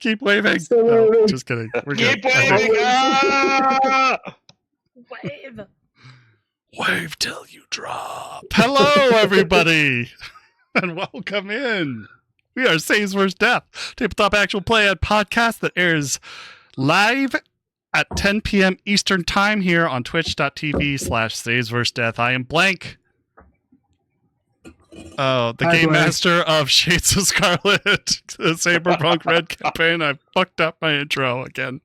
Keep waving. Still No, waving. just kidding. We're Keep good. waving! Ah! Wave. Wave till you drop. Hello, everybody, and welcome in. We are Saves vs. Death, tabletop actual play and podcast that airs live at 10 p.m. Eastern Time here on twitch.tv/Saves vs. Death. I am Blank. Oh, the Hi, game Blank. master of Shades of Scarlet, the Cyberpunk RED campaign. I fucked up my intro again.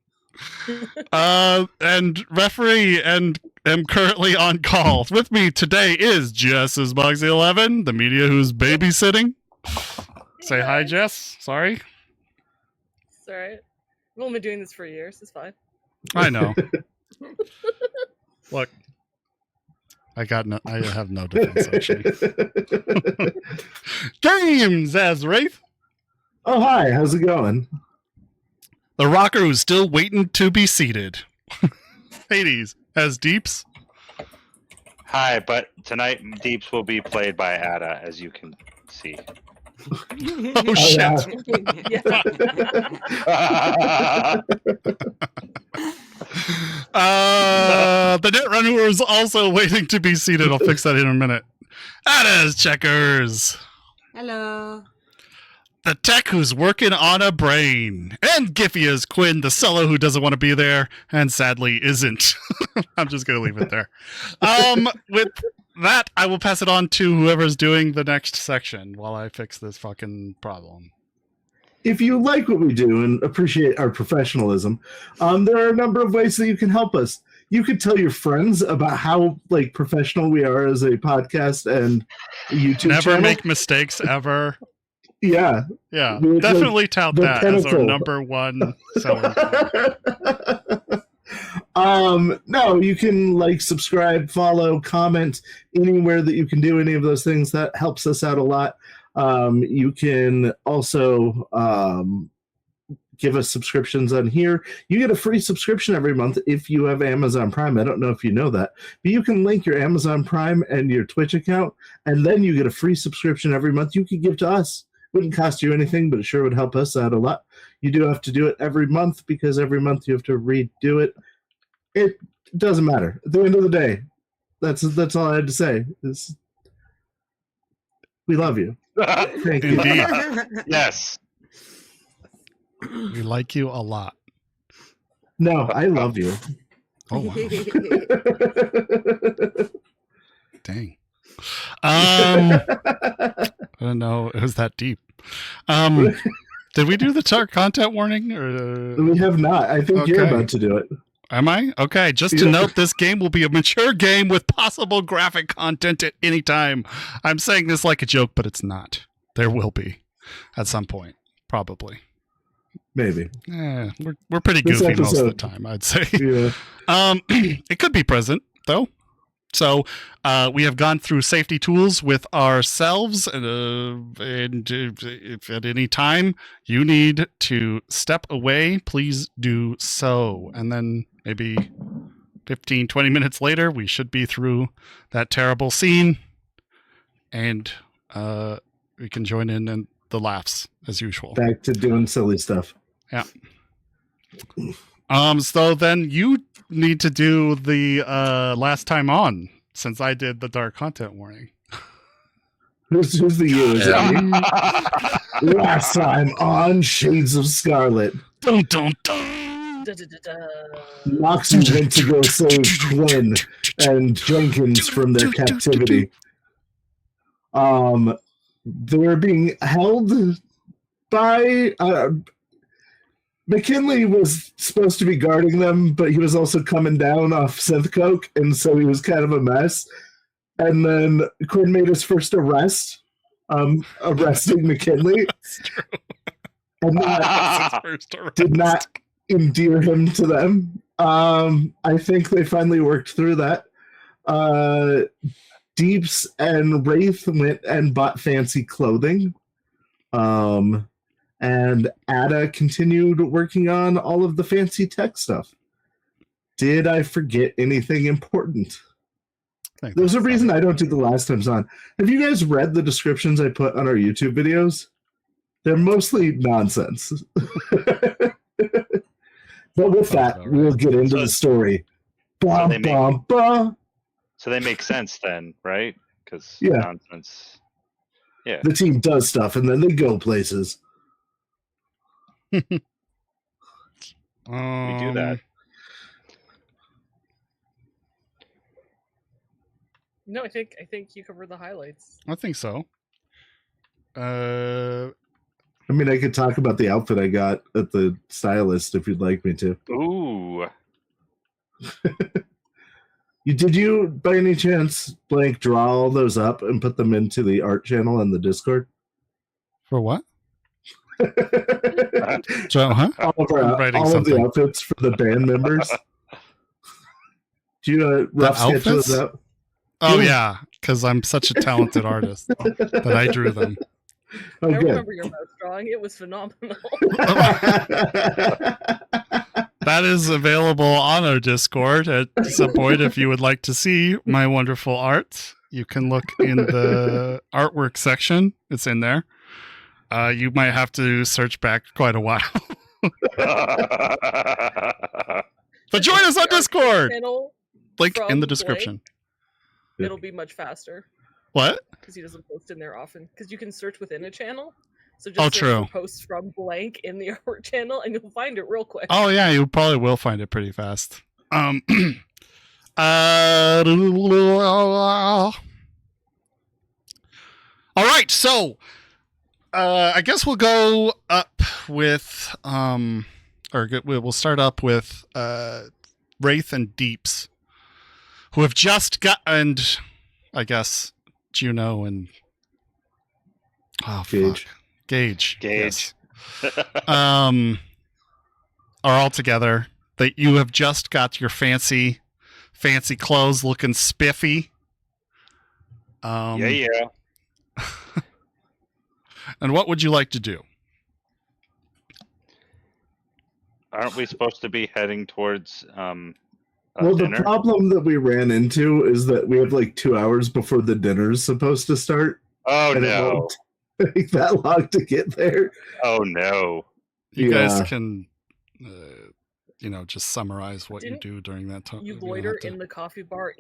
And referee and am currently on call. With me today is Jess's Moxie 11, the media who's babysitting. Say hi, Jess. Sorry. It's alright. I've only been doing this for years. It's fine. I know. Look, I have no defense actually. Games as Wraith, Oh, hi. How's it going? the rocker who's still waiting to be seated. Hades as Deeps. Hi, but tonight Deeps will be played by Ada, as you can see. Oh shit. yeah. The Netrunner is also waiting to be seated. I'll fix that in a minute. Ada's Checkers. Hello. The tech who's working on a brain. And Giphia's Quinn, the cello who doesn't want to be there and sadly isn't. I'm just going to leave it there. With that, I will pass it on to whoever's doing the next section while I fix this fucking problem. If you like what we do and appreciate our professionalism, there are a number of ways that you can help us. You could tell your friends about how professional we are as a podcast and YouTube Never channel. make mistakes ever. Yeah. Yeah, We're definitely tout the that as our pinnacle. number one selling point. No, you can subscribe, follow, comment anywhere that you can do any of those things. That helps us out a lot. You can also give us subscriptions on here. You get a free subscription every month if you have Amazon Prime. I don't know if you know that, but you can link your Amazon Prime and your Twitch account, and then you get a free subscription every month you can give to us. Wouldn't cost you anything, but it sure would help us out a lot. You do have to do it every month because every month you have to redo it. It doesn't matter. At the end of the day, that's all I had to say. We love you. Thank you. Indeed. Yes. We like you a lot. No, I love you. Oh, wow. Dang. I don't know. It was that deep. Did we do the content warning? Or We have not. I think you're Okay. about to do it. am I? Okay. Just to Yeah. note, this game will be a mature game with possible graphic content at any time. I'm saying this like a joke, but it's not. There will be at some point, probably. Maybe. We're pretty This goofy most of the episode. time, I'd say. Yeah. It could be present though. So we have gone through safety tools with ourselves, and if at any time you need to step away, please do so. And then maybe 15, 20 minutes later, we should be through that terrible scene, and we can join in the laughs as usual. Back to doing silly stuff. Yeah. So then you need to do the last time on, since I did the dark content warning. Who's the you? Is it me? Last time on Shades of Scarlet, Dun, dun, dun. Moxie went to go save Quinn and Jenkins from their captivity. They were being held by McKinley was supposed to be guarding them, but he was also coming down off synth coke, and so he was kind of a mess. And then Quinn made his first arrest, arresting McKinley, and that did not endear him to them. I think they finally worked through that. Deeps and Wraith went and bought fancy clothing. And Ada continued working on all of the fancy tech stuff. Did I forget anything important? There's a reason I don't do the last times on. Have you guys read the descriptions I put on our YouTube videos? They're mostly nonsense. But with that, we'll get into the story. Bum, bum, bum. So they make sense then, right? Because nonsense. Yeah. The team does stuff and then they go places. We do that. No, I think you covered the highlights. I think so. I mean, I could talk about the outfit I got at the stylist if you'd like me to. Ooh. Did you, by any chance, blank draw all those up and put them into the art channel on the Discord? For what? So, huh? All of the outfits for the band members. Do you rough sketch those out? Oh, yeah, because I'm such a talented artist that I drew them. Oh, I good. remember your mouse drawing. It was phenomenal. That is available on our Discord at some point. If you would like to see my wonderful art, you can look in the artwork section. It's in there. You might have to search back quite a while. But join us on Discord. Link in the description. It'll be much faster. What? Because he doesn't post in there often. Because you can search within a channel. So just search for posts from blank in the art channel and you'll find it real quick. Oh yeah, you probably will find it pretty fast. All right, so I guess we'll go up with we'll start up with Wraith and Deeps, who have just got, and I guess Juno and Gage. Yes. Are all together. That you have just got your fancy clothes, looking spiffy. Yeah. And what would you like to do? Aren't we supposed to be heading towards well, dinner? The problem that we ran into is that we have like 2 hours before the dinner's supposed to start. Oh, and no. It won't take that long to get there. Oh, no. You guys can, just summarize what you do during that time. You loiter in the coffee bar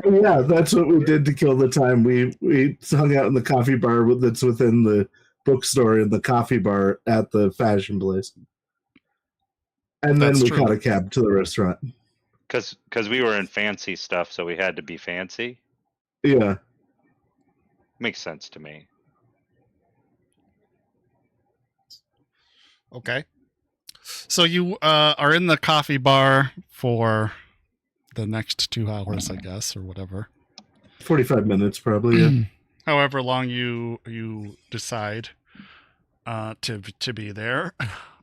Oh, yeah, that's what we did to kill the time. We hung out in the coffee bar that's within the bookstore in the coffee bar at the fashion place. And then we caught a cab to the restaurant. Because we were in fancy stuff, so we had to be fancy? Yeah. Makes sense to me. Okay. So you are in the coffee bar for the next 2 hours, I guess, or whatever. 45 minutes, probably, yeah. However long you decide to be there.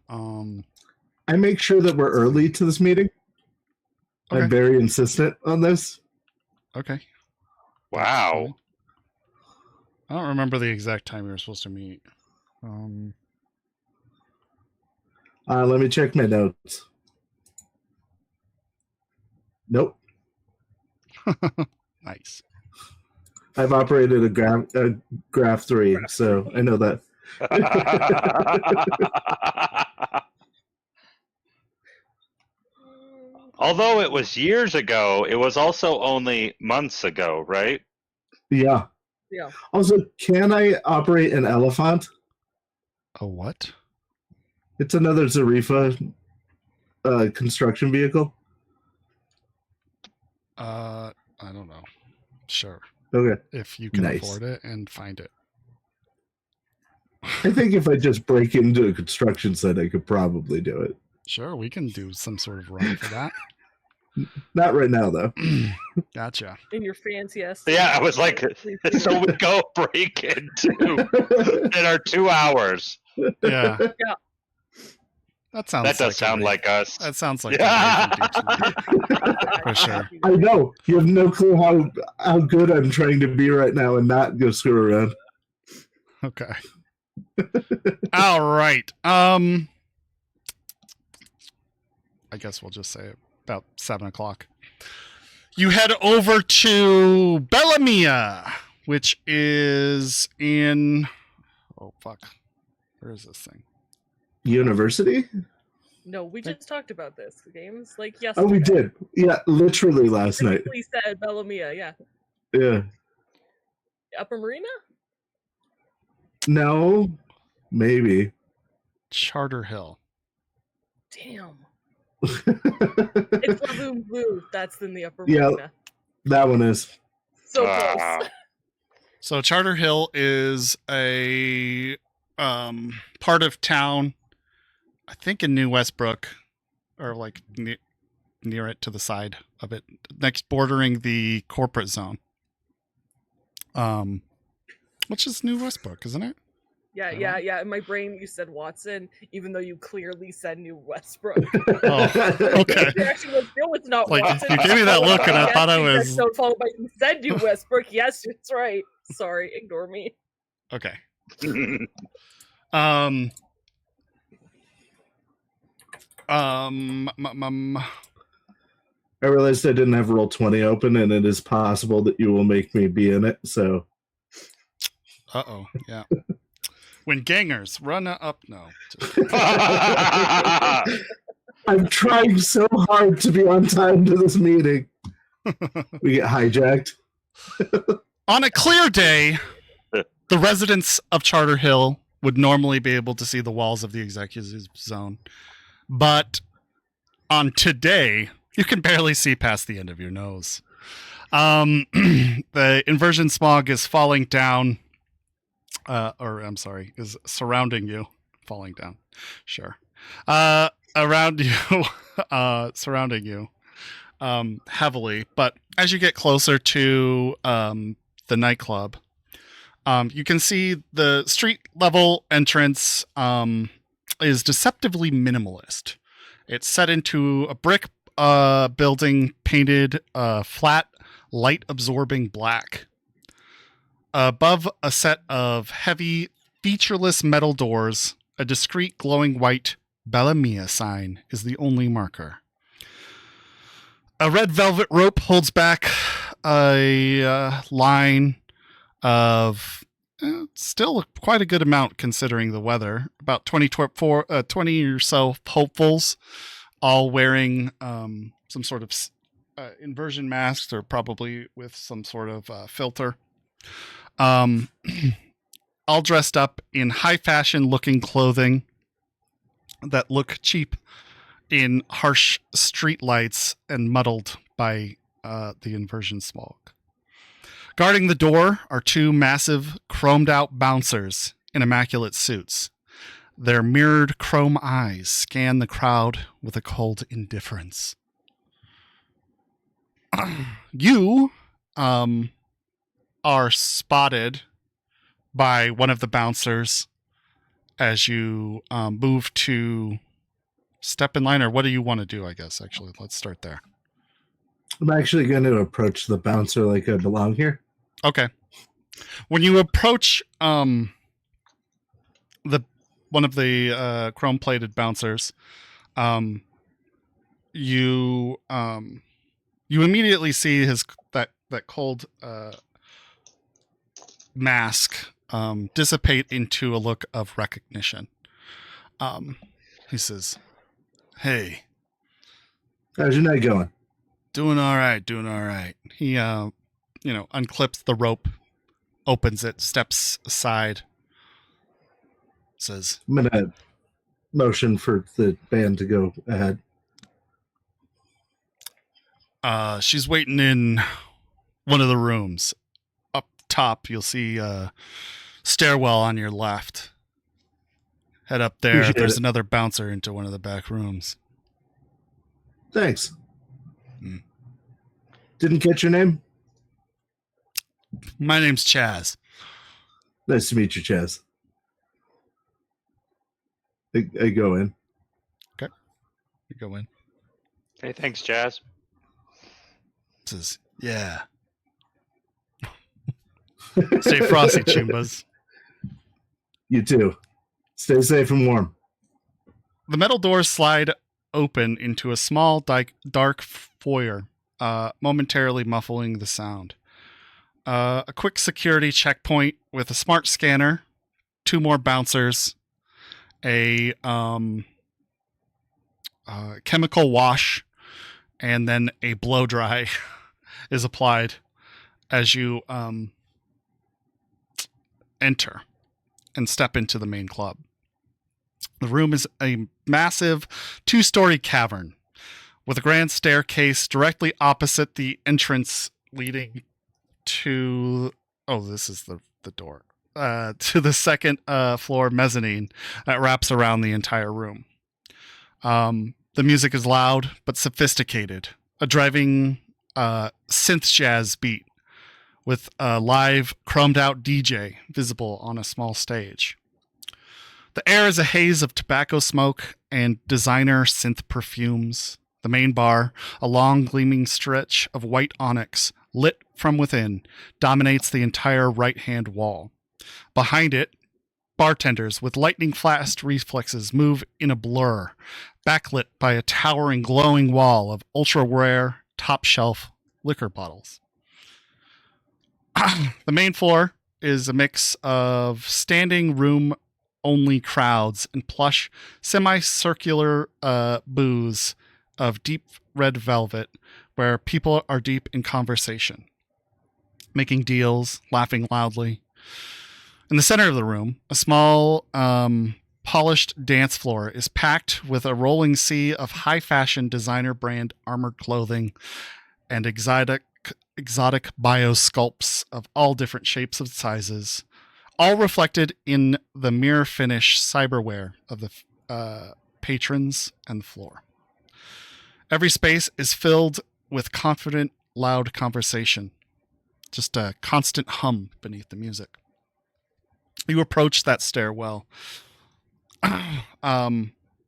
I make sure that we're early to this meeting. Okay. I'm very insistent on this. Okay. Wow. I don't remember the exact time we were supposed to meet. Let me check my notes. Nope. Nice. I've operated a graph 3, so I know that. Although it was years ago, it was also only months ago, right? Yeah. Yeah. Also, can I operate an elephant? A what? It's another Zarifa construction vehicle. I don't know. Sure. Okay. If you can afford it and find it. I think if I just break into a construction site, I could probably do it. Sure, we can do some sort of run for that. Not right now, though. Gotcha. In your fancy ass. Yeah, I was like, so we go break into in our 2 hours. Yeah. Yeah. That does sound like us. That sounds like for sure. I know. You have no clue how good I'm trying to be right now and not go screw around. Okay. All right. I guess we'll just say about 7:00. You head over to Bellamia, which is in Where is this thing? University? No, we just talked about this. Games like yesterday. Oh, we did. Yeah, literally last night. We said Bellamia, yeah. Yeah. Upper Marina? No, maybe. Charter Hill. Damn. It's Laboon Blue. That's in the Upper Marina. That one is. So close. So Charter Hill is a part of town, I think in New Westbrook, or like near it to the side of it, next bordering the corporate zone. Which is New Westbrook, isn't it? Yeah. In my brain, you said Watson, even though you clearly said New Westbrook. Oh, okay. Actually, no, it's not Like, Watson. you gave me that look, and I thought I was. So followed by you said New Westbrook. Yes, it's right. Sorry, ignore me. Okay. I realized I didn't have Roll20 open, and it is possible that you will make me be in it. So. Yeah. When gangers run up, no. I'm trying so hard to be on time to this meeting. We get hijacked. On a clear day, the residents of Charter Hill would normally be able to see the walls of the executive zone. But on today, you can barely see past the end of your nose. The inversion smog is falling down. Is surrounding you. Falling down. Sure. Around you, surrounding you heavily. But as you get closer to the nightclub, you can see the street level entrance is deceptively minimalist. It's set into a brick building painted flat, light absorbing black. Above a set of heavy, featureless metal doors, a discreet glowing white Bellamia sign is the only marker. A red velvet rope holds back a line of still quite a good amount considering the weather. About 20 or so hopefuls, all wearing some sort of inversion masks, or probably with some sort of filter. All dressed up in high fashion looking clothing that look cheap in harsh street lights and muddled by the inversion smog. Guarding the door are two massive chromed out bouncers in immaculate suits. Their mirrored chrome eyes scan the crowd with a cold indifference. You are spotted by one of the bouncers as you move to step in line, or what do you want to do, I guess, actually? Let's start there. I'm actually going to approach the bouncer like I belong here. Okay. When you approach one of the chrome-plated bouncers, you immediately see that cold mask dissipate into a look of recognition. He says, "Hey, how's your night going?" Doing all right. He unclips the rope, opens it, steps aside, says, I'm gonna motion for the band to go ahead. She's waiting in one of the rooms. Up top, you'll see a stairwell on your left. Head up there. There's another bouncer into one of the back rooms. Thanks. Didn't catch your name? My name's Chaz. Nice to meet you, Chaz. I go in. Okay. You go in. Hey, thanks, Chaz. Says, yeah. Stay frosty, Chumbas. You too. Stay safe and warm. The metal doors slide open into a small, dark foyer, momentarily muffling the sound. A quick security checkpoint with a smart scanner, two more bouncers, a chemical wash, and then a blow dry is applied as you enter and step into the main club. The room is a massive 2-story cavern with a grand staircase directly opposite the entrance leading to... Oh, this is the door. To the second floor mezzanine that wraps around the entire room. The music is loud but sophisticated. A driving synth jazz beat with a live chromed out DJ visible on a small stage. The air is a haze of tobacco smoke and designer synth perfumes. The main bar, a long gleaming stretch of white onyx lit from within, dominates the entire right-hand wall. Behind it, bartenders with lightning-fast reflexes move in a blur, backlit by a towering glowing wall of ultra-rare, top-shelf liquor bottles. The main floor is a mix of standing room only crowds and plush semicircular booths of deep red velvet where people are deep in conversation, making deals, laughing loudly. In the center of the room, a small polished dance floor is packed with a rolling sea of high fashion designer brand armored clothing and exotic biosculpts of all different shapes and sizes, all reflected in the mirror finish cyberware of the patrons and the floor. Every space is filled with confident, loud conversation, just a constant hum beneath the music. You approach that stairwell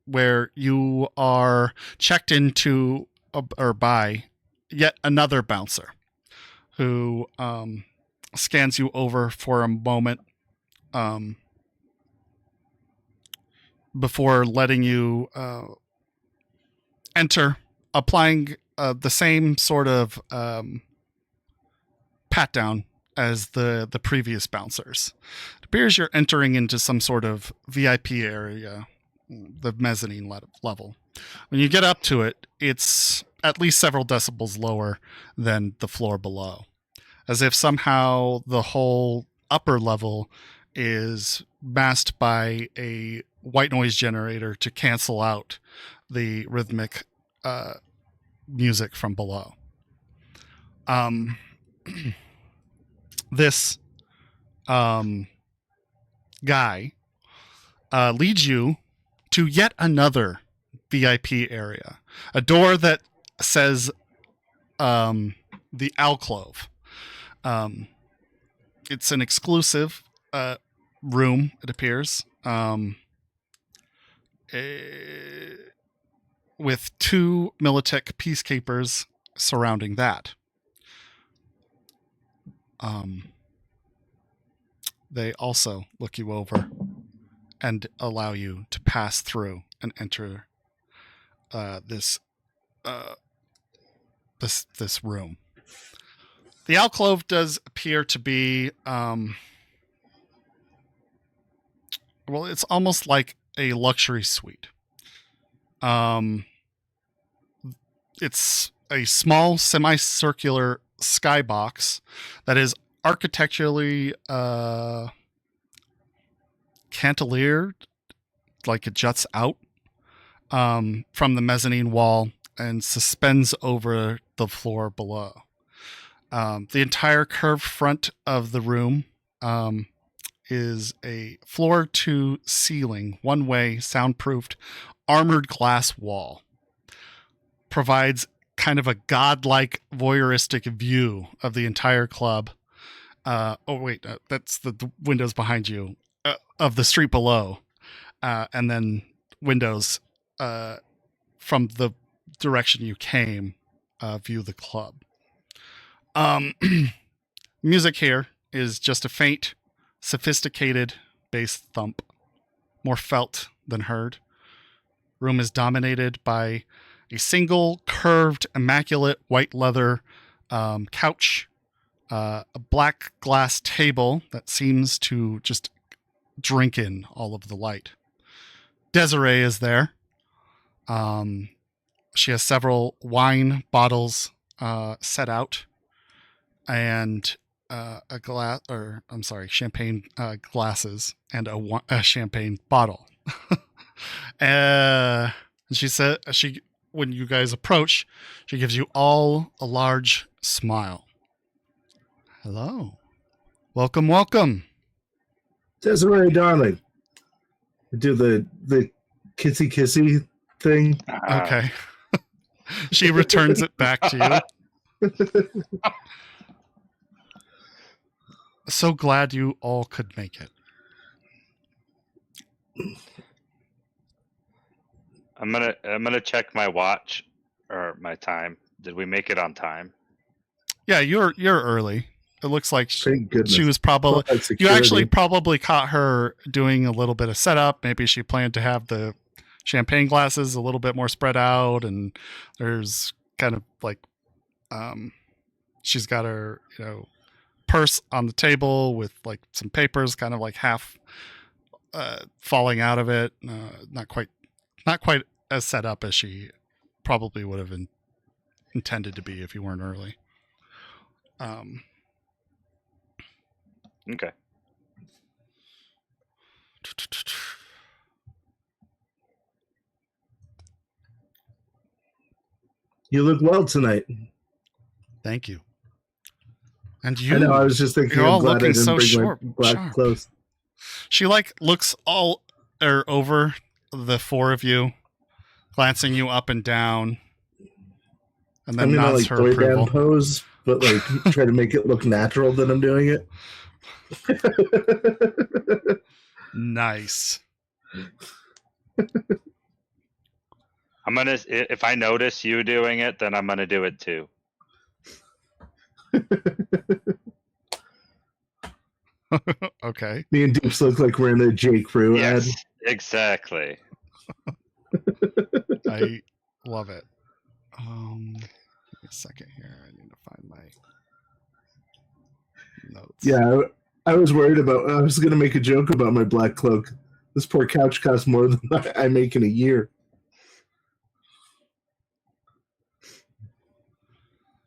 where you are checked into or by yet another bouncer who scans you over for a moment before letting you enter, applying the same sort of pat down as the previous bouncers. It appears you're entering into some sort of VIP area, the mezzanine level. When you get up to it, it's at least several decibels lower than the floor below, as if somehow the whole upper level is masked by a white noise generator to cancel out the rhythmic music from below. This guy leads you to yet another VIP area, a door that says the alcove. It's an exclusive room, it appears, with 2 Militech peacekeepers surrounding that. They also look you over and allow you to pass through and enter this room. The alcove does appear to be it's almost like a luxury suite. It's a small semicircular skybox that is architecturally cantilevered, like it juts out from the mezzanine wall and suspends over the floor below. The entire curved front of the room is a floor to ceiling, one-way, soundproofed, armored glass wall. Provides kind of a godlike voyeuristic view of the entire club. That's the windows behind you of the street below, and then windows from the direction you came view the club. Music here is just a faint, sophisticated bass thump, more felt than heard. Room is dominated by a single curved, immaculate white leather couch, a black glass table that seems to just drink in all of the light. Desiree is there. She has several wine bottles set out, and champagne glasses and a champagne bottle. She said, when you guys approach, she gives you all a large smile. Hello, welcome. Desiree, darling. Do the kissy thing. Okay. She returns it back to you. So glad you all could make it. I'm gonna check my watch or my time. Did we make it on time? Yeah, you're early. It looks like Thank goodness. she was probably. Well, You actually probably caught her doing a little bit of setup. Maybe she planned to have the champagne glasses a little bit more spread out, and there's kind of like, she's got her purse on the table with like some papers, kind of like half falling out of it. Not quite as set up as she probably would have intended to be if you weren't early. Okay. You look well tonight. Thank you. And you? I know. I was just thinking. You're all I'm glad looking I didn't so bring sharp. my black clothes. She looks all over the four of you, glancing you up and down, and then nods her boy approval. band pose, but try to make it look natural that I'm doing it. Nice. If I notice you doing it, then I'm gonna do it too. Okay. Me and Deeps look like we're in a J. Crew ad. Yes, exactly. I love it. Give me a second here. I need to find my notes. Yeah, I was worried about. I was going to make a joke about my black cloak. This poor couch costs more than I make in a year.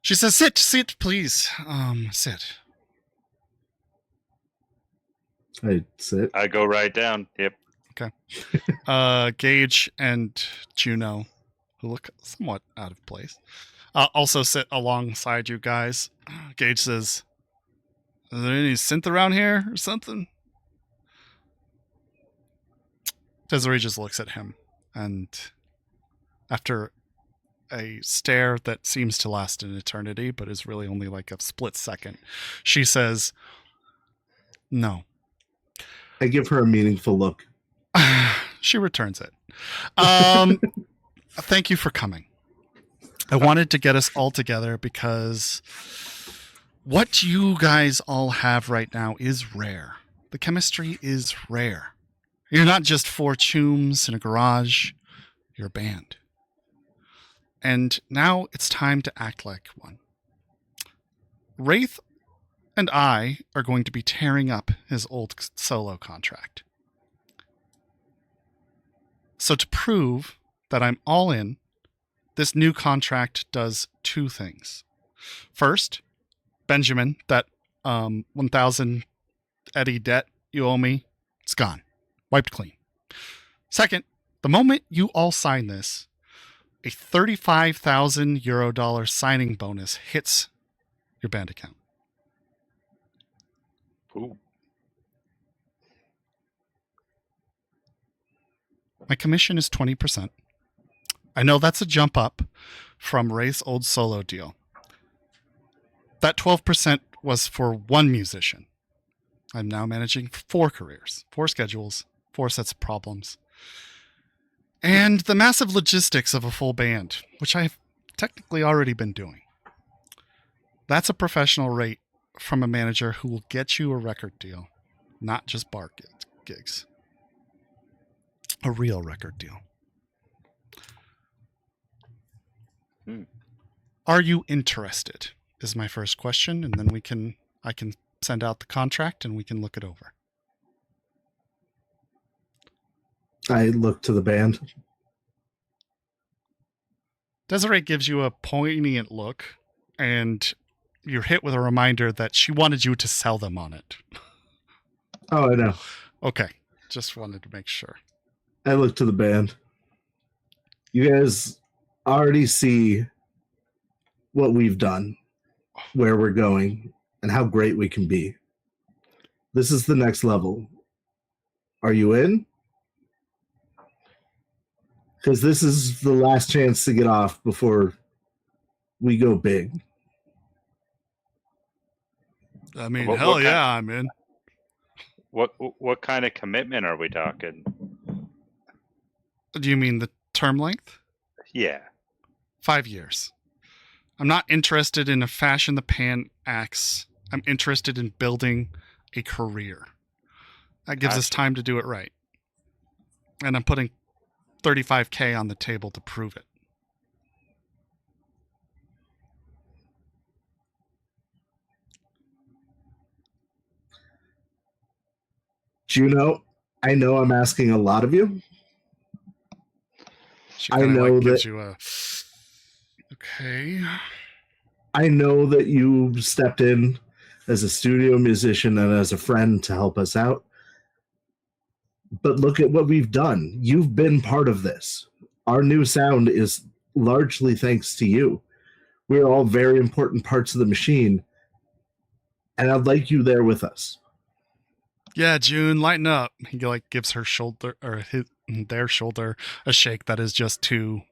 She says, "Sit, please. Sit." I sit. I go right down. Yep. Okay. Gage and Juno, who look somewhat out of place, also sit alongside you guys. Gage says, "Is there any synth around here or something?" Desiree just looks at him, and after a stare that seems to last an eternity, but is really only like a split second, she says, "No." I give her a meaningful look. She returns it. Thank you for coming. I wanted to get us all together because what you guys all have right now is rare. The chemistry is rare. You're not just four chooms in a garage. You're a band. And now it's time to act like one. Wraith and I are going to be tearing up his old solo contract. So to prove that I'm all in, this new contract does two things. First, Benjamin, that 1,000 Eddie debt you owe me, it's gone. Wiped clean. Second, the moment you all sign this, a €35,000 signing bonus hits your band account. Ooh. My commission is 20%. I know that's a jump up from Ray's old solo deal. That 12% was for one musician. I'm now managing 4 careers, 4 schedules, 4 sets of problems, and the massive logistics of a full band, which I've technically already been doing. That's a professional rate from a manager who will get you a record deal, not just bar gigs. A real record deal. Are you interested? Is my first question, and then I can send out the contract and we can look it over. I look to the band. Desiree gives you a poignant look, and you're hit with a reminder that she wanted you to sell them on it. Oh, I know. Okay. Just wanted to make sure. I look to the band. You guys already see what we've done, where we're going, and how great we can be. This is the next level. Are you in? Because this is the last chance to get off before we go big. I mean, hell yeah, I'm in. What kind of commitment are we talking? Do you mean the term length? Yeah. 5 years. I'm not interested in a fashion the pan axe. I'm interested in building a career. That gives us time to do it right. And I'm putting $35K on the table to prove it. Juno, I know I'm asking a lot of you. I know gives you a okay. I know that you stepped in as a studio musician and as a friend to help us out. But look at what we've done. You've been part of this. Our new sound is largely thanks to you. We're all very important parts of the machine. And I'd like you there with us. Yeah, June, lighten up. He gives her shoulder or their shoulder a shake that is just too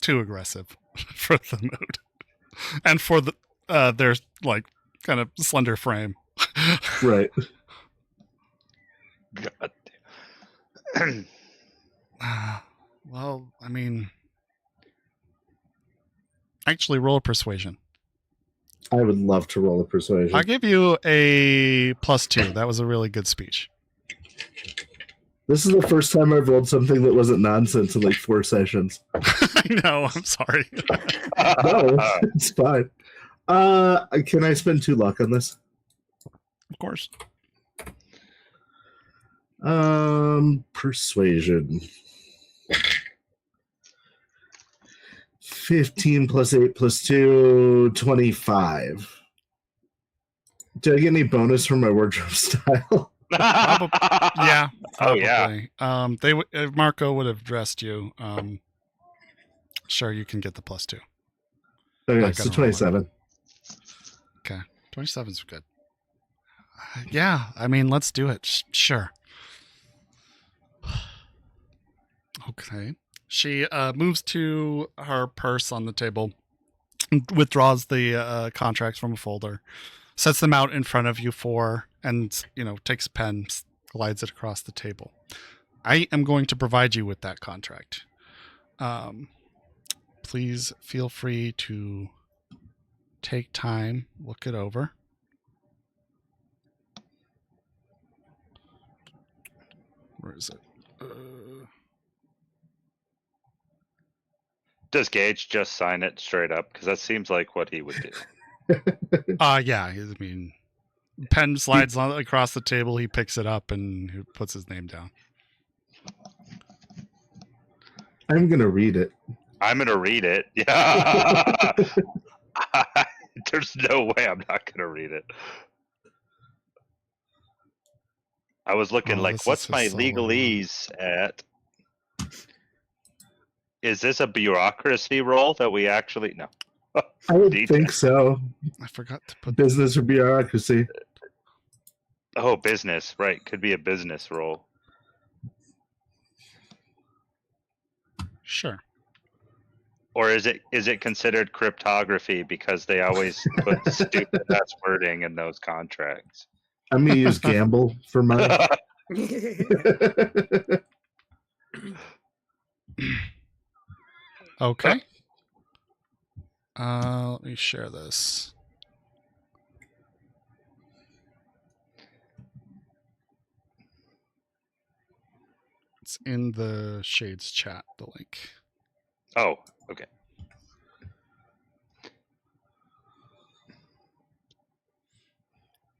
aggressive for the mood. And for their kind of slender frame. Right. God. Well, I mean, actually roll a persuasion. I would love to roll a persuasion. I'll give you a +2. That was a really good speech. This is the first time I've rolled something that wasn't nonsense in 4 sessions. I know, I'm sorry. No, it's fine. Can I spend 2 luck on this? Of course. Persuasion. 15 plus 8 plus 2, 25. Do I get any bonus from my wardrobe style? Yeah. Probably. Oh yeah. If Marco would have dressed you. Sure, you can get the +2. Okay, so 27. Okay, 27's good. Yeah, I mean, let's do it. Sure. Okay. She moves to her purse on the table, withdraws the contracts from a folder, sets them out in front of you and takes a pen, glides it across the table. I am going to provide you with that contract. Please feel free to take time, look it over. Where is it? Does Gage just sign it straight up? Because that seems like what he would do. Yeah. I mean, pen slides across the table. He picks it up and he puts his name down. I'm going to read it. I'm going to read it. Yeah. There's no way I'm not going to read it. I was looking what's my legalese at? Is this a bureaucracy role that we actually... No. I would think so. I forgot to put... Business or bureaucracy. Oh, business. Right. Could be a business role. Sure. Or is it considered cryptography because they always put stupid ass wording in those contracts? I'm going to use gamble for money. Okay. Let me share this. It's in the Shades chat, the link. Oh, okay.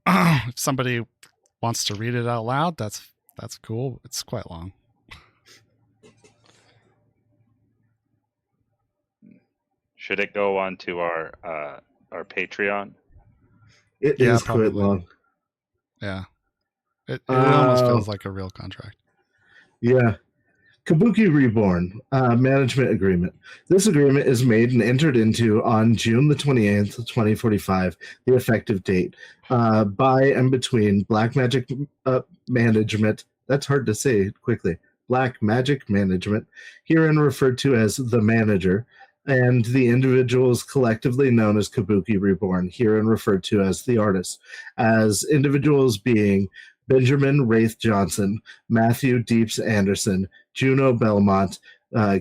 If somebody wants to read it out loud, that's cool. It's quite long. Should it go onto our Patreon? It Yeah, is quite probably. long. Yeah. It almost feels like a real contract. Yeah. Kabuki Reborn Management Agreement. This agreement is made and entered into on June the 28th, 2045, the effective date, by and between Black Magic Management. That's hard to say quickly. Black Magic Management, herein referred to as the manager, and the individuals collectively known as Kabuki Reborn, herein referred to as the artist, as individuals being Benjamin Wraith Johnson, Matthew Deeps Anderson, Juno Belmont,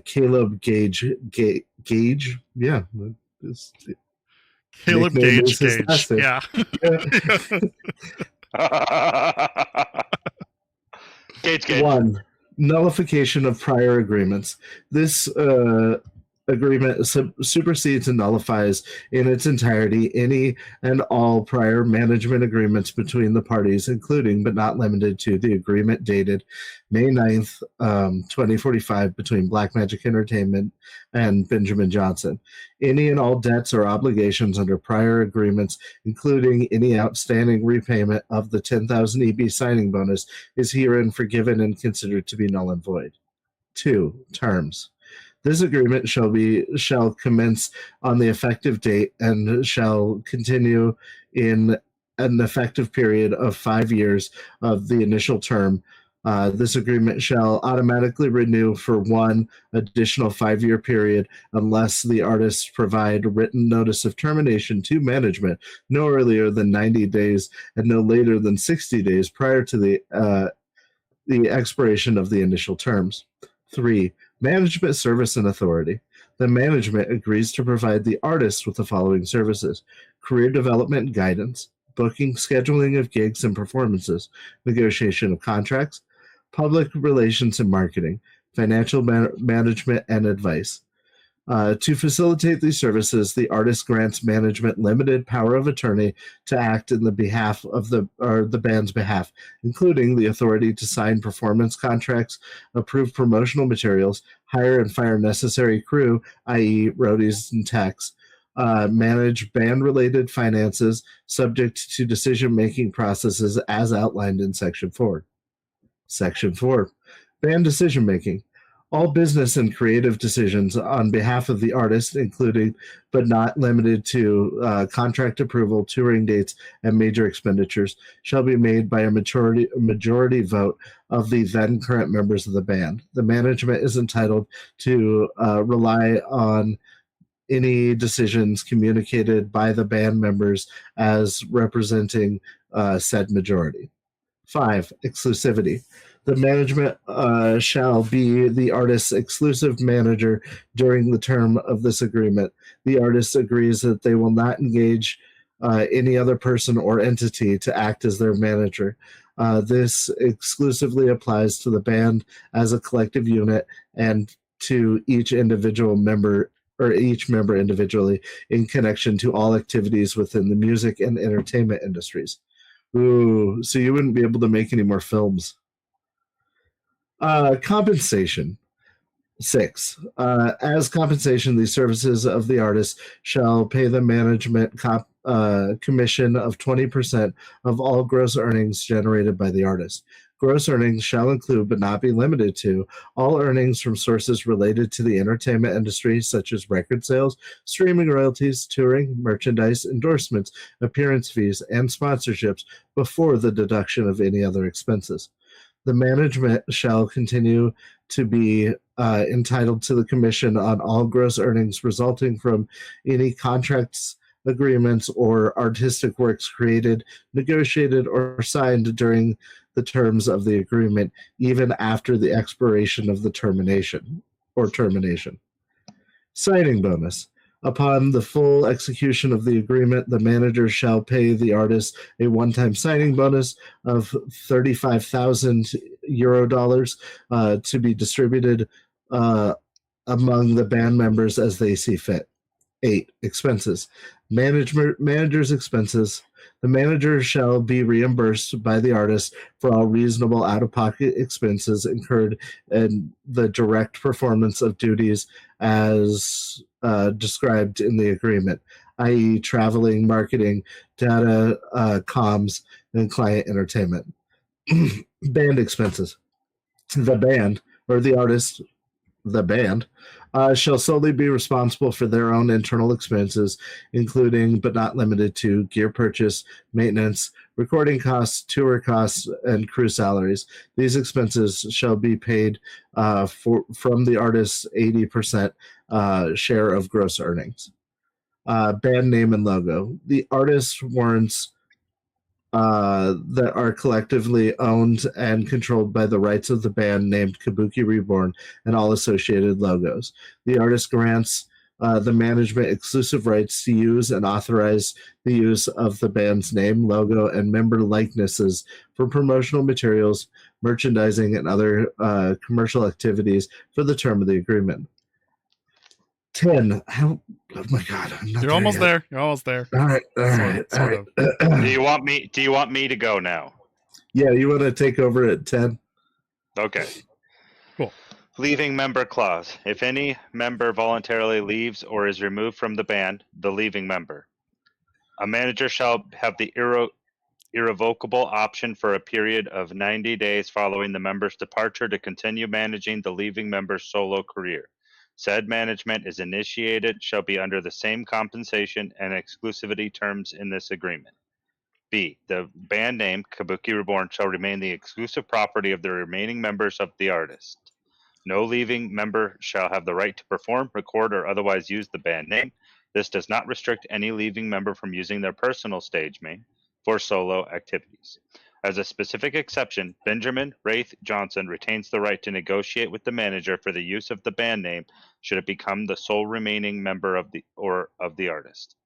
Caleb Gage, yeah, Caleb nickname Gage is his Gage. last name. Yeah. Gage. 1. Nullification of prior agreements. This agreement supersedes and nullifies in its entirety any and all prior management agreements between the parties, including but not limited to the agreement dated May 9th, 2045 between Blackmagic Entertainment and Benjamin Johnson. Any and all debts or obligations under prior agreements, including any outstanding repayment of the 10,000 EB signing bonus, is herein forgiven and considered to be null and void. 2. Terms. This agreement shall commence on the effective date and shall continue in an effective period of 5 years of the initial term. This agreement shall automatically renew for one additional 5-year period unless the artists provide written notice of termination to management no earlier than 90 days and no later than 60 days prior to the expiration of the initial terms. 3. Management service and authority. The management agrees to provide the artists with the following services: career development and guidance, booking, scheduling of gigs and performances, negotiation of contracts, public relations and marketing, financial management and advice. To facilitate these services, the artist grants management limited power of attorney to act in the behalf of the band's behalf, including the authority to sign performance contracts, approve promotional materials, hire and fire necessary crew, i.e., roadies and techs, manage band-related finances, subject to decision-making processes as outlined in Section 4. Section 4. Band decision-making. All business and creative decisions on behalf of the artist, including but not limited to contract approval, touring dates, and major expenditures, shall be made by a majority vote of the then current members of the band. The management is entitled to rely on any decisions communicated by the band members as representing said majority. 5. Exclusivity. The management shall be the artist's exclusive manager during the term of this agreement. The artist agrees that they will not engage any other person or entity to act as their manager. This exclusively applies to the band as a collective unit and to each individual member or each member individually in connection to all activities within the music and entertainment industries. Ooh, so you wouldn't be able to make any more films. Compensation. 6. As compensation, the services of the artist shall pay the management commission of 20% of all gross earnings generated by the artist. Gross earnings shall include, but not be limited to, all earnings from sources related to the entertainment industry, such as record sales, streaming royalties, touring, merchandise, endorsements, appearance fees, and sponsorships before the deduction of any other expenses. The management shall continue to be entitled to the commission on all gross earnings resulting from any contracts, agreements, or artistic works created, negotiated, or signed during the terms of the agreement, even after the expiration of the termination. Signing bonus. Upon the full execution of the agreement, the manager shall pay the artist a one-time signing bonus of 35,000 euro dollars to be distributed among the band members as they see fit. 8. Expenses. Manager's expenses. The manager shall be reimbursed by the artist for all reasonable out-of-pocket expenses incurred in the direct performance of duties as described in the agreement, i.e. traveling, marketing, data, comms, and client entertainment. Band expenses. The band, or the artist, the band, shall solely be responsible for their own internal expenses, including but not limited to gear purchase, maintenance, recording costs, tour costs, and crew salaries. These expenses shall be paid from the artist's 80% share of gross earnings. Band name and logo. The artist warrants that are collectively owned and controlled by the rights of the band named Kabuki Reborn and all associated logos. The artist grants the management exclusive rights to use and authorize the use of the band's name, logo, and member likenesses for promotional materials, merchandising, and other commercial activities for the term of the agreement. 10. Oh my God! You're almost there. You're almost there. All right. Do you want me to go now? Yeah, you want to take over at 10? Okay. Cool. Leaving member clause. If any member voluntarily leaves or is removed from the band, the leaving member, a manager shall have the irrevocable option for a period of 90 days following the member's departure to continue managing the leaving member's solo career. Said management is initiated shall be under the same compensation and exclusivity terms in this agreement. B. The band name, Kabuki Reborn, shall remain the exclusive property of the remaining members of the artist. No leaving member shall have the right to perform, record, or otherwise use the band name. This does not restrict any leaving member from using their personal stage name for solo activities. As a specific exception, Benjamin Wraith Johnson retains the right to negotiate with the manager for the use of the band name should it become the sole remaining member of the artist.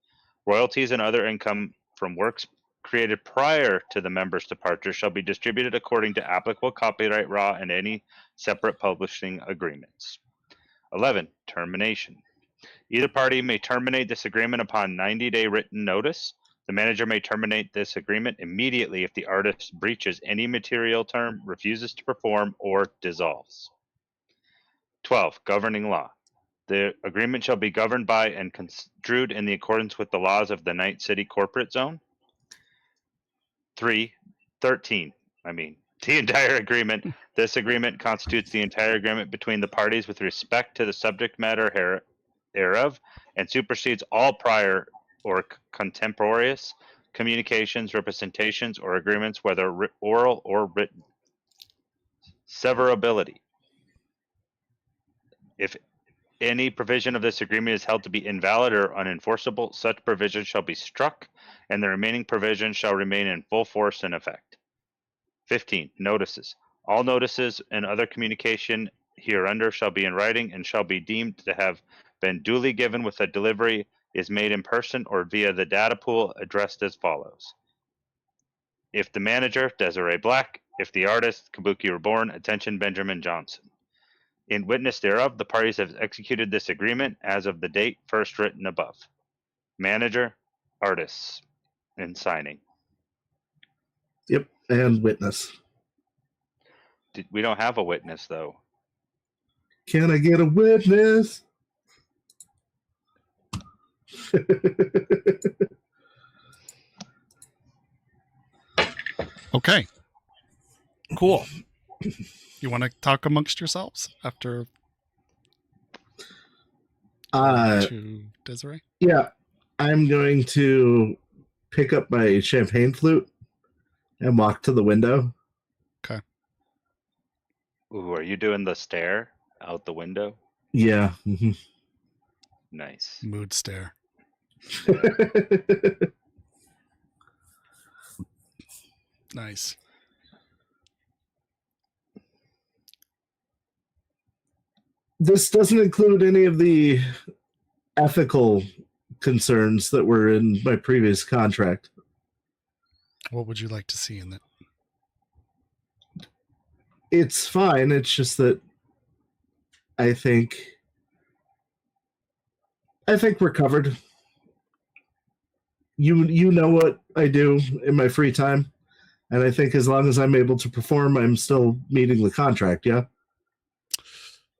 Royalties and other income from works created prior to the member's departure shall be distributed according to applicable copyright law and any separate publishing agreements. 11. Termination. Either party may terminate this agreement upon 90-day written notice. The manager may terminate this agreement immediately if the artist breaches any material term, refuses to perform, or dissolves. 12. Governing law. The agreement shall be governed by and construed in the accordance with the laws of the Night City Corporate Zone. 13. The entire agreement. This agreement constitutes the entire agreement between the parties with respect to the subject matter thereof and supersedes all prior or contemporaneous communications, representations, or agreements, whether oral or written. Severability. If any provision of this agreement is held to be invalid or unenforceable, such provision shall be struck, and the remaining provisions shall remain in full force and effect. 15. Notices. All notices and other communication hereunder shall be in writing and shall be deemed to have been duly given with a delivery is made in person or via the data pool addressed as follows. If the manager, Desiree Black. If the artist, Kabuki Reborn, attention Benjamin Johnson. In witness thereof, the parties have executed this agreement as of the date first written above. Manager, artists, and signing. Yep, and witness. We don't have a witness, though. Can I get a witness? Okay. Cool. You want to talk amongst yourselves after to Desiree? Yeah, I'm going to pick up my champagne flute and walk to the window. Okay. Ooh, are you doing the stare out the window? Yeah. Mm-hmm. Nice. Mood stare. Nice. This doesn't include any of the ethical concerns that were in my previous contract. What would you like to see in it? It's fine. It's just that I think we're covered. You know what I do in my free time, and I think as long as I'm able to perform, I'm still meeting the contract. Yeah.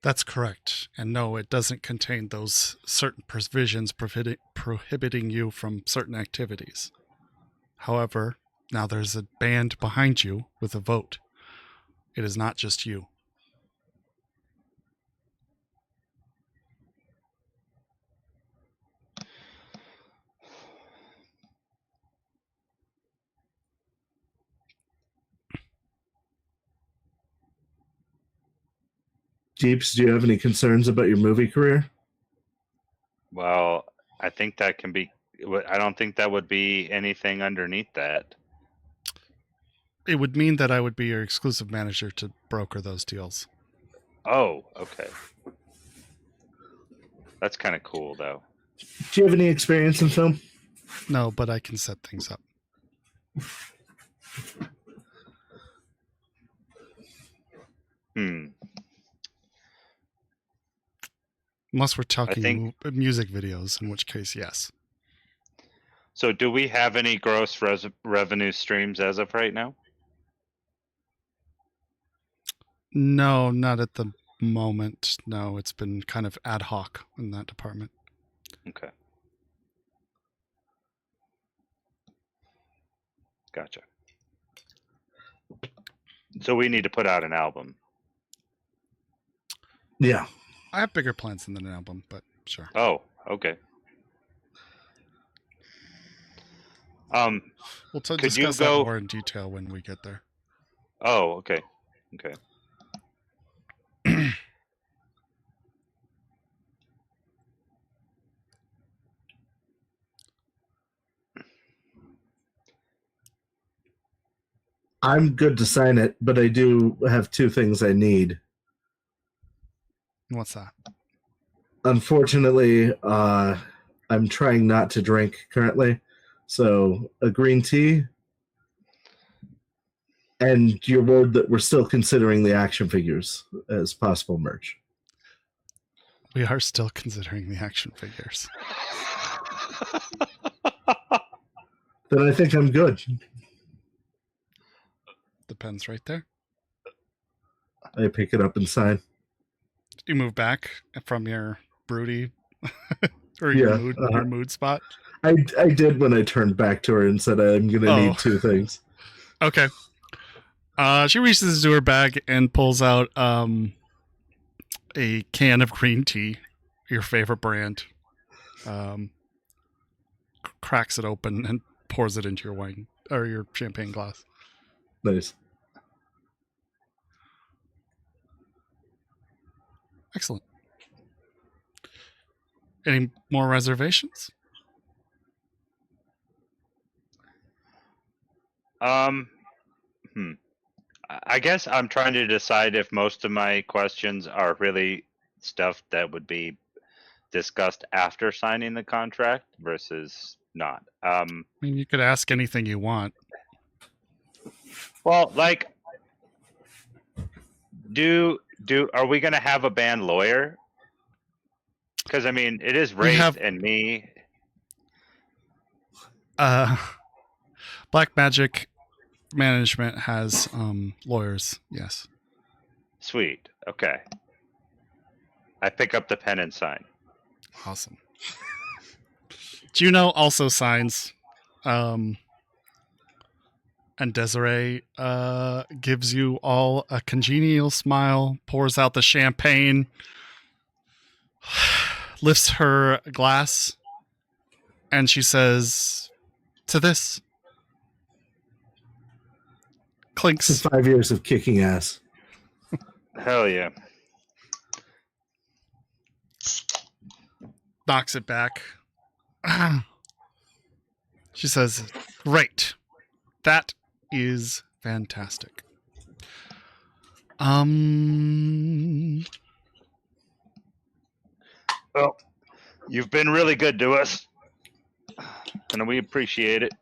That's correct. And no, it doesn't contain those certain provisions prohibiting you from certain activities. However, now there's a band behind you with a vote. It is not just you. Jeeps, do you have any concerns about your movie career? Well, I think that can be. I don't think that would be anything underneath that. It would mean that I would be your exclusive manager to broker those deals. Oh, okay. That's kind of cool, though. Do you have any experience in film? No, but I can set things up. Unless we're talking music videos, in which case, yes. So do we have any gross revenue streams as of right now? No, not at the moment. No, it's been kind of ad hoc in that department. Okay. Gotcha. So we need to put out an album. Yeah. I have bigger plans than an album, but sure. Oh, okay. We'll discuss that more in detail when we get there. Oh, okay. Okay. I'm good to sign it, but I do have two things I need. What's that? Unfortunately, I'm trying not to drink currently. So a green tea and your word that we're still considering the action figures as possible merch. We are still considering the action figures. Then I think I'm good. Depends right there. I pick it up and sign. You move back from your broody or your mood spot. I did when I turned back to her and said I'm going to need two things. Okay. She reaches into her bag and pulls out a can of green tea, your favorite brand. Cracks it open and pours it into your wine or your champagne glass. Nice. Excellent. Any more reservations? I guess I'm trying to decide if most of my questions are really stuff that would be discussed after signing the contract versus not. I mean, you could ask anything you want. Well, like, are we going to have a band lawyer? Because I mean, it is Wraith and me. Black Magic Management has lawyers. Yes. Sweet. Okay. I pick up the pen and sign. Awesome. Juno also signs. And Desiree gives you all a congenial smile, pours out the champagne, lifts her glass, and she says, "To this." Clinks. 5 years of kicking ass. Hell yeah. Knocks it back. She says, "Great. That is fantastic." Well, you've been really good to us, and we appreciate it.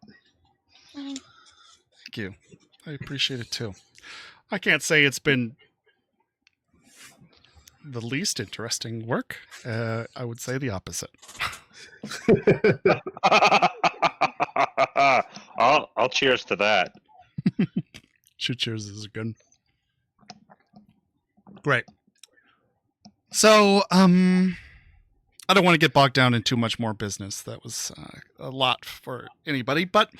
Thank you. I appreciate it too. I can't say it's been the least interesting work. I would say the opposite. I'll cheers to that. Cheers is good. Great. So, I don't want to get bogged down in too much more business. That was a lot for anybody, but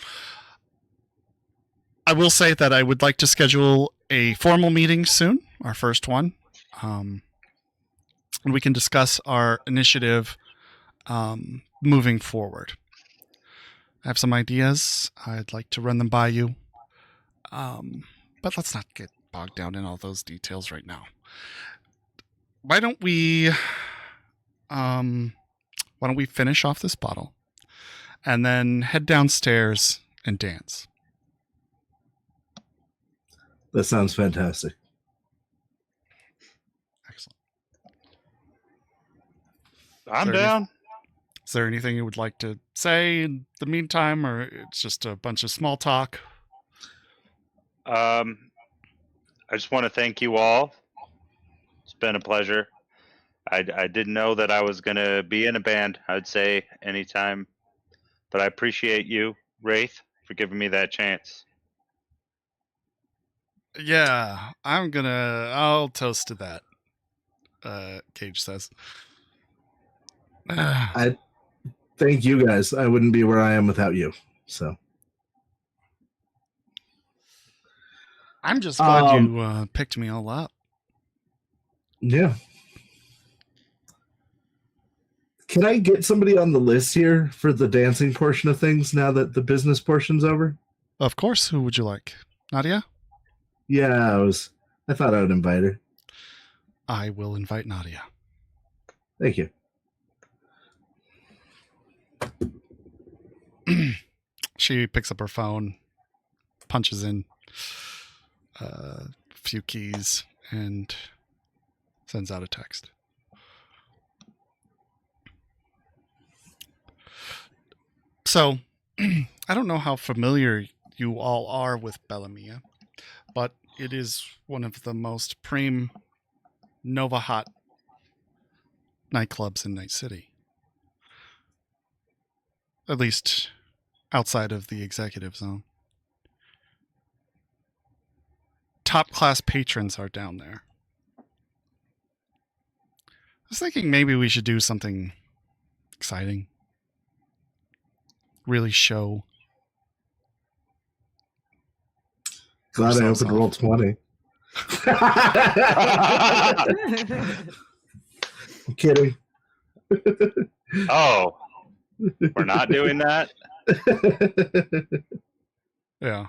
I will say that I would like to schedule a formal meeting soon, our first one, and we can discuss our initiative moving forward. I have some ideas. I'd like to run them by you, but let's not get bogged down in all those details right now. Why don't we finish off this bottle and then head downstairs and dance? That sounds fantastic. Excellent. I'm down. Is there anything you would like to say in the meantime, or it's just a bunch of small talk? I just want to thank you all. It's been a pleasure. I didn't know that I was going to be in a band, I'd say, anytime. But I appreciate you, Wraith, for giving me that chance. Yeah, I'll toast to that, Cage says. I thank you guys. I wouldn't be where I am without you. So I'm just glad you picked me all up. yeah. Can I get somebody on the list here for the dancing portion of things now that the business portion's over? Of course. Who would you like? Nadia? Yeah, I thought I would invite her. I will invite Nadia. Thank you. She picks up her phone, punches in a few keys, and sends out a text. So, I don't know how familiar you all are with Bellamia, but it is one of the most prime Nova Hot nightclubs in Night City. At least outside of the executive zone. Top class patrons are down there. I was thinking maybe we should do something exciting. Really show. Glad I opened roll 20. I'm kidding. Oh, we're not doing that? Yeah.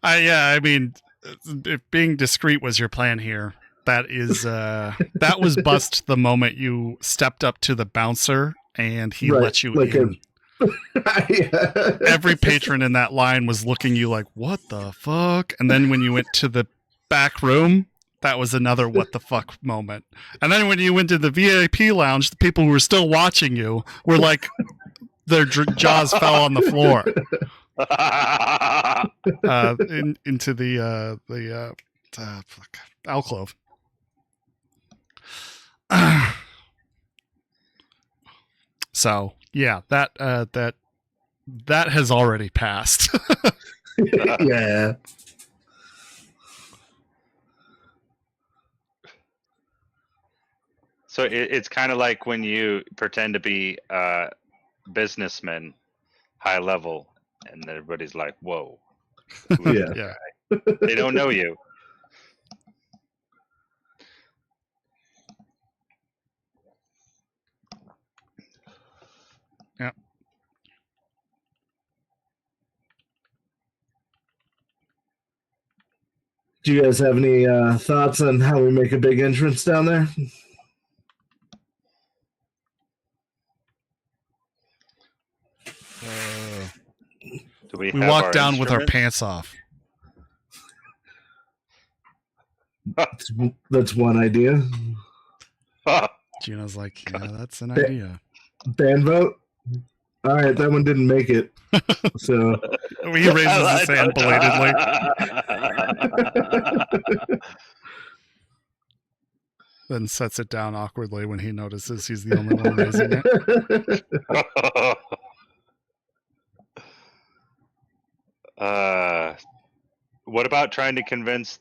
I mean, if being discreet was your plan here, that was bust the moment you stepped up to the bouncer and he let you in. Every patron in that line was looking you like, what the fuck? And then when you went to the back room, that was another what the fuck moment. And then when you went to the VIP lounge, the people who were still watching you were like, their jaws fell on the floor. Into the alcove. So yeah, that has already passed. Yeah. So it's kind of like when you pretend to be businessman, high level, and everybody's like, "Whoa, Yeah. They don't know you." Yeah. Do you guys have any thoughts on how we make a big entrance down there? Do we walk down with our pants off. That's one idea. Gina's like, yeah, that's an idea. Band vote? All right, that one didn't make it. So he raises his hand belatedly. Then sets it down awkwardly when he notices he's the only one raising it. What about trying to convince?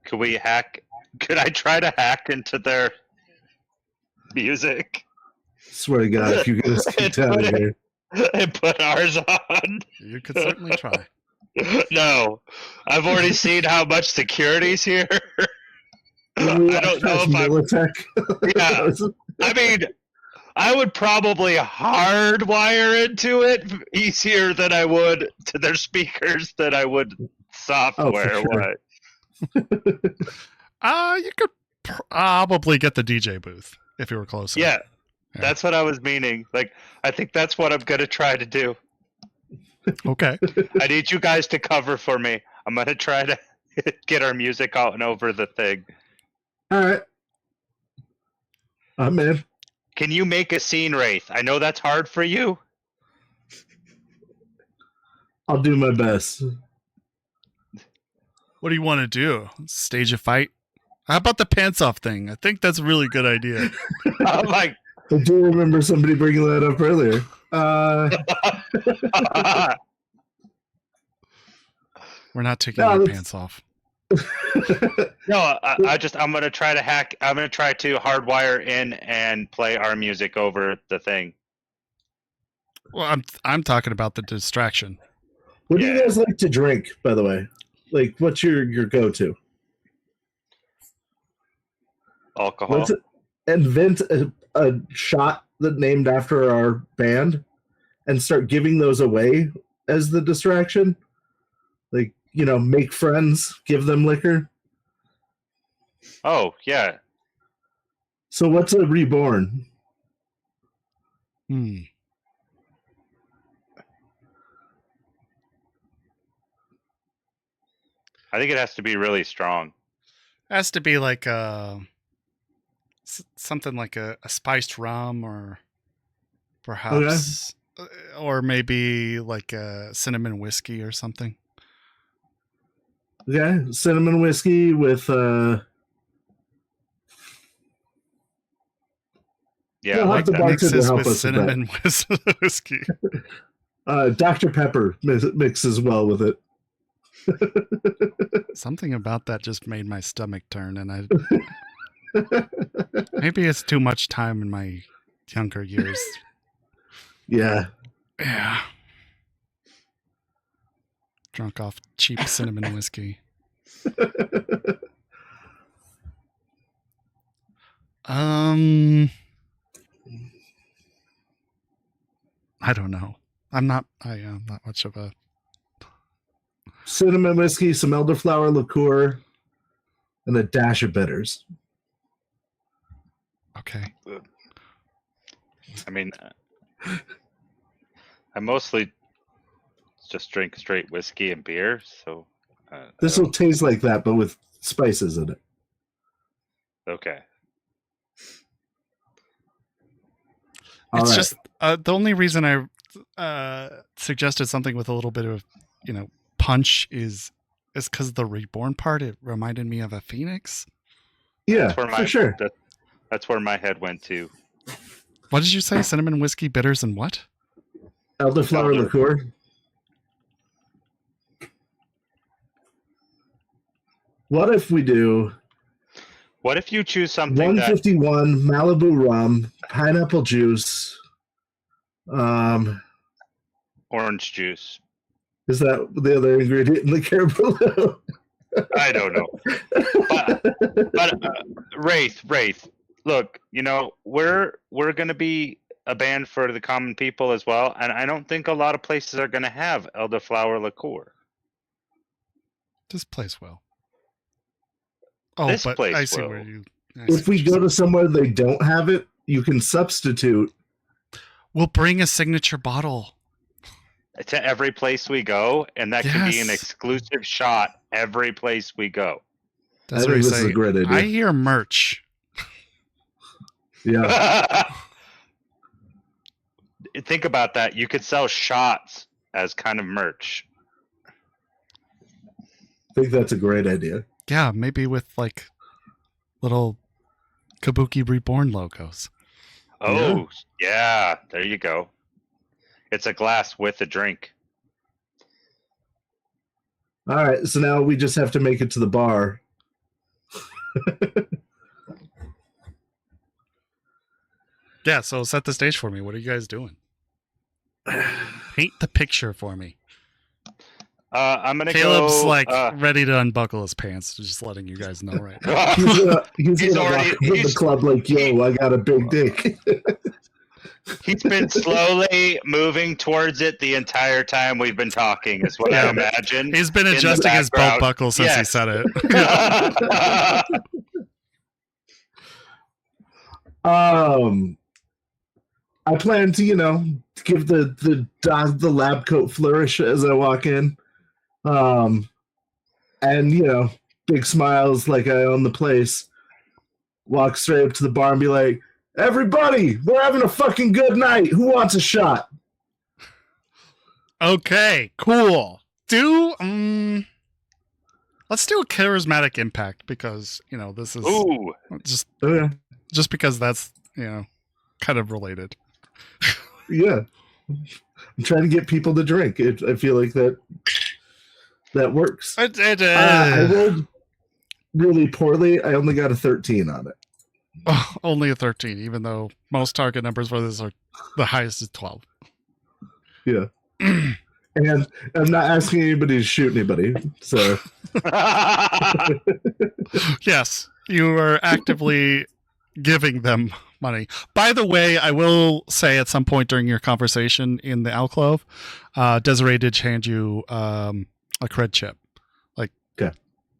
Could we hack Could I try to hack into their music Swear to God, if you get us kicked out of here. and put ours on? You could certainly try. No, I've already seen how much security's here. I don't know if Yeah, I mean, I would probably hardwire into it easier than I would to their speakers than I would software. sure. You could probably get the DJ booth if you were closer. Yeah, that's what I was meaning. Like, I think that's what I'm gonna try to do. Okay. I need you guys to cover for me. I'm gonna try to get our music out and over the thing. All right. I'm in. Can you make a scene, Wraith? I know that's hard for you. I'll do my best. What do you want to do? Stage a fight? How about the pants off thing? I think that's a really good idea. I'm like, I do remember somebody bringing that up earlier. We're not taking our pants off. no, I'm gonna try to hack. I'm gonna try to hardwire in and play our music over the thing. Well, I'm talking about the distraction. What do you guys like to drink, by the way? Like, what's your go-to? Alcohol. Let's invent a shot that named after our band and start giving those away as the distraction. Like, make friends, give them liquor. Oh, yeah. So what's a reborn? I think it has to be really strong. It has to be like something like a spiced rum, or perhaps, or maybe like a cinnamon whiskey or something. Yeah, cinnamon whiskey with yeah, I like that. Mixes with cinnamon whiskey. Dr. Pepper mixes well with it. Something about that just made my stomach turn, and maybe it's too much time in my younger years. Yeah. Drunk off cheap cinnamon whiskey. I don't know. I am not much of a cinnamon whiskey, some elderflower liqueur, and a dash of bitters. Okay. I mean, I mostly just drink straight whiskey and beer, so this will taste like that, but with spices in it. Okay. It's just the only reason I suggested something with a little bit of, punch is because the reborn part. It reminded me of a phoenix. Yeah, for sure. That's where my head went to. What did you say? Cinnamon whiskey, bitters, and what? Elderflower liqueur. What if we do? What if you choose something 151 Malibu rum, pineapple juice, orange juice? Is that the other ingredient in the Carabello? I don't know. But Wraith, look, we're going to be a band for the common people as well, and I don't think a lot of places are going to have elderflower liqueur. This plays well. Oh, this but place I see will. where you. If we go to somewhere they don't have it, you can substitute. We'll bring a signature bottle to every place we go, and that can be an exclusive shot every place we go. I think this is a great idea. I hear merch. Yeah. Think about that. You could sell shots as kind of merch. I think that's a great idea. Yeah, maybe with like little Kabuki Reborn logos. Oh, yeah. There you go. It's a glass with a drink. All right, so now we just have to make it to the bar. Yeah, so set the stage for me. What are you guys doing? Paint the picture for me. I'm gonna Caleb's go. like ready to unbuckle his pants. Just letting you guys know right now. He's already walk in the club like, yo, I got a big dick. He's been slowly moving towards it the entire time we've been talking, is what I imagine. He's been adjusting his belt buckle since he said it. I plan to, give the lab coat flourish as I walk in. And, big smiles like I own the place. Walk straight up to the bar and be like, everybody, we're having a fucking good night. Who wants a shot? Okay, cool. Let's do a charismatic impact because, this is just because that's, kind of related. Yeah. I'm trying to get people to drink. I feel like that works. I rolled really poorly. I only got a 13 on it. Oh, only a 13, even though most target numbers for this are the highest is 12. Yeah. And I'm not asking anybody to shoot anybody, so. Yes, you are actively giving them money. By the way, I will say at some point during your conversation in the alcove, Desiree did hand you a cred chip. Like,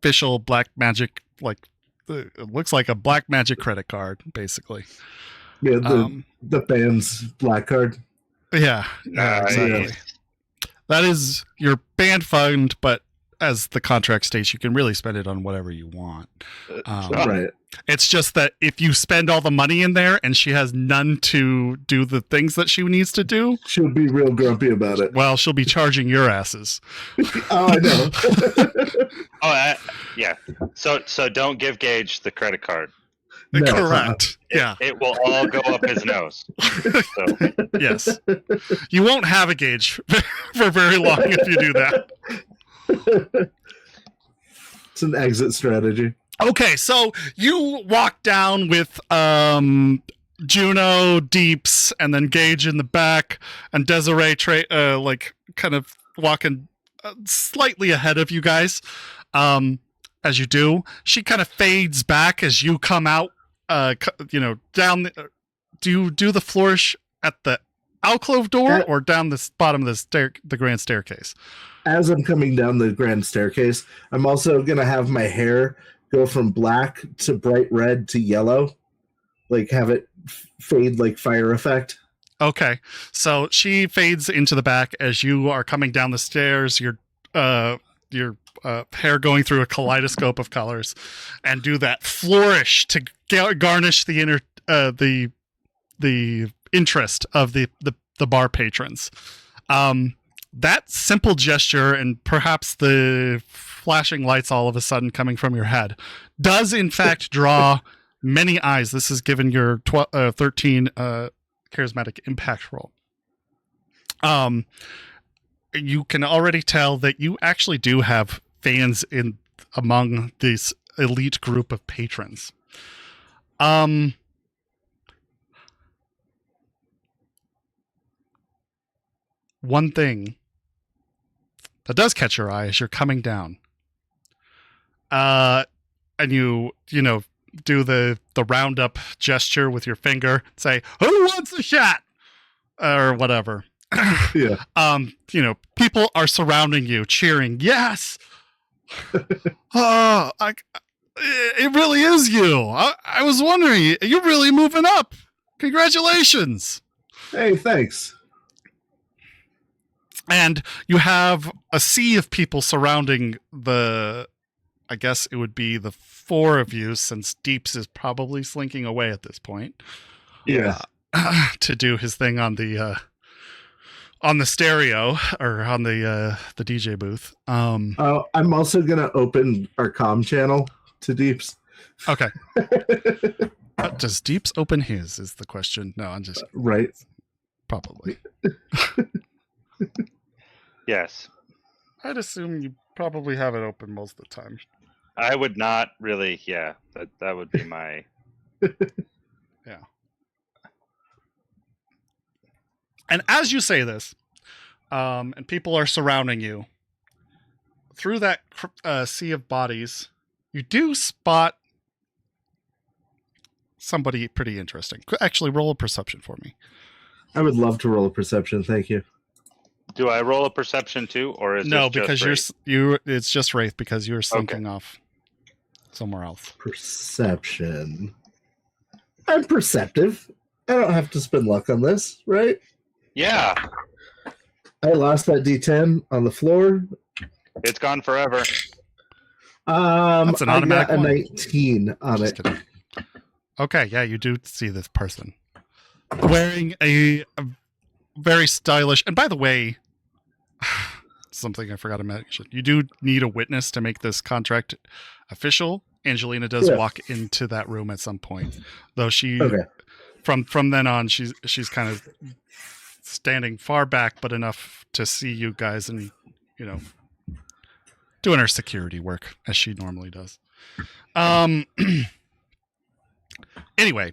official black magic, like, it looks like a black magic credit card, basically. Yeah, the band's black card. Yeah, exactly. That is your band fund, but as the contract states, you can really spend it on whatever you want. Right. It's just that if you spend all the money in there and she has none to do the things that she needs to do, she'll be real grumpy about it. Well, she'll be charging your asses. Oh, I know. Yeah. So don't give Gage the credit card. No, correct. Yeah. It will all go up his nose. So. Yes. You won't have a Gage for very long if you do that. It's an exit strategy. Okay, so you walk down with Juno, Deeps, and then Gage in the back, and Desiree kind of walking slightly ahead of you guys. As you do, she kind of fades back as you come out. Down. Do you do the flourish at the alcove door or down the bottom of the grand staircase? As I'm coming down the grand staircase, I'm also gonna have my hair go from black to bright red to yellow, like have it fade like fire effect. Okay, so she fades into the back as you are coming down the stairs. Your hair going through a kaleidoscope of colors, and do that flourish to garnish the the interest of the bar patrons. That simple gesture and perhaps the flashing lights all of a sudden coming from your head does in fact draw many eyes. This is given your 13 charismatic impact roll. You can already tell that you actually do have fans among this elite group of patrons. One thing that does catch your eye as you're coming down. And you do the roundup gesture with your finger, say, "Who wants a shot?" or whatever. Yeah. People are surrounding you, cheering, "Yes!" It really is you. I was wondering, you're really moving up. Congratulations. Hey, thanks. And you have a sea of people surrounding I guess it would be the four of you, since Deeps is probably slinking away at this point. Yeah. To do his thing on the stereo or on the DJ booth. I'm also gonna open our comm channel to Deeps. Okay. Does Deeps open his? Is the question. No, I'm just right. Probably. Yes. I'd assume you probably have it open most of the time. I would not really. Yeah, that would be my. Yeah. And as you say this, and people are surrounding you, through that sea of bodies, you do spot somebody pretty interesting. Actually, roll a perception for me. I would love to roll a perception. Thank you. Do I roll a perception too, or is no? this Because just you're it's just Wraith because you're slinking off somewhere else. Perception. I'm perceptive. I don't have to spend luck on this, right? Yeah, I lost that D10 on the floor. it's gone forever. That's an automatic I got a one. 19 on Just it. kidding. Okay, yeah, you do see this person wearing a very stylish. And by the way, something I forgot to mention: you do need a witness to make this contract official. Angelina does walk into that room at some point, though she from then on she's kind of standing far back, but enough to see you guys and doing her security work as she normally does. Anyway,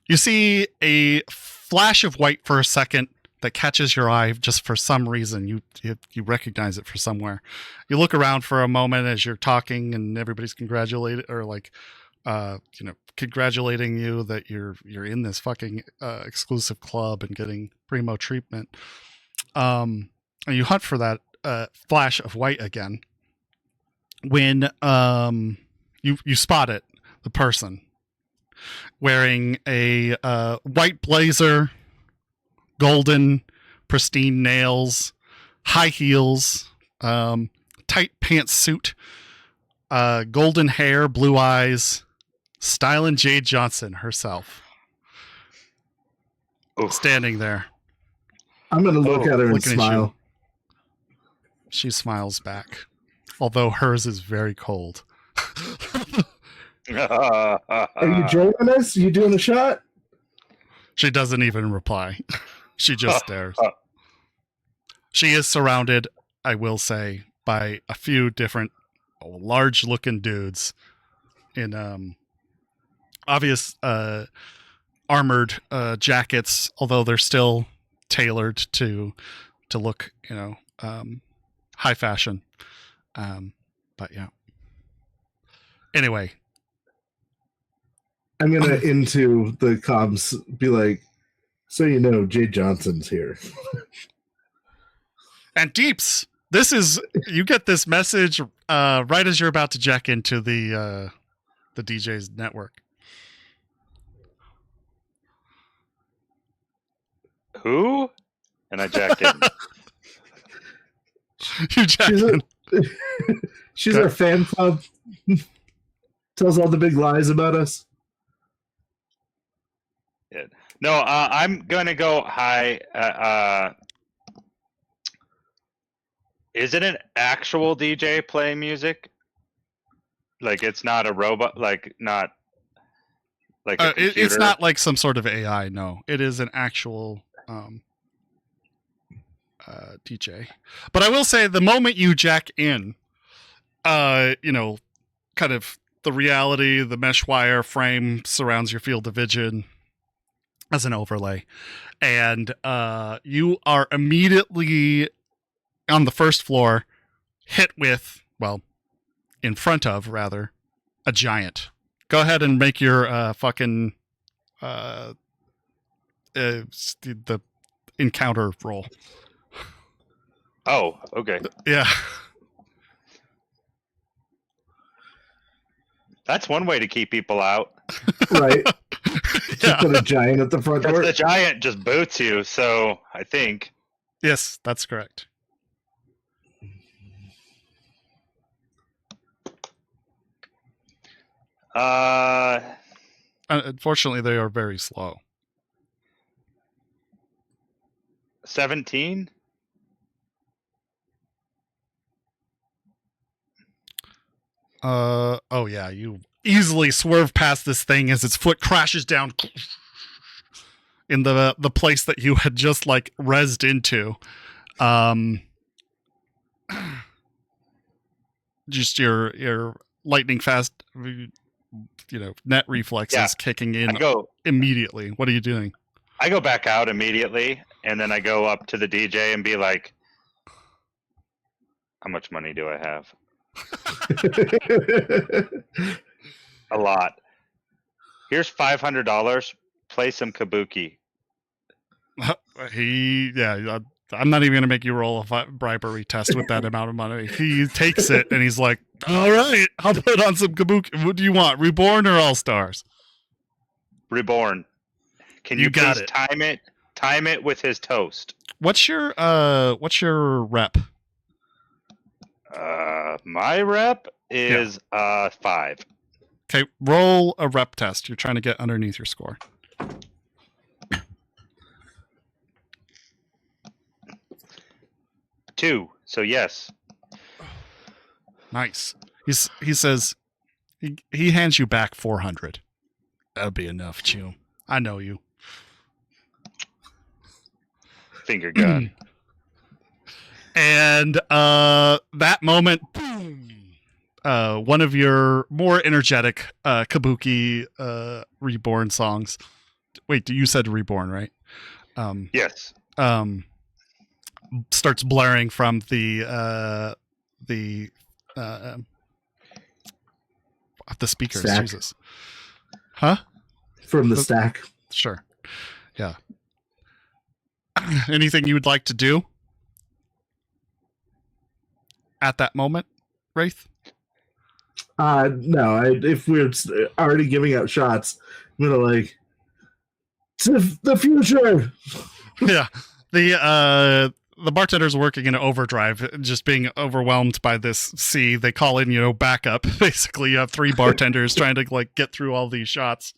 you see a flash of white for a second that catches your eye just for some reason. You recognize it for somewhere. You look around for a moment as you're talking and everybody's congratulating you that you're in this fucking exclusive club and getting primo treatment. And you hunt for that flash of white again when you spot it, the person wearing a white blazer, golden pristine nails, high heels, tight pantsuit, golden hair, blue eyes, Stylin' Jade Johnson herself. Oof. Standing there. I'm going to look at her and smile. She smiles back, although hers is very cold. Are you joining us? You doing a shot? She doesn't even reply. She just stares. She is surrounded, I will say, by a few different large-looking dudes in obvious armored jackets, although they're still tailored to look, high fashion. But yeah. Anyway. I'm going to into the comms be like, so Jade Johnson's here. And Deeps, you get this message right as you're about to jack into the DJ's network. Who? And I jack in. You jack in. She's our fan club. Tells all the big lies about us. No, I'm gonna go high. Is it an actual DJ playing music? Like it's not a robot, not like a computer? It's not like some sort of AI. No, it is an actual DJ. But I will say, the moment you jack in, kind of the reality, the mesh wire frame surrounds your field of vision as an overlay, and you are immediately on the first floor hit with, in front of rather, a giant. Go ahead and make your fucking the encounter roll. Oh, okay. Yeah. That's one way to keep people out. Right. To put a giant at the front door. The giant just boots you, so I think. Yes, that's correct. Unfortunately, they are very slow. 17? Oh yeah, you easily swerve past this thing as its foot crashes down in the place that you had just rezzed into. Just your lightning fast, net reflexes kicking in immediately. What are you doing? I go back out immediately, and then I go up to the DJ and be like, how much money do I have? A lot. Here's $500. Play some kabuki. I'm not even going to make you roll a bribery test with that amount of money. He takes it and he's like, all right, I'll put on some kabuki. What do you want, Reborn or All Stars? Reborn. Can you please time it with his toast? What's your rep? My rep is 5. Okay, roll a rep test. You're trying to get underneath your score. Two. So yes. Nice. He says he hands you back 400. That'll be enough, Chew. I know you. Finger gun. And that moment, boom, one of your more energetic kabuki Reborn songs. Wait, you said Reborn, right? Yes. Starts blaring from the speakers. Stack. Jesus. Huh? From the stack. Sure. Yeah. Anything you would like to do at that moment, Wraith? No. If we're already giving out shots, I'm gonna to the future. Yeah. The bartender's working in overdrive, just being overwhelmed by this sea. They call in, backup. Basically, you have 3 bartenders trying to get through all these shots,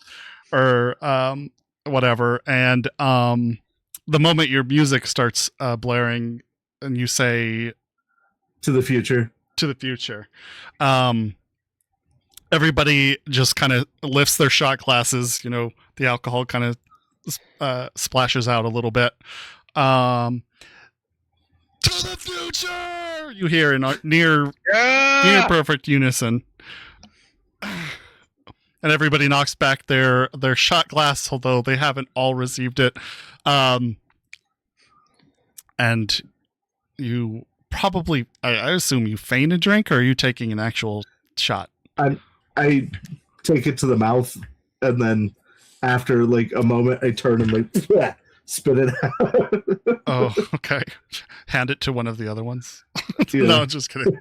or whatever. And the moment your music starts blaring, and you say, "To the future." To the future. Everybody just kind of lifts their shot glasses. The alcohol kind of splashes out a little bit. To the future! You hear in near perfect unison. And everybody knocks back their shot glass, although they haven't all received it. And you probably, I assume you feign a drink, or are you taking an actual shot? I take it to the mouth, and then after a moment, I turn and spit it out. Oh, okay. Hand it to one of the other ones. Yeah. No, just kidding.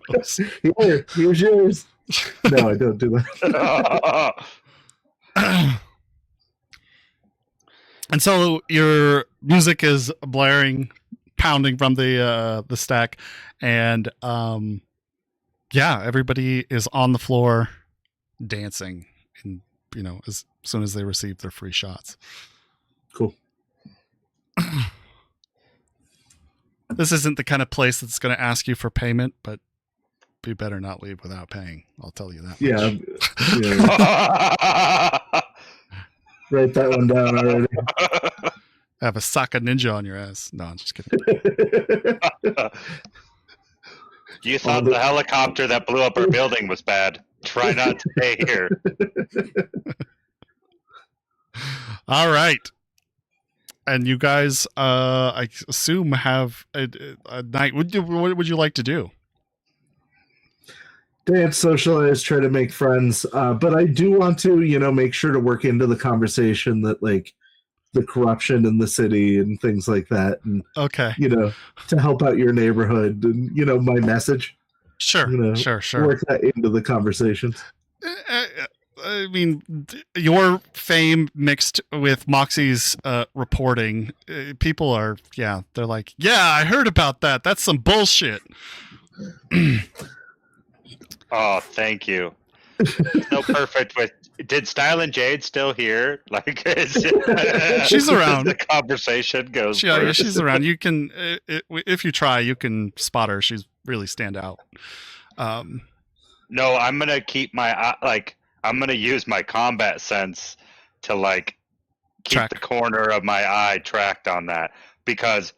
Gross. Here's yours. No, I don't do that. And so your music is blaring, pounding from the stack, and everybody is on the floor dancing, and as soon as they receive their free shots. Cool. This isn't the kind of place that's going to ask you for payment, but you better not leave without paying. I'll tell you that. Yeah. Write that one down already. Have a Saka ninja on your ass. No, I'm just kidding. You thought the helicopter that blew up our building was bad. Try not to pay here. All right. And you guys, I assume, have a night. What would you like to do? Dance, socialize, try to make friends. But I do want to, make sure to work into the conversation that, the corruption in the city and things like that. And, okay. To help out your neighborhood and, my message. Sure. Sure. Work that into the conversation. I mean, your fame mixed with Moxie's reporting, people are, they're like, I heard about that. That's some bullshit. Oh, thank you. So perfect. Did Style and Jade still here? She's around. The conversation goes. Yeah, she's around. You can, if you try, you can spot her. She's really stand out. No, I'm gonna keep my I'm gonna use my combat sense to keep the corner of my eye tracked on that, because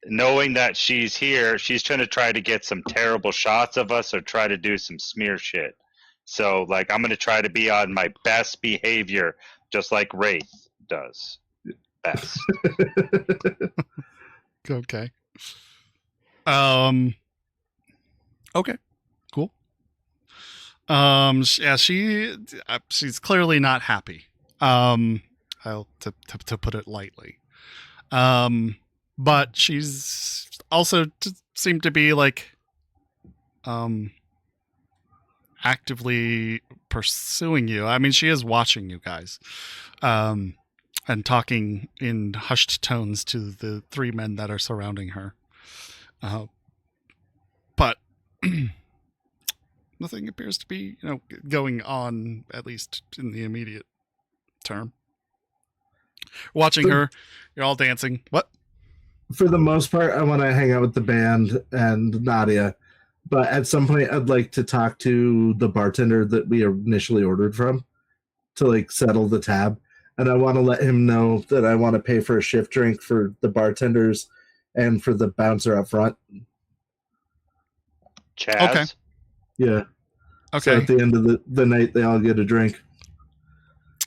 knowing that she's here, she's trying to try to get some terrible shots of us or try to do some smear shit. So, like, I'm going to try to be on my best behavior, just like Wraith does. Best. Okay. Okay. Cool. Yeah, she's clearly not happy. I'll to put it lightly. But she's also seemed to be like actively pursuing you. I mean, she is watching you guys. And talking in hushed tones to the three men that are surrounding her. But nothing appears to be, going on, at least in the immediate term. Watching her, you're all dancing. What? For the most part, I want to hang out with the band and Nadia. But at some point, I'd like to talk to the bartender that we initially ordered from to, like, settle the tab. And I want to let him know that I want to pay for a shift drink for the bartenders and for the bouncer up front. Chaz? Okay. Yeah. Okay. So at the end of the night, they all get a drink.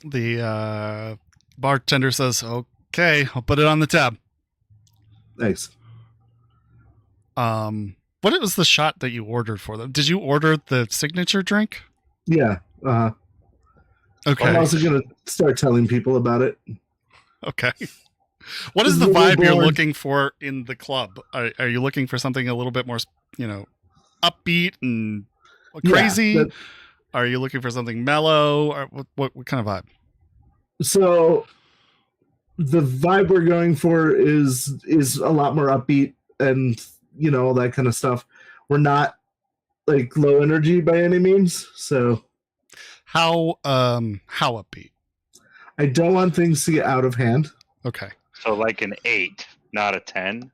The bartender says, okay, I'll put it on the tab. Thanks. What was the shot that you ordered for them? Did you order the signature drink? Yeah. Okay. I'm also going to start telling people about it. Okay. What is the vibe you're looking for in the club? Are you looking for something a little bit more, upbeat and crazy? Yeah, are you looking for something mellow? Or what kind of vibe? So the vibe we're going for is a lot more upbeat and, all that kind of stuff. We're not like low energy by any means. So how upbeat? I don't want things to get out of hand. Okay. So like an 8, not a 10?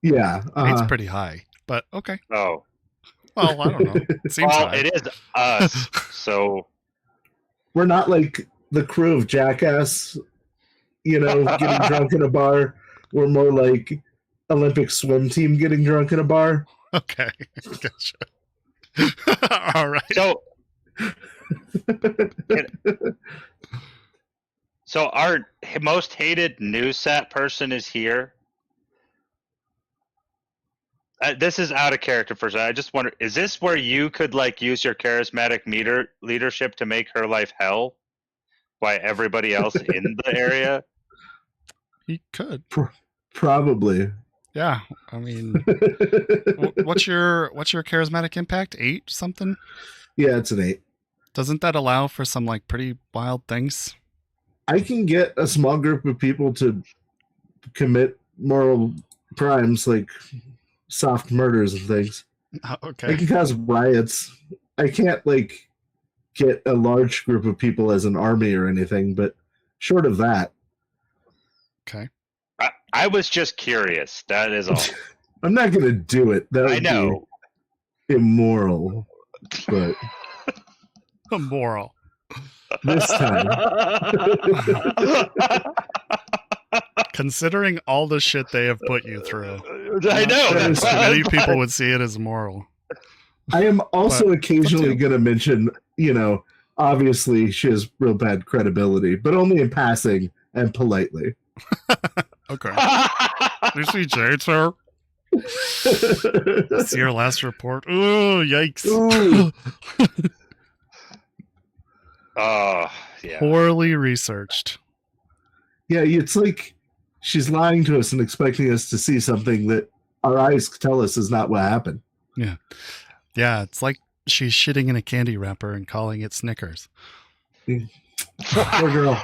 Yeah. It's pretty high, but okay. Oh. Well, I don't know. It seems high. It is us, so... We're not like the crew of Jackass, getting drunk in a bar. We're more like Olympic swim team getting drunk in a bar. Okay. Gotcha. All right. So our most hated news set person is here. This is out of character for a second. I just wonder, is this where you could use your charismatic leadership to make her life hell? Why everybody else in the area? He could. Probably. Yeah. I mean, what's your charismatic impact? 8 something? Yeah, it's an 8. Doesn't that allow for some pretty wild things? I can get a small group of people to commit moral crimes like soft murders and things. Okay. I can cause riots. I can't get a large group of people as an army or anything, but short of that. Okay. I was just curious. That is all. I'm not going to do it. That would be immoral. But immoral. This time. Considering all the shit they have put you through. I know. Many people would see it as moral. I am also occasionally going to mention, obviously she has real bad credibility, but only in passing and politely. Okay. You see Jade, sir? See your last report. Oh, yikes. Yeah. Poorly researched. Yeah, it's like she's lying to us and expecting us to see something that our eyes tell us is not what happened. Yeah. Yeah, it's like she's shitting in a candy wrapper and calling it Snickers. Poor girl.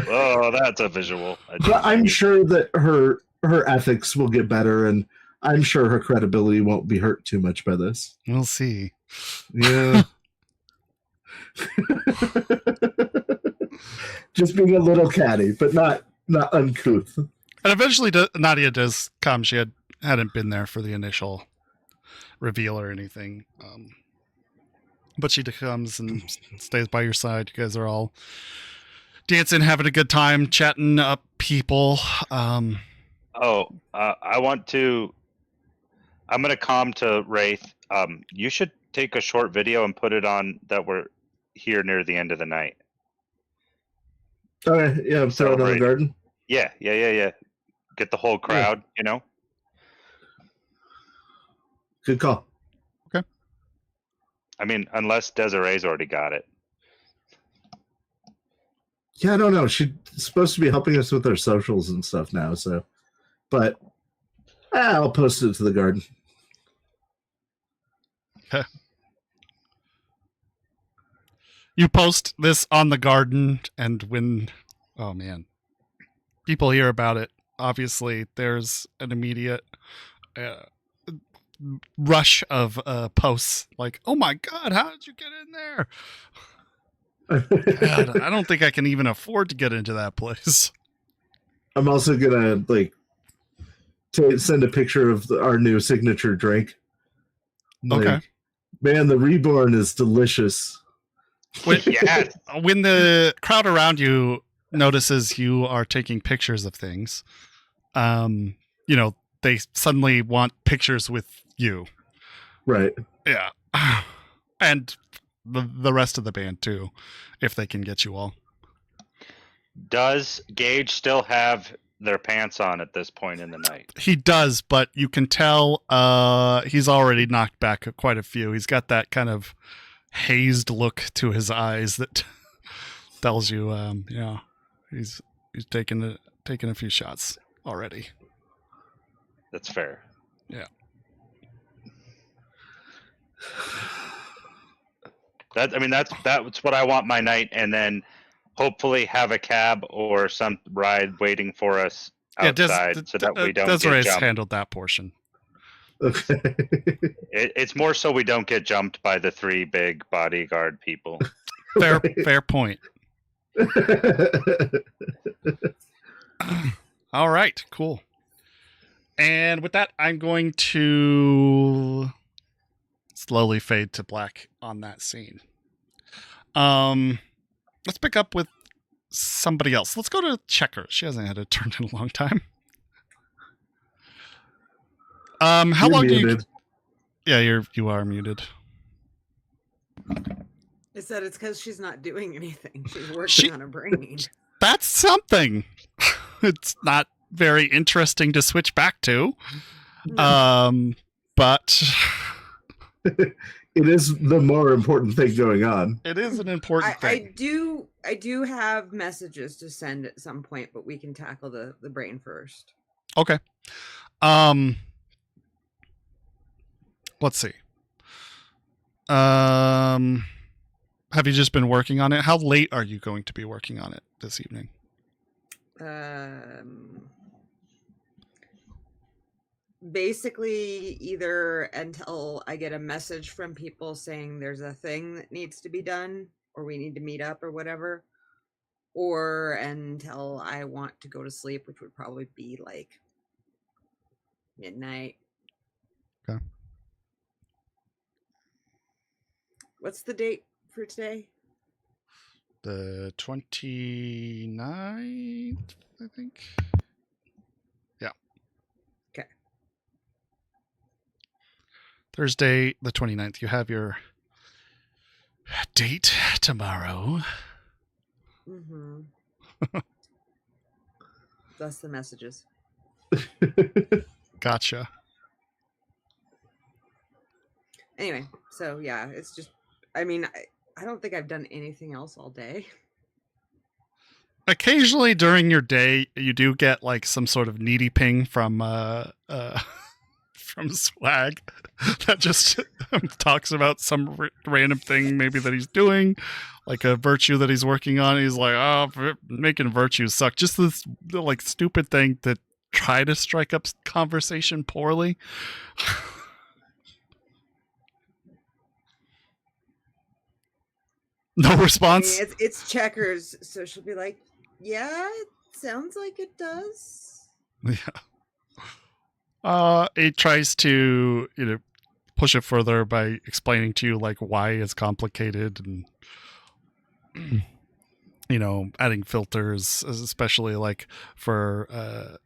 Oh, that's a visual. But I'm sure that her ethics will get better, and I'm sure her credibility won't be hurt too much by this. We'll see. Yeah. Just being a little catty, but not uncouth. And eventually Nadia does come. She hadn't been there for the initial reveal or anything. But she comes and stays by your side. You guys are all dancing, having a good time, chatting up people. I'm going to calm to Wraith. You should take a short video and put it on that we're here near the end of the night. Okay, yeah, throw it on the garden. Yeah. Get the whole crowd, you know? Good call. Okay. I mean, unless Desiree's already got it. Yeah, I don't know. She's supposed to be helping us with our socials and stuff now, so. But I'll post it to the garden. Okay. You post this on the garden, and when, oh man, people hear about it, obviously there's an immediate rush of posts like, oh my God, how did you get in there? God, I don't think I can even afford to get into that place. I'm also going to send a picture of our new signature drink. Okay. Man, the Reborn is delicious. When the crowd around you notices you are taking pictures of things, they suddenly want pictures with you. Right. Yeah. And the rest of the band too, if they can get you all. Does Gage still have their pants on at this point in the night? He does, but you can tell he's already knocked back quite a few. He's got that kind of hazed look to his eyes that tells you he's taken a few shots already. That's fair. Yeah. That's what I want my night, and then hopefully have a cab or some ride waiting for us outside so that we don't get Desiree's jumped. handled that portion. Okay. It's more so we don't get jumped by the 3 big bodyguard people. Fair point. All right, cool. And with that, I'm going to slowly fade to black on that scene. Let's pick up with somebody else. Let's go to Checkers. She hasn't had a turn in a long time. How long do you? Yeah, you are muted. I said it's because she's not doing anything. She's working on her brain. That's something. It's not very interesting to switch back to. No. But it is the more important thing going on. It is an important thing. I do have messages to send at some point, but we can tackle the brain first. Okay. Let's see. Have you just been working on it? How late are you going to be working on it this evening? Basically, either until I get a message from people saying there's a thing that needs to be done, or we need to meet up or whatever, or until I want to go to sleep, which would probably be like midnight. Okay. What's the date for today? The 29th, I think. Yeah. Okay. Thursday, the 29th. You have your date tomorrow. Mm-hmm. That's the messages. Gotcha. Anyway, so yeah, it's just, I mean, I don't think I've done anything else all day. Occasionally during your day, you do get like some sort of needy ping from from Swag that just talks about some random thing maybe that he's doing, like a virtue that he's working on. He's like, oh, making virtues suck. Just this like stupid thing to try to strike up conversation poorly. No response. I mean, it's Checkers, so she'll be like, yeah, it sounds like it does. Yeah. It tries to, push it further by explaining to you like why it's complicated and adding filters, especially like for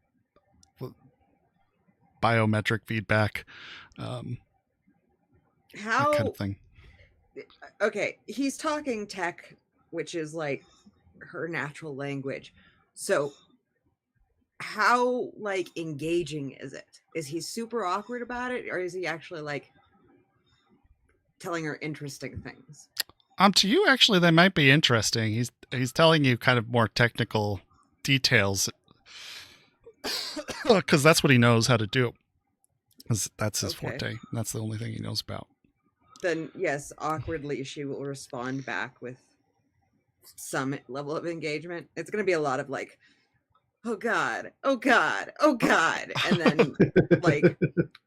biometric feedback. How? that kind of thing. Okay, he's talking tech, which is like her natural language. So how like engaging is it? Is he super awkward about it, or is he actually like telling her interesting things? To you, actually, they might be interesting. He's telling you kind of more technical details because that's what he knows how to do. That's his forte. That's the only thing he knows about. Then yes, awkwardly she will respond back with some level of engagement. It's going to be a lot of like, oh god, oh god, oh god, and then like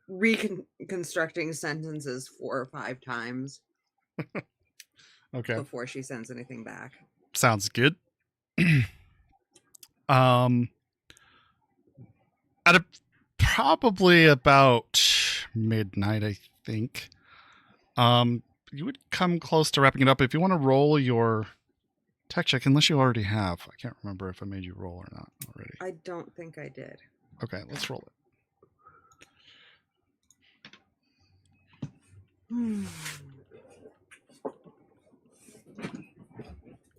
reconstructing sentences 4 or 5 times. Okay. Before she sends anything back. Sounds good. At probably about midnight, I think. You would come close to wrapping it up. If you want to roll your tech check, unless you already have. I can't remember if I made you roll or not already. I don't think I did. Okay, let's roll it.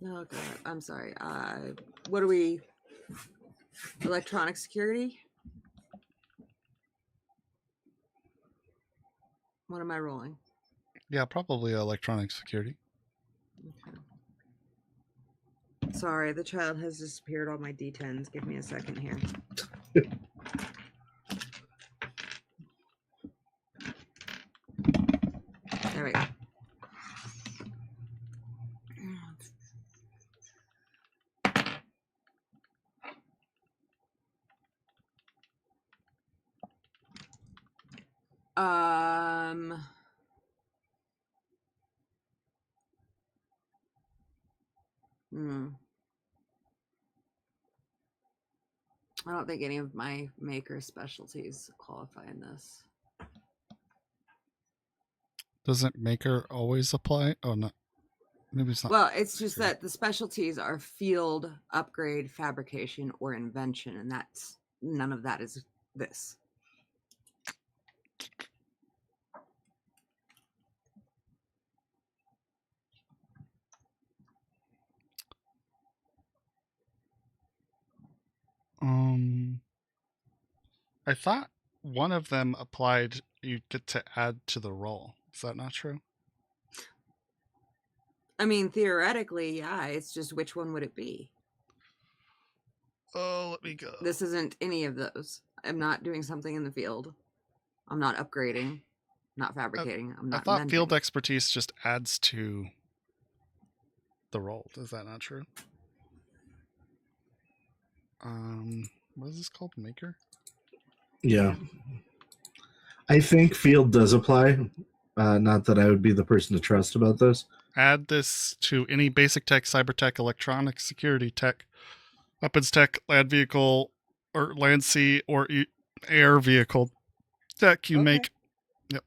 Oh god, I'm sorry. What are we? Electronic security? What am I rolling? Yeah, probably electronic security. Okay. Sorry, the child has disappeared all my D10s. Give me a second here. There we go. I don't think any of my maker specialties qualify in this. Doesn't maker always apply? Oh, no. Maybe it's not. Well, it's just that the specialties are field, upgrade, fabrication, or invention, and that's none of that is this. I thought one of them applied you get to add to the roll. Is that not true? I mean, theoretically, yeah, it's just which one would it be? Oh, let me go. This isn't any of those. I'm not doing something in the field. I'm not upgrading, not fabricating. I'm not I thought inventing. field expertise just adds to the roll. Is that not true? What is this called? Maker? Yeah. I think field does apply. Not that I would be the person to trust about this. Add this to any basic tech, cyber tech, electronic security tech, weapons tech, land vehicle, or land, sea, or air vehicle tech you make. Yep.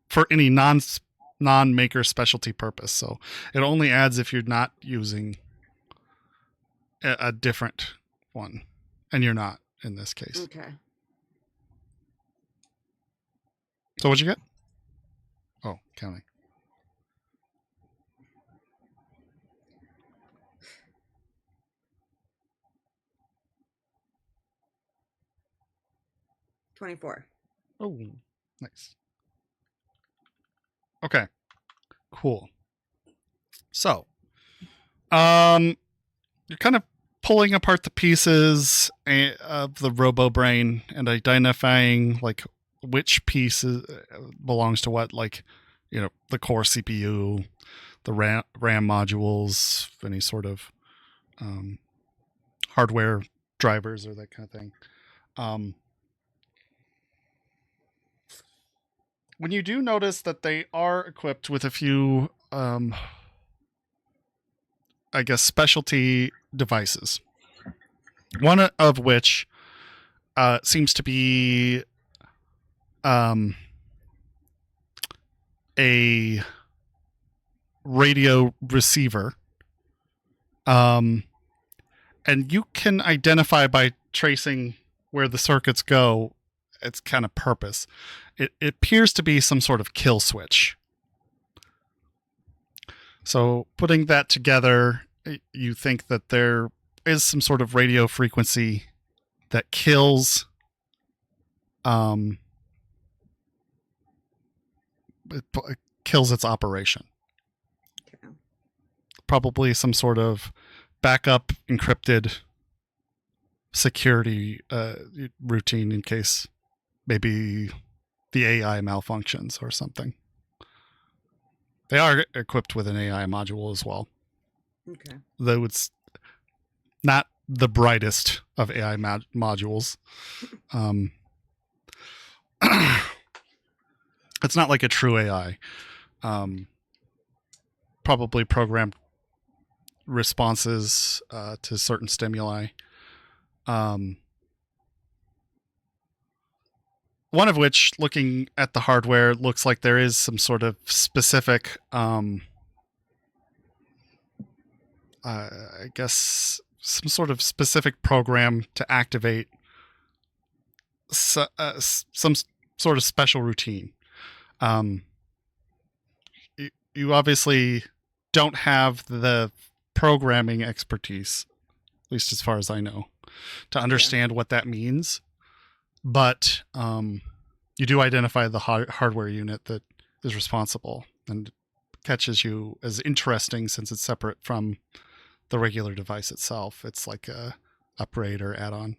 For any non-maker specialty purpose. So it only adds if you're not using a different one, and you're not in this case. Okay. So what'd you get? Oh, counting. $24. Oh, nice. Okay, cool. So, you're kind of pulling apart the pieces of the robo brain and identifying like which piece belongs to what, like, you know, the core CPU, the RAM modules, any sort of hardware drivers or that kind of thing. When you do notice that they are equipped with a few, I guess, specialty devices, one of which seems to be a radio receiver, and you can identify by tracing where the circuits go its kind of purpose. It appears to be some sort of kill switch. So putting that together, you think that there is some sort of radio frequency that kills it kills its operation. Okay. Probably some sort of backup encrypted security routine in case maybe the AI malfunctions or something. They are equipped with an AI module as well. Okay. Though it's not the brightest of AI modules. It's not like a true AI. Probably programmed responses to certain stimuli. One of which, looking at the hardware, looks like there is some sort of specific, I guess, some sort of specific program to activate some sort of special routine. You obviously don't have the programming expertise, at least as far as I know, to understand what that means. But you do identify the hardware unit that is responsible, and catches you as interesting since it's separate from the regular device itself. It's like a upgrade or add-on.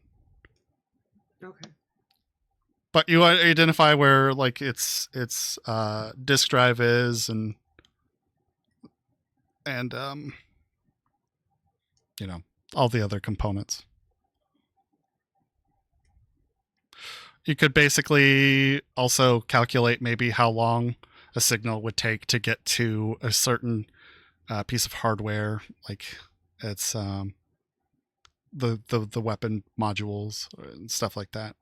Okay. But you identify where like its disk drive is, and you know, all the other components. You could basically also calculate maybe how long a signal would take to get to a certain piece of hardware, like it's the weapon modules and stuff like that.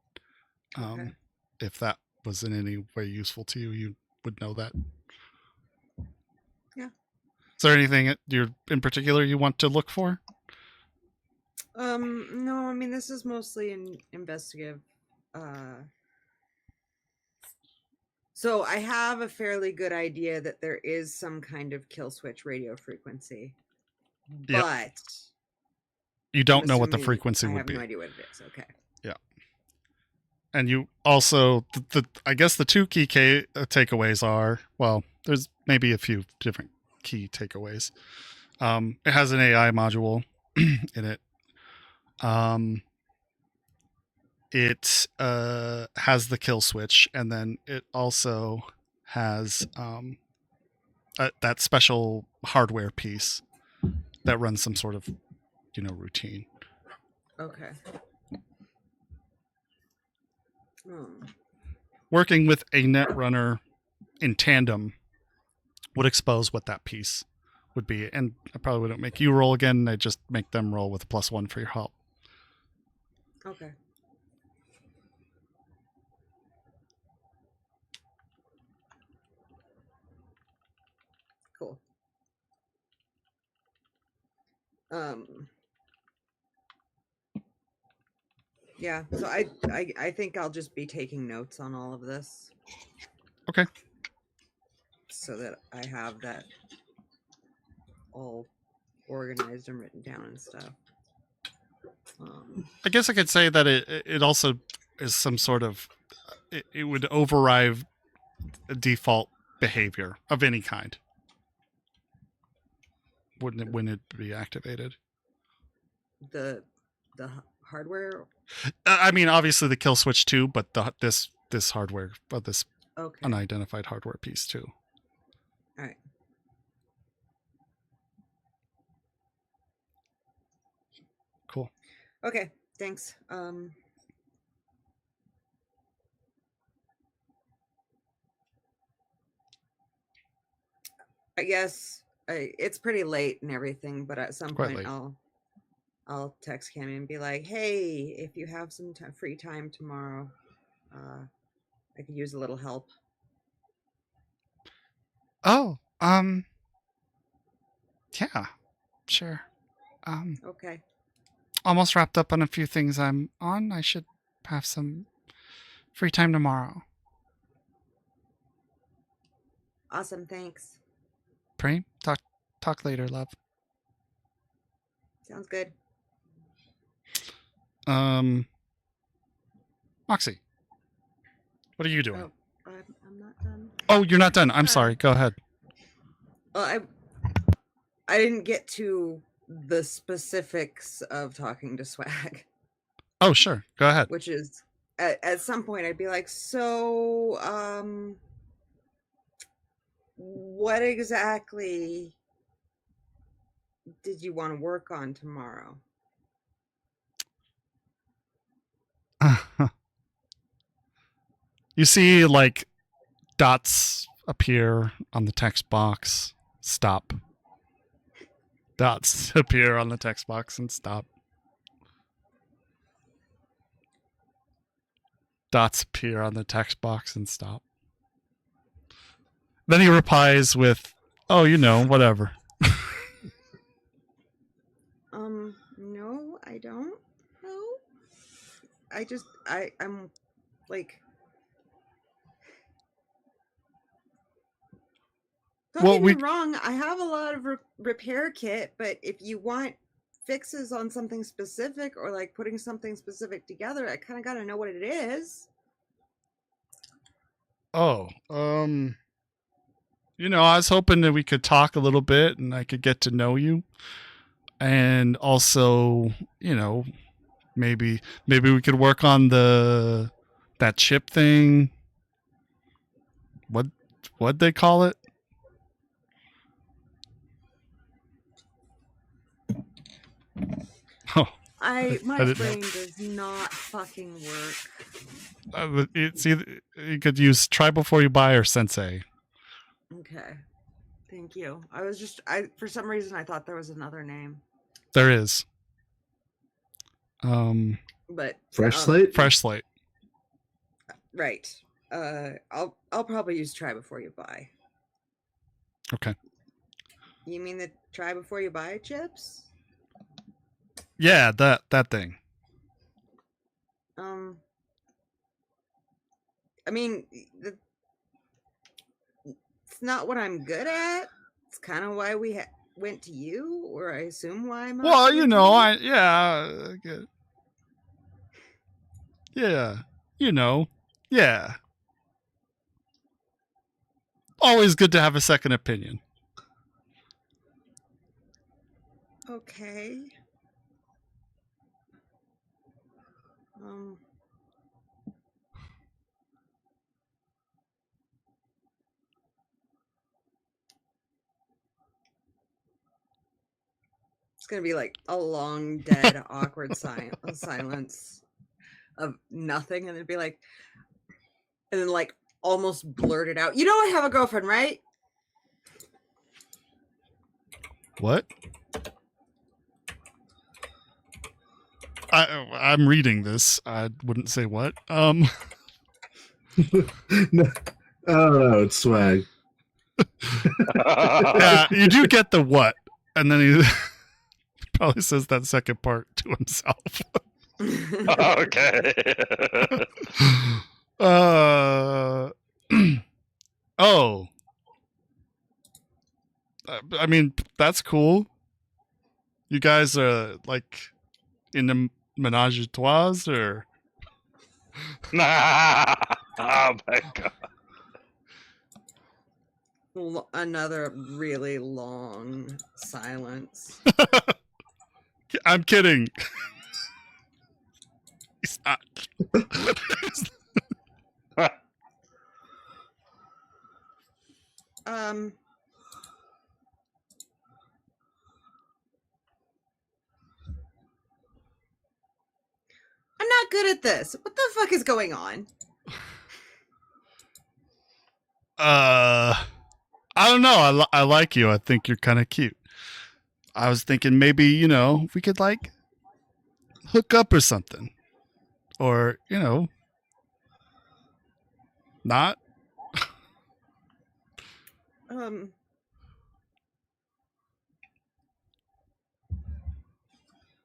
Okay. If that was in any way useful to you, you would know that. Yeah. Is there anything you're in particular you want to look for? No, I mean, this is mostly investigative. So I have a fairly good idea that there is some kind of kill switch radio frequency, but you don't know what the frequency would be. I have no idea what it is. Okay. Yeah. And you also, I guess the two key takeaways are, well, there's maybe a few different key takeaways. It has an AI module in it. It has the kill switch, and then it also has that special hardware piece that runs some sort of, routine. Okay. Working with a netrunner in tandem would expose what that piece would be, and I probably wouldn't make you roll again. I just make them roll with a +1 for your help. Okay. Cool. Yeah, so I think I'll just be taking notes on all of this. Okay. So that I have that all organized and written down and stuff. I guess I could say that it also is some sort of, it would override a default behavior of any kind. Wouldn't it, when it be activated? The hardware? I mean, obviously the kill switch too, but this hardware, this okay. unidentified hardware piece too. All right. Cool. Okay, thanks. I guess it's pretty late and everything, but at some point I'll text Cammy and be like, "Hey, if you have some free time tomorrow, I could use a little help." Oh, yeah, sure. Okay. Almost wrapped up on a few things I'm on. I should have some Free time tomorrow. Awesome, thanks. Preem, talk later, love. Sounds good. Moxie, what are you doing? Oh, I'm not done. Oh, you're not done. I'm sorry. Go ahead. Well, I didn't get to the specifics of talking to Swag, Oh, sure. Go ahead. which is at some point I'd be like, so what exactly did you want to work on tomorrow? You see, like, dots appear on the text box. Stop. Dots appear on the text box and stop. Dots appear on the text box and stop. Then he replies with, "Oh, whatever." No, I don't know. I'm like, don't Well, get me wrong, I have a lot of repair kit, but if you want fixes on something specific or like putting something specific together, I kind of got to know what it is. Oh, I was hoping that we could talk a little bit and I could get to know you. And also, maybe we could work on that chip thing. What'd they call it? Oh, My brain does not fucking work. It's either you could use try before you buy or sensei. Okay. Thank you. For some reason I thought there was another name. There is. But Fresh slate? Fresh slate. Right. I'll probably use try before you buy. Okay. You mean the try before you buy chips? Yeah, that thing. I mean, it's not what I'm good at. It's kind of why we went to you, or I assume why I'm. Well, I get it. Yeah, yeah. Always good to have a second opinion. Okay. It's gonna be like a long, dead, awkward silence of nothing, and it'd be like, and then like almost blurted out. You know, I have a girlfriend, right? What? I'm reading this. I wouldn't say what. No. Oh, it's Swag. Yeah, you do get the what, and then he probably says that second part to himself. Okay. Oh. I mean, that's cool. You guys are like in the menage a trois, or? Oh my god. Another really long silence. I'm kidding. He's not. I'm not good at this. What the fuck is going on? I don't know. I like you. I think you're kind of cute. I was thinking maybe, we could like hook up or something. Or, not.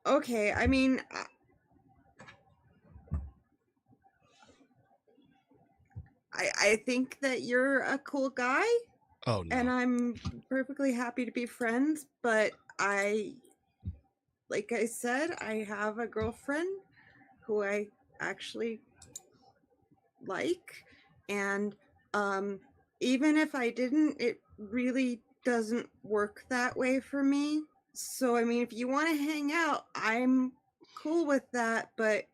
Okay, I mean, I think that you're a cool guy, Oh no. and I'm perfectly happy to be friends, but like I said, I have a girlfriend who I actually like, and even if I didn't, it really doesn't work that way for me. So I mean, if you want to hang out, I'm cool with that, but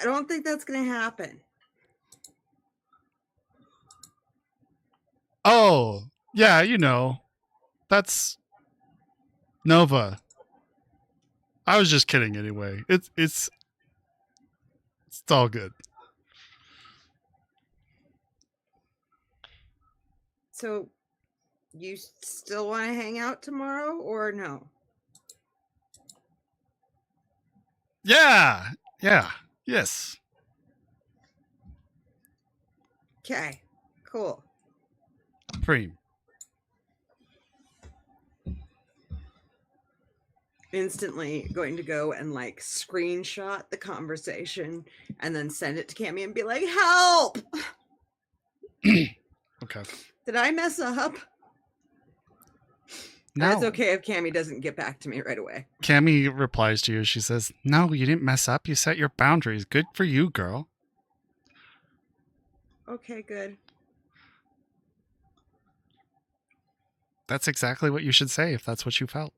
I don't think that's gonna happen. Oh, yeah, you know. That's Nova. I was just kidding anyway. It's all good. So you still want to hang out tomorrow or no? Yeah. Yeah. Yes. Okay, cool. Preem. Instantly going to go and like screenshot the conversation and then send it to Cammy and be like, help! Okay. Did I mess up? No. It's okay if Cammy doesn't get back to me right away. Cammy replies to you. She says, "No, you didn't mess up. You set your boundaries. Good for you, girl." Okay, good. That's exactly what you should say if that's what you felt.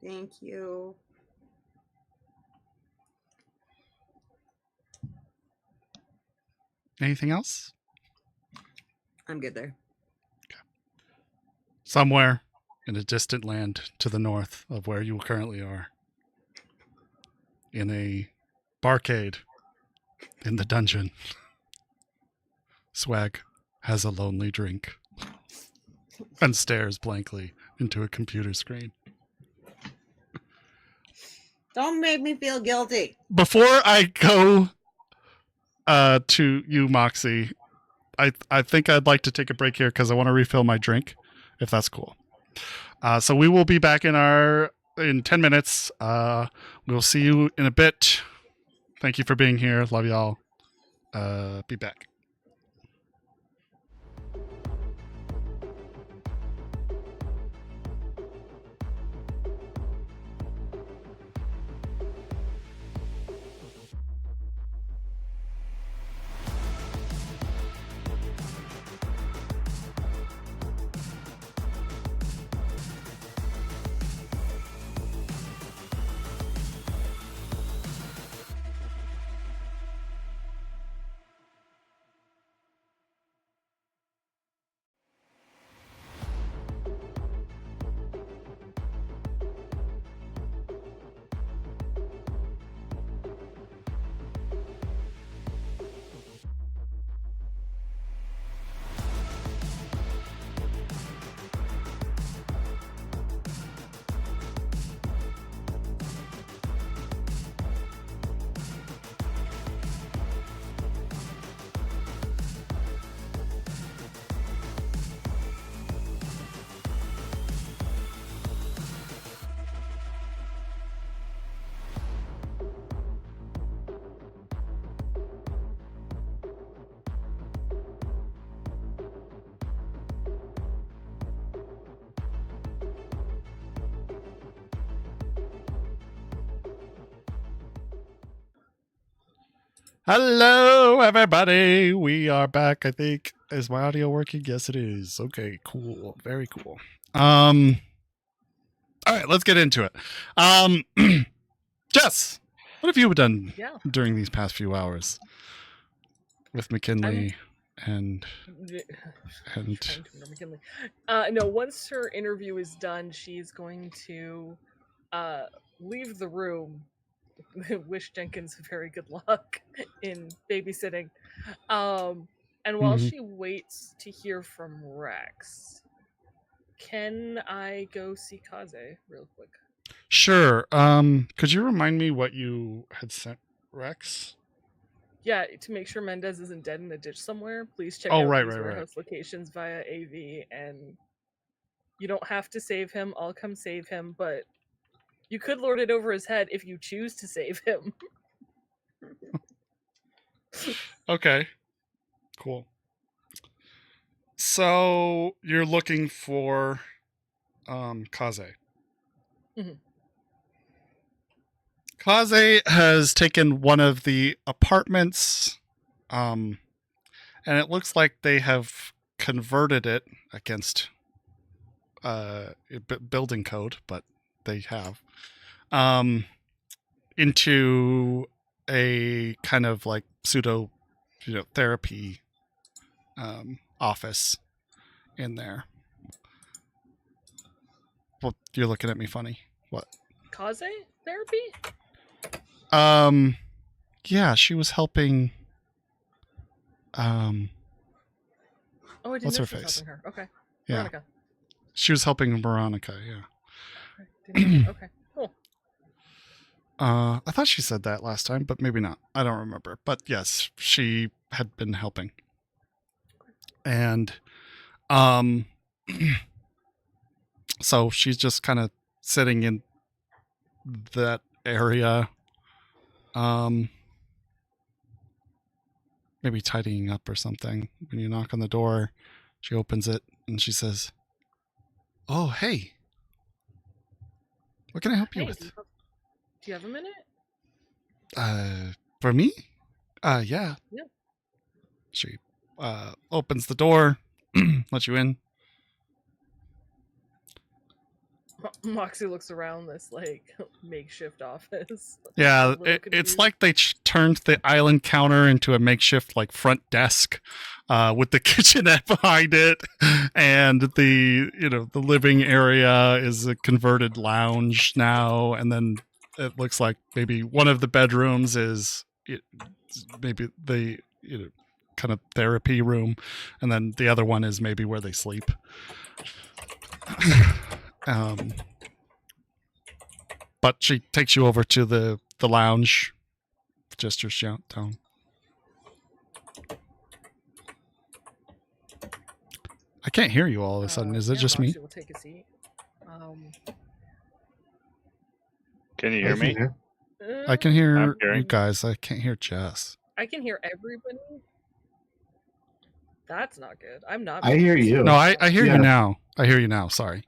Thank you. Anything else? I'm good there. Somewhere in a distant land to the north of where you currently are, in a barcade in the dungeon, Swag has a lonely drink and stares blankly into a computer screen. Don't make me feel guilty. Before I go to you, Moxie, I think I'd like to take a break here because I want to refill my drink, if that's cool. So we will be back in 10 minutes. We'll see you in a bit. Thank you for being here. Love y'all. Be back. Hello, everybody. We are back, I think. Is my audio working? Yes, it is. Okay, cool. Very cool. All right, let's get into it. Jess, what have you done during these past few hours with McKinley and McKinley. No, once her interview is done, she's going to leave the room. Wish Jenkins very good luck in babysitting. And while she waits to hear from Rex, can I go see Kaze real quick? Sure. Could you remind me what you had sent Rex? Yeah, to make sure Mendez isn't dead in a ditch somewhere, please check out these warehouse locations via AV, and you don't have to save him. I'll come save him, but You could lord it over his head if you choose to save him. Okay. Cool. So you're looking for Kaze. Mhm. Kaze has taken one of the apartments, and it looks like they have converted it against building code, but they have into a kind of like pseudo, therapy office in there. Well, you're looking at me funny. What? Kaze therapy? Yeah, she was helping. Oh, I didn't What's know her she was face? helping her. Okay. Yeah, Veronica. she was helping Veronica. Yeah. Okay. Didn't know. Okay. Cool. I thought she said that last time, but maybe not. I don't remember. But yes, she had been helping. And so she's just kind of sitting in that area, maybe tidying up or something. When you knock on the door, she opens it and she says, "Oh, hey. What can I help you Hey, with?" do you have a minute? For me? Yeah. Yeah. She opens the door, lets you in. Moxie looks around this like makeshift office. Yeah, A little it's confused. like they turned the island counter into a makeshift like front desk, with the kitchenette behind it, and the living area is a converted lounge now, and then it looks like maybe one of the bedrooms is maybe the kind of therapy room, and then the other one is maybe where they sleep. But she takes you over to the lounge. Gestures down. I can't hear you all of a sudden. Is it yeah, just me? Moxie will take a seat. Can you hear me? I can hear I'm hearing. you guys. I can't hear Jess. I can hear everybody. That's not good. I'm not. I hear you. No, I hear Yeah. you now. I hear you now. Sorry.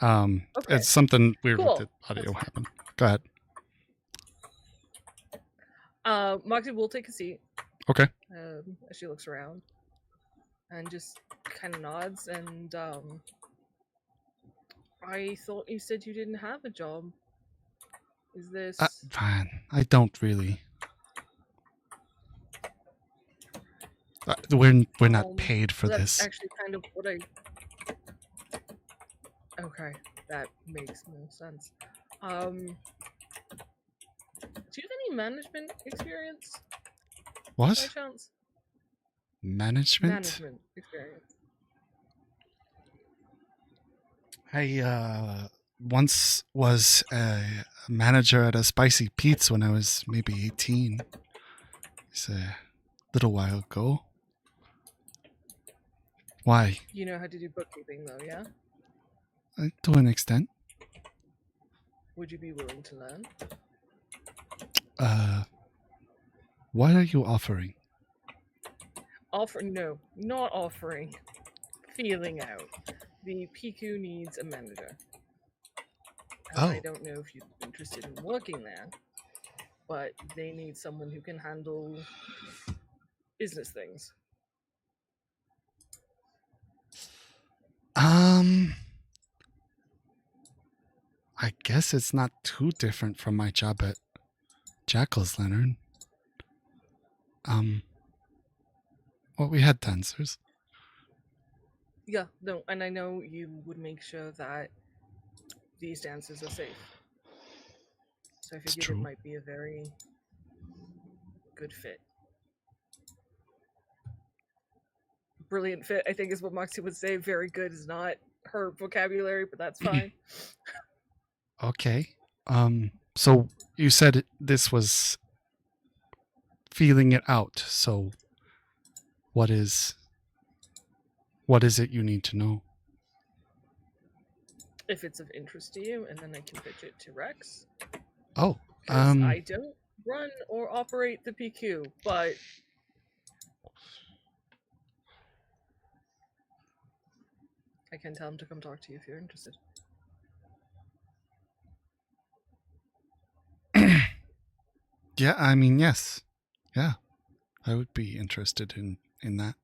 Okay. It's something weird Cool. with the audio happened. Go ahead. Moxie will take a seat. Okay. As she looks around, and just kind of nods. And I thought you said you didn't have a job. Is this? Fine. I don't really. We're not paid for that's this. actually kind of what I. Okay, that makes more sense. Do you have any management experience? By What? chance? Management? Management experience. I once was a manager at a spicy pizza when I was maybe 18. It's a little while ago. Why? You know how to do bookkeeping, though, yeah? To an extent. Would you be willing to learn? What are you offering? No, not offering. Feeling out. The Piku needs a manager. And I Oh. don't know if you're interested in working there, but they need someone who can handle business things. I guess it's not too different from my job at Jackal's Lantern. Well, we had dancers. Yeah, no, and I know you would make sure that these dancers are safe. So I figured true. it might be a very good fit. Brilliant fit, I think, is what Moxie would say. Very good is not her vocabulary, but that's fine. Okay. So you said this was feeling it out. So what is it you need to know? if it's of interest to you, and then I can pitch it to Rex. Oh, 'Cause I don't run or operate the PQ, but I can tell him to come talk to you if you're interested. yeah, I mean, yes. Yeah, I would be interested in that.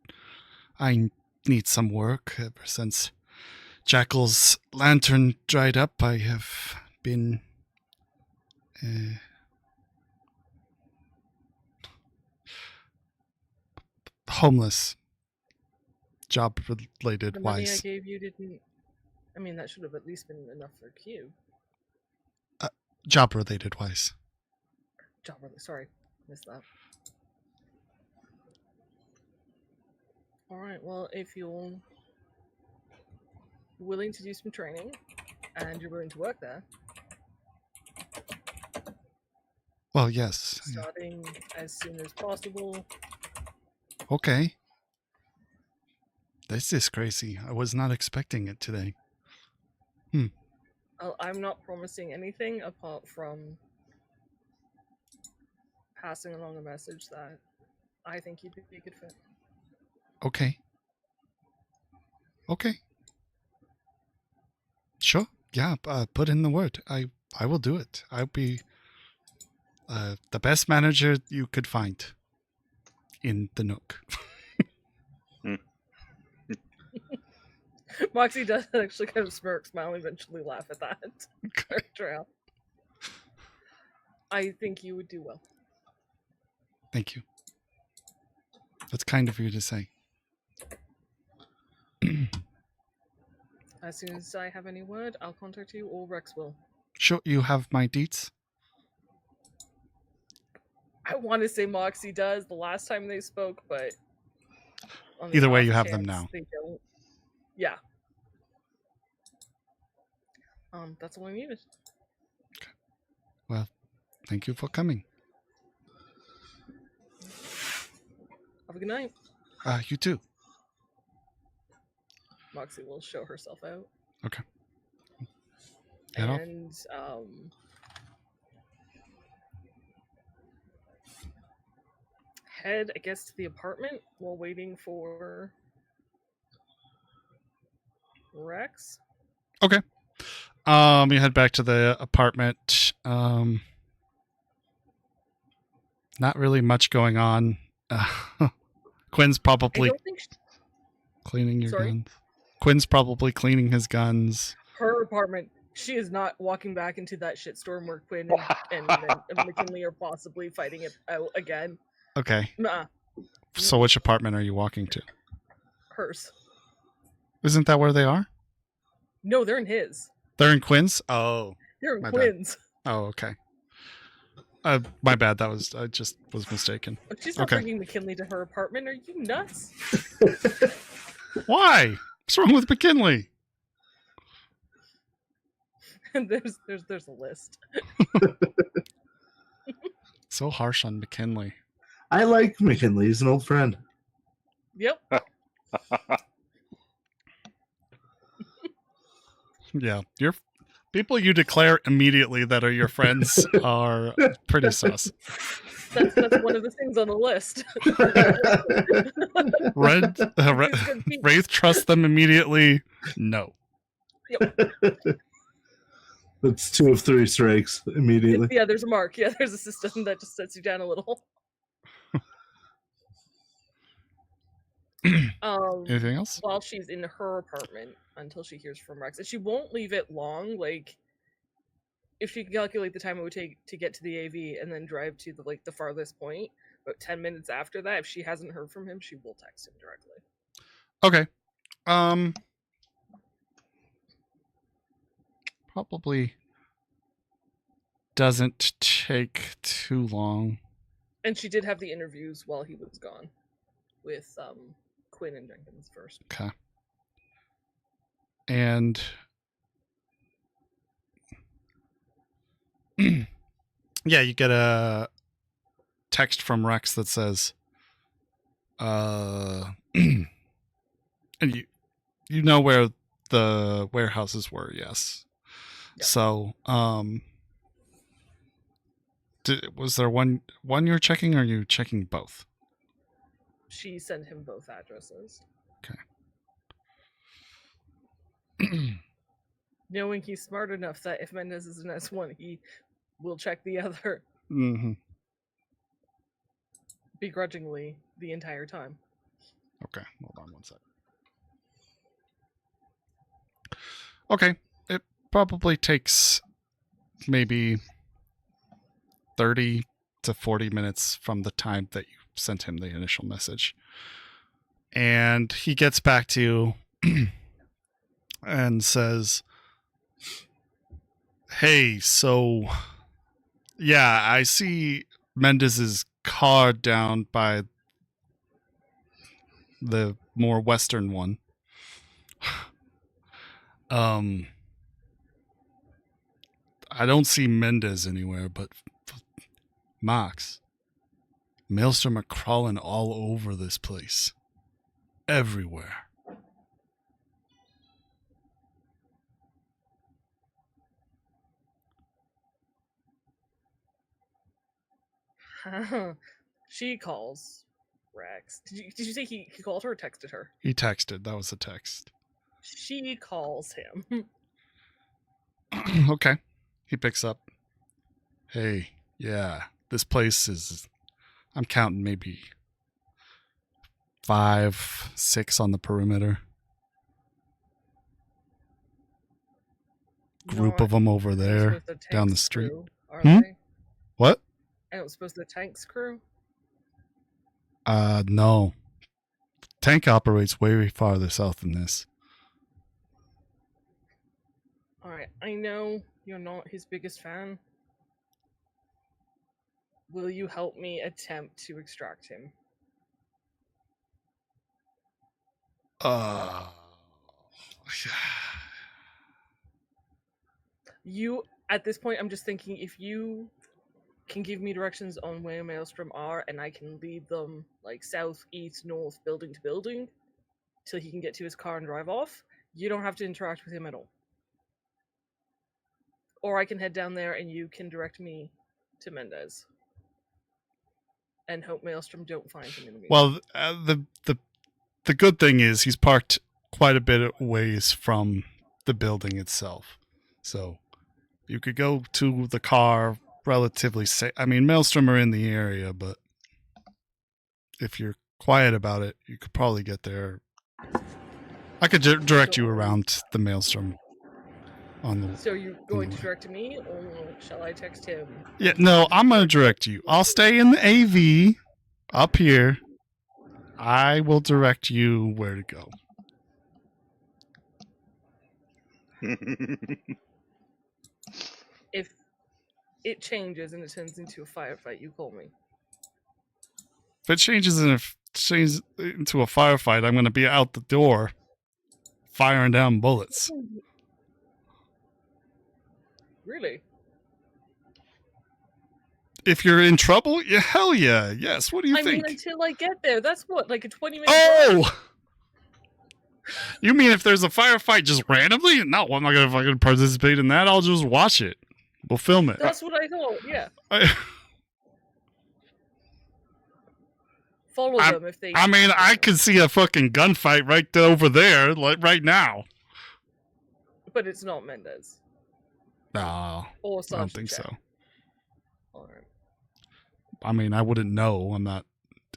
I need some work ever since Jackal's lantern dried up. I have been homeless, job related The money I wise. gave you didn't. I mean, that should have at least been enough for Q. Job related wise. Job really. Sorry, missed that. All right. Well, if you're willing to do some training, and you're willing to work there, Well, yes. starting as soon as possible. Okay. This is crazy. I was not expecting it today. I'm not promising anything apart from passing along a message that I think you'd be a good fit. Okay. Okay. Sure. Yeah, put in the word. I will do it. I'll be the best manager you could find in the Nook. Moxie does actually kind of smirk, smile, and eventually laugh at that. Trail. I think you would do well. Thank you. That's kind of you to say. As soon as I have any word, I'll contact you, or Rex will. Sure, you have my deets? I want to say Moxie does the last time they spoke, but on the Either way, off you have them chance now. They don't. Yeah. That's all I needed. Well, thank you for coming. Have a good night. You too. Moxie will show herself out. Okay. Head off. And head, I guess, to the apartment while waiting for Rex. Okay. You head back to the apartment. Not really much going on. Quinn's I probably don't think cleaning your Sorry? guns. Quinn's probably cleaning his guns. her apartment. She is not walking back into that shitstorm where Quinn and McKinley are possibly fighting it out again. Okay. Nah, So which apartment are you walking to? hers. Isn't that where they are? No, they're in his. They're in Quinn's? Oh. They're in My bad. Quinn's. Oh, okay. My bad. I just was mistaken. But she's not Okay. bringing McKinley to her apartment. Are you nuts? Why? What's wrong with McKinley? And there's a list. So harsh on McKinley. I like McKinley. He's an old friend. Yep. Yeah, your people you declare immediately that are your friends are pretty sus. That's one of the things on the list. Red, These good people. Wraith trust them immediately. No. That's 2 of 3 strikes immediately. Yeah, there's a mark. Yeah, there's a system that just sets you down a little. Anything else? While she's in her apartment until she hears from Rex, and she won't leave it long. Like, if she can calculate the time it would take to get to the AV and then drive to the farthest point, about 10 minutes after that, if she hasn't heard from him, she will text him directly. Okay. Probably doesn't take too long. And she did have the interviews while he was gone with Quinn and Jenkins first. Okay. And yeah, you get a text from Rex that says, and you know where the warehouses were, yes. Yeah. So, was there one you're checking, or are you checking both? She sent him both addresses. Knowing he's smart enough that if Mendez is an S1, he will check the other Mm-hmm. begrudgingly the entire time. Okay, hold on one sec. Okay, it probably takes maybe 30 to 40 minutes from the time that you sent him the initial message. And he gets back to you and says, hey, so yeah, I see Mendez's car down by the more western one. I don't see Mendez anywhere, but Mox, Maelstrom are crawling all over this place. Everywhere. She calls Rex. Did you say he called her or texted her? He texted. That was a text. She calls him. Okay. He picks up. Hey, yeah, this place is, I'm counting maybe 5, 6 on the perimeter. Group of them over there, down the street. Are Hmm? they? What? I don't suppose the tank's crew? No. Tank operates way farther south than this. Alright, I know you're not his biggest fan. Will you help me attempt to extract him? You, at this point, I'm just thinking if you can give me directions on where Maelstrom are and I can lead them like south, east, north, building to building till he can get to his car and drive off, you don't have to interact with him at all. Or I can head down there and you can direct me to Mendez. And hope Maelstrom don't find him in the meantime. Well, the good thing is he's parked quite a bit of ways from the building itself. So you could go to the car relatively safe. I mean, Maelstrom are in the area, but if you're quiet about it, you could probably get there. I could direct you around the Maelstrom. So you're going to direct me, or shall I text him? Yeah, no, I'm going to direct you. I'll stay in the AV up here. I will direct you where to go. If it changes and it turns into a firefight, you call me. If it changes into a firefight, I'm going to be out the door firing down bullets. Really? If you're in trouble, yeah, hell yeah, yes. What do you think? I mean, until I get there. That's what, like a 20-minute Oh! drive? You mean if there's a firefight just randomly? No, I'm not going to fucking participate in that. I'll just watch it. We'll film it. That's what I thought, yeah. Follow them if they... I mean, I could see a fucking gunfight right over there, like right now. But it's not Mendez. No, Or I don't think so. Alright. I mean, I wouldn't know. I'm not.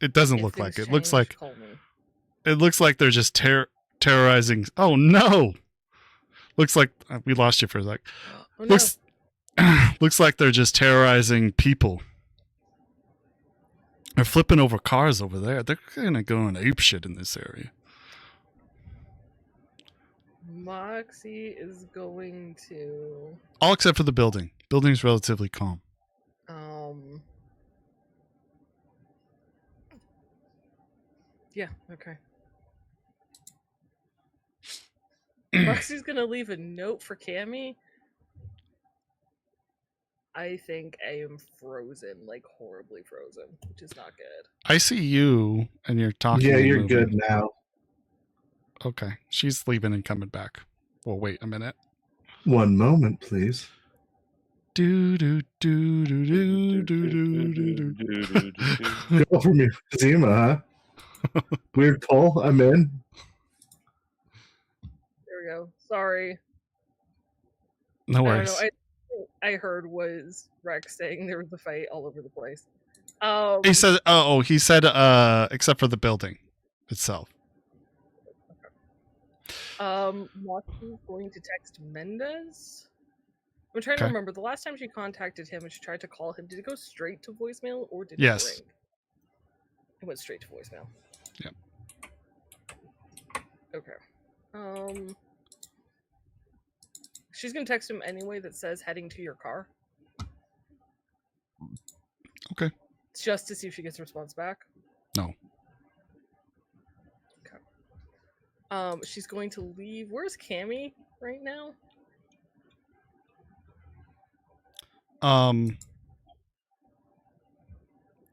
It doesn't look like it. Looks like call me. it looks like they're just terrorizing. Oh no! Looks like we lost you for a sec. Oh, no. Looks like they're just terrorizing people. They're flipping over cars over there. They're gonna go on apeshit in this area. Moxie is going to... All except for the building. Building's relatively calm. Yeah, okay. Moxie's gonna leave a note for Cammy. I think I am frozen, like horribly frozen, which is not good. I see you, and you're talking. Yeah, and you're moving. good now. Okay, she's leaving and coming back. Well, wait a minute. One moment, please. Do do do do do do do do. Go from your Zima, huh? Weird pull. I'm in. There we go. Sorry. No I don't worries. know. I heard was Rex saying there was a fight all over the place. He said, he said, except for the building itself. Moxie's going to text Mendez. I'm trying to Okay. remember the last time she contacted him and she tried to call him. Did it go straight to voicemail or did Yes. it ring? It went straight to voicemail. Yep. Okay. She's gonna text him anyway. That says heading to your car. Okay. Just to see if she gets a response back. No. Okay. She's going to leave. Where's Cammy right now?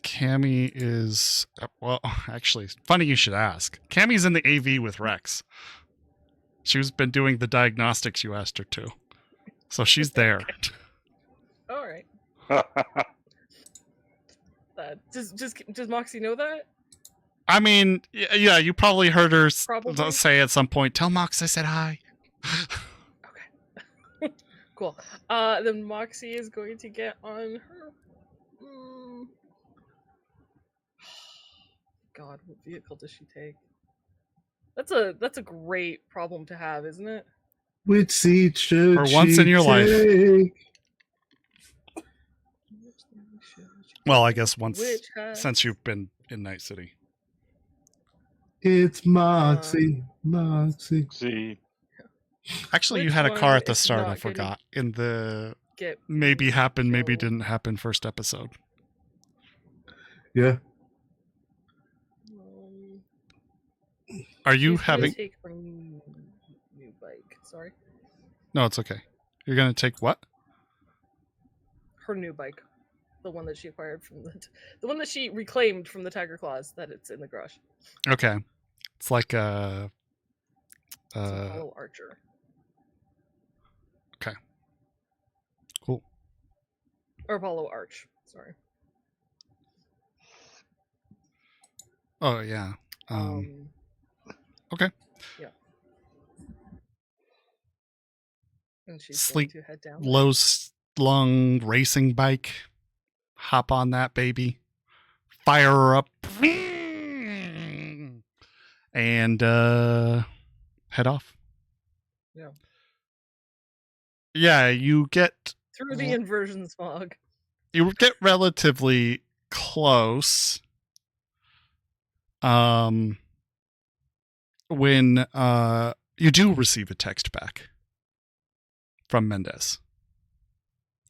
Cammy is well. Actually, funny you should ask. Cammy's in the AV with Rex. She's been doing the diagnostics you asked her to, so she's there. All right. Does Moxie know that? I mean, yeah, you probably heard her Probably. say at some point, "Tell Mox I said hi." Okay. Cool. Then Moxie is going to get on her. God, what vehicle does she take? That's a great problem to have, isn't it? Which seat should For once in your life. take? Well, I guess once Has... since you've been in Night City. It's Moxie. Moxie. See. Actually, you Which had a car one at the is start. I not gonna forgot. In the get maybe happened, maybe killed? didn't happen first episode. Yeah. Are you She's gonna having? take her new bike? Sorry, No, it's okay. You're gonna take what? her new bike, the one that she acquired from the one that she reclaimed from the Tiger Claws. That it's in the garage. Okay, it's like a. It's an Apollo Archer. Okay. Cool. Or Apollo Arch. Sorry. Oh yeah. Okay. Yeah. And she's Sleek, going to head down. low slung racing bike. Hop on that baby. Fire her up. And head off. Yeah. Yeah, you get Through the inversion smog. You get relatively close. When you do receive a text back from Mendez.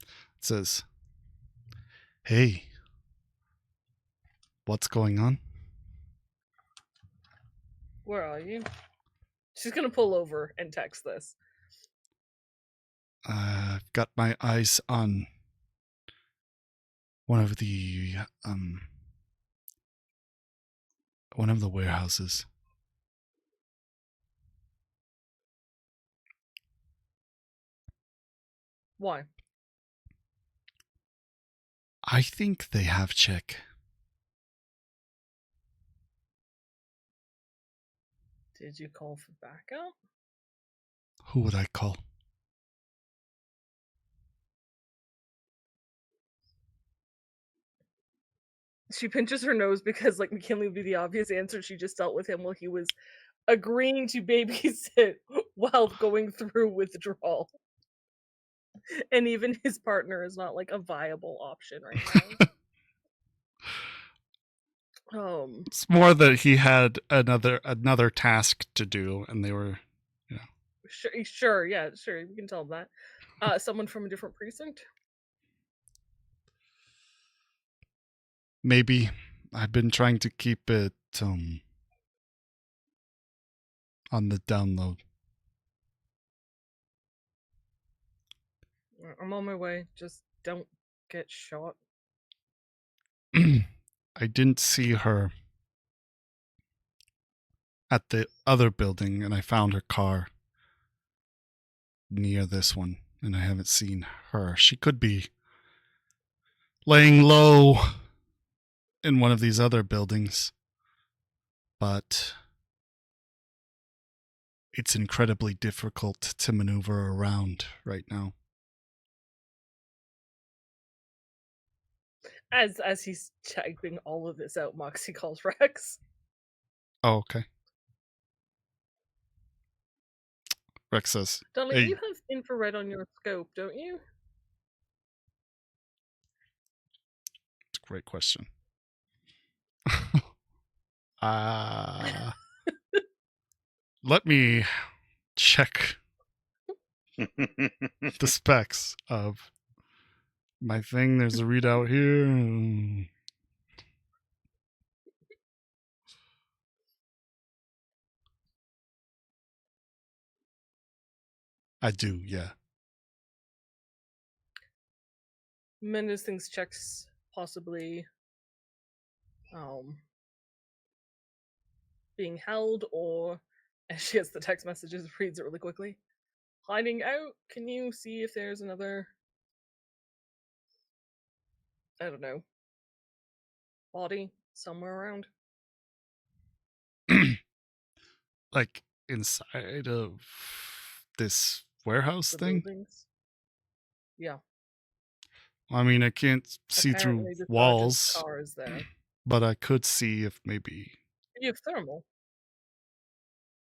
It says, "Hey, what's going on?" Where are you? She's gonna pull over and text this. I've got my eyes on one of the warehouses. Why? I think they have check. Did you call for backup? Who would I call? She pinches her nose because, like, McKinley would be the obvious answer. She just dealt with him while he was agreeing to babysit while going through withdrawal. And even his partner is not, like, a viable option right now. It's more that he had another task to do, and they were, Sure, yeah, sure. We can tell him that. Someone from a different precinct? Maybe. I've been trying to keep it on the download. I'm on my way. Just don't get shot. I didn't see her at the other building, and I found her car. near this one, and I haven't seen her. She could be laying low in one of these other buildings, but it's incredibly difficult to maneuver around right now. As he's typing all of this out, Moxie calls Rex. Oh, okay. Rex says, Darling, "Hey, you have infrared on your scope, don't you? it's a great question." Let me check the specs of my thing. There's a readout here. I do, yeah. Mendez thinks checks possibly being held, or as she gets the text messages, reads it really quickly. Hiding out, can you see if there's another, I don't know, body somewhere around? Like inside of this warehouse The thing? buildings? Yeah. I mean, I can't see Apparently through the sergeant's walls, car is there. but I could see if maybe. You have thermal.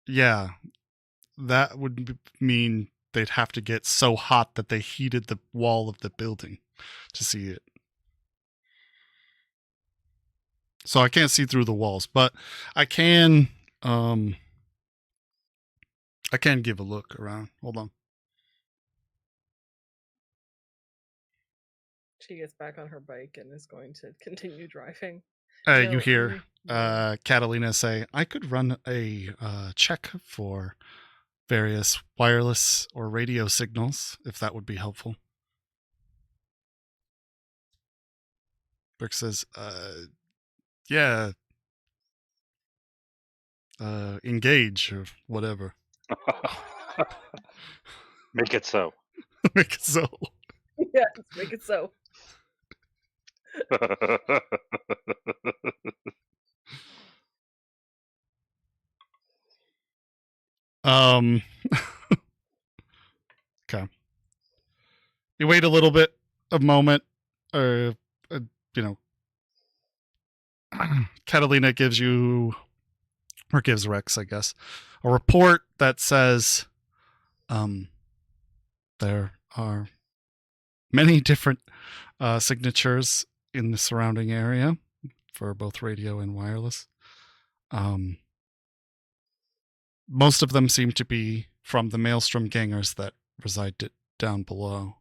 Yeah, that would mean they'd have to get so hot that they heated the wall of the building to see it. So I can't see through the walls, but I can give a look around. Hold on. She gets back on her bike and is going to continue driving. You No, hear no. Catalina say, "I could run a check for various wireless or radio signals, if that would be helpful." Brick says, yeah, engage or whatever. Make it so. Make it so. Yes, make it so. Okay. You wait a moment, or you know, Catalina gives you, or gives Rex, I guess, a report that says, there are many different signatures in the surrounding area for both radio and wireless. Most of them seem to be from the Maelstrom gangers that reside down below.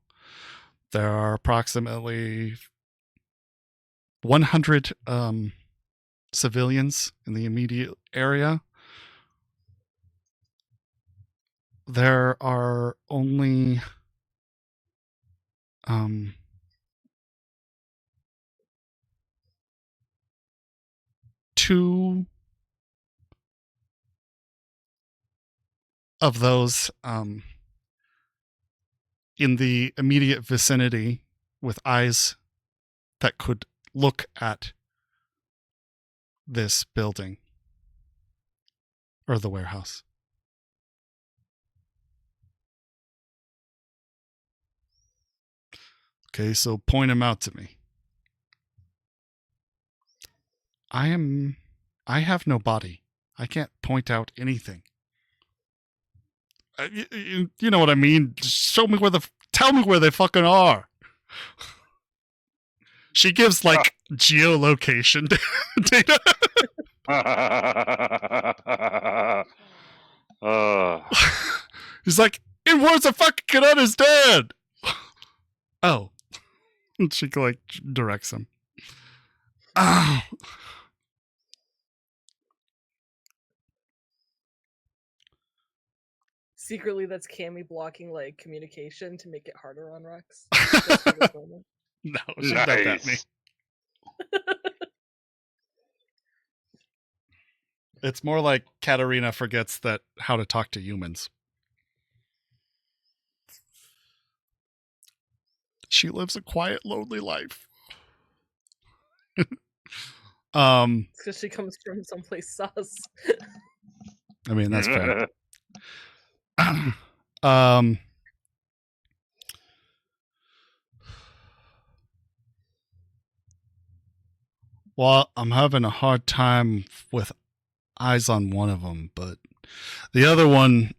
There are approximately 100 civilians in the immediate area. There are only two of those in the immediate vicinity with eyes that could look at this building or the warehouse. Okay, so point him out to me. I have no body. I can't point out anything. You know what I mean? Just tell me where they fucking are. She gives like geolocation data. He's like, in words I fucking can understand. Oh. And she like directs him. Oh. Secretly, that's Cammy blocking like communication to make it harder on Rex. No, she's not that me. It's more like Katarina forgets how to talk to humans. She lives a quiet, lonely life. It's because she comes from someplace sus. I mean, that's fair. um, well, I'm having a hard time with eyes on one of them, but the other one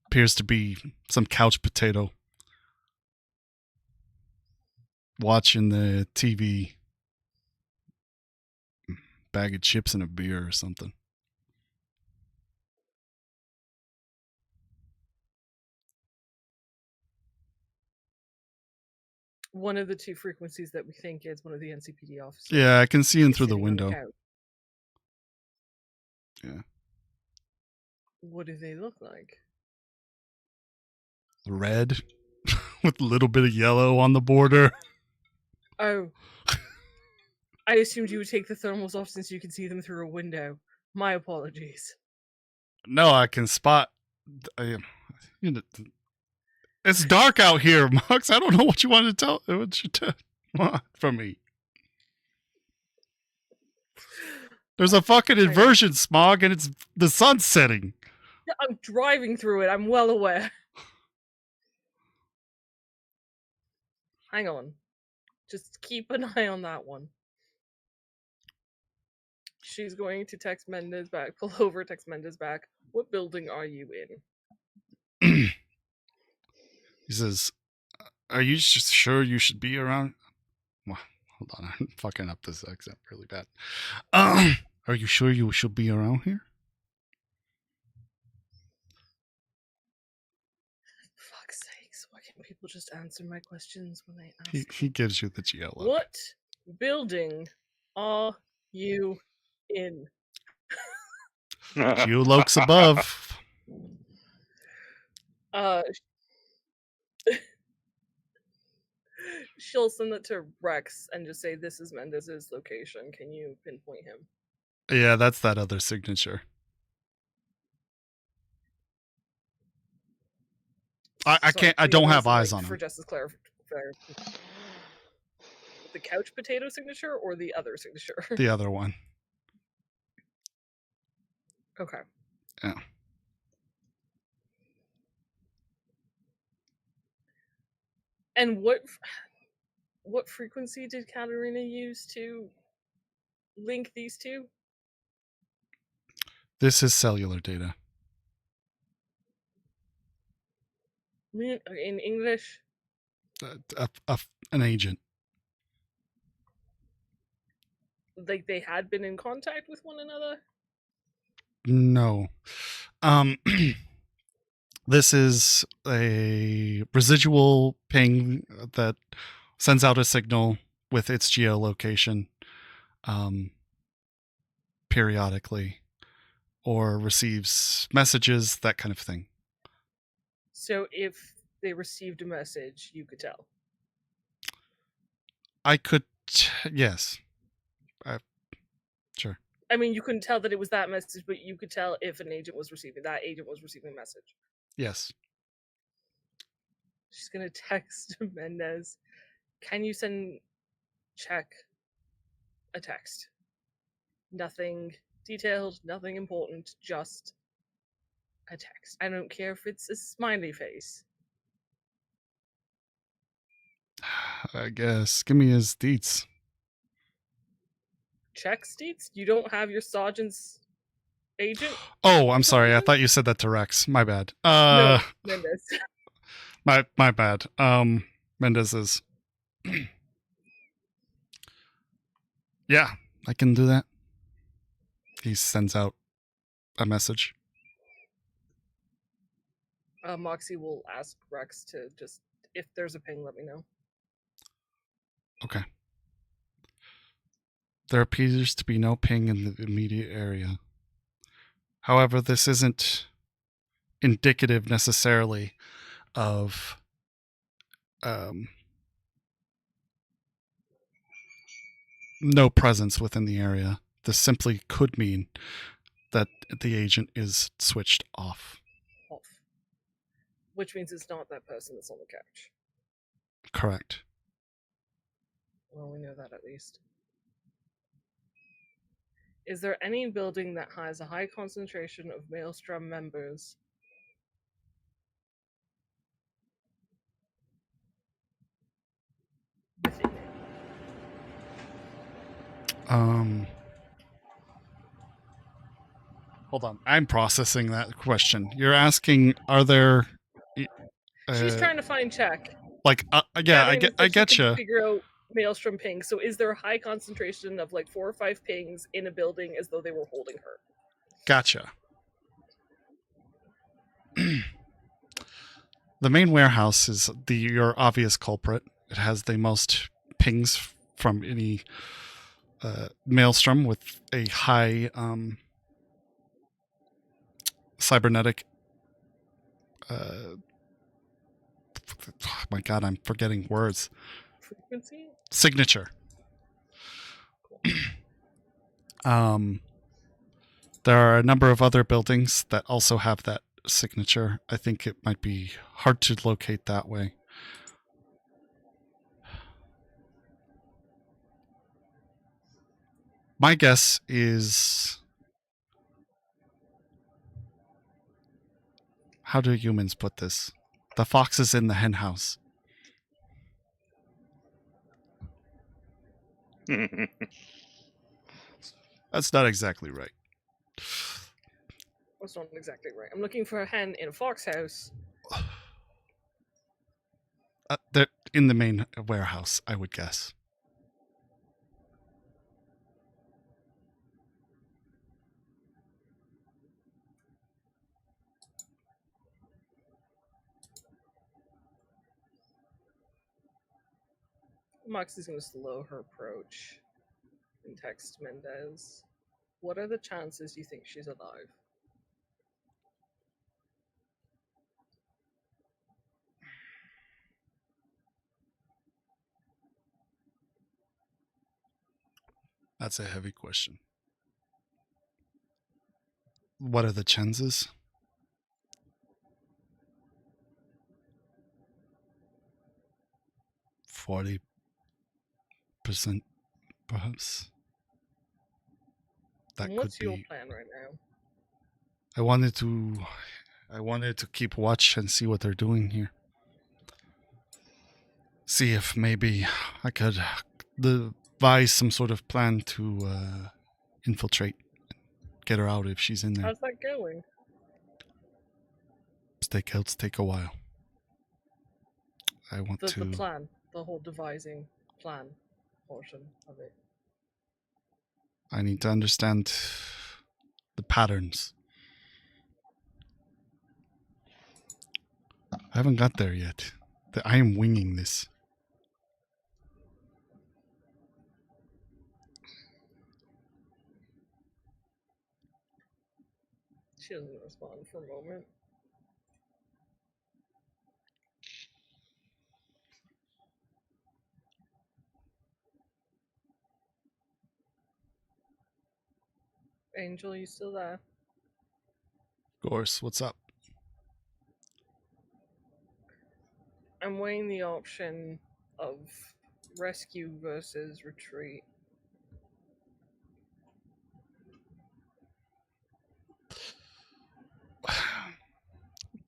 appears to be some couch potato watching the TV, bag of chips and a beer or something. One of the two frequencies that we think is one of the NCPD officers. Yeah, I can see him is through the sitting on window. couch. Yeah. What do they look like? Red with a little bit of yellow on the border. Oh. I assumed you would take the thermals off since you can see them through a window. My apologies. No, I can spot. It's dark out here, Mox. I don't know what you wanted to tell. What you want from me? There's a fucking inversion smog, and it's the sun's setting. I'm driving through it. I'm well aware. Hang on. Just keep an eye on that one. She's going to text Mendez back. Pull over, text Mendez back. What building are you in? He says, "Are you just sure you should be around?" Well, hold on, I'm fucking up this accent really bad. Are you sure you should be around here? Fuck's sakes, why can't people just answer my questions when they ask? He gives you the GL look. What building are you in? Geolokes above. She'll send it to Rex and just say, "This is Mendez's location. Can you pinpoint him?" Yeah, that's that other signature. I can't. I don't have eyes on For him. justice clarification, the couch potato signature or the other signature? The other one. Okay. Yeah. And what frequency did Katarina use to link these two? This is cellular data. In English? An agent. Like they had been in contact with one another? No. This is a residual ping that sends out a signal with its geolocation periodically, or receives messages, that kind of thing. So if they received a message, you could tell? I could, yes. Sure. I mean, you couldn't tell that it was that message, but you could tell if an agent was receiving a message. Yes. She's gonna text Mendez. Can you check a text? Nothing detailed, nothing important, just a text. I don't care if it's a smiley face. I guess. Give me his deets. Check Steets? You don't have your sergeant's agent? Oh, I'm sorry. I thought you said that to Rex. My bad. No, Mendez. my bad. Mendez is. Yeah, I can do that. He sends out a message. Moxie will ask Rex to just, if there's a ping, let me know. Okay. There appears to be no ping in the immediate area. However, this isn't indicative necessarily of no presence within the area. This simply could mean that the agent is switched off. Which means it's not that person that's on the couch. Correct. Well, we know that at least. Is there any building that has a high concentration of Maelstrom members? Within it? Hold on. I'm processing that question. You're asking, are there... She's trying to find check. Like, yeah, I get you. Figure out Maelstrom pings. So is there a high concentration of like 4 or 5 pings in a building as though they were holding her? Gotcha. The main warehouse is your obvious culprit. It has the most pings from any Maelstrom with a high cybernetic. Oh my god, I'm forgetting words. Frequency? Signature. There are a number of other buildings that also have that signature. I think it might be hard to locate that way. My guess is... How do humans put this? The fox is in the hen house. That's not exactly right. That's not exactly right. I'm looking for a hen in a fox house. They're in the main warehouse, I would guess. Moxie's going to slow her approach and text Mendez. What are the chances you think she's alive? That's a heavy question. What are the chances? %40, perhaps. That And what's could your be. plan right now? I wanted to keep watch and see what they're doing here. See if maybe I could devise some sort of plan to infiltrate, get her out if she's in there. How's that going? Stakeouts take a while. I want The to. plan, the whole devising plan portion of it. I need to understand the patterns. I haven't got there yet. I am winging this. She doesn't respond for a moment. Angel, you still there? Of course, what's up? I'm weighing the option of rescue versus retreat.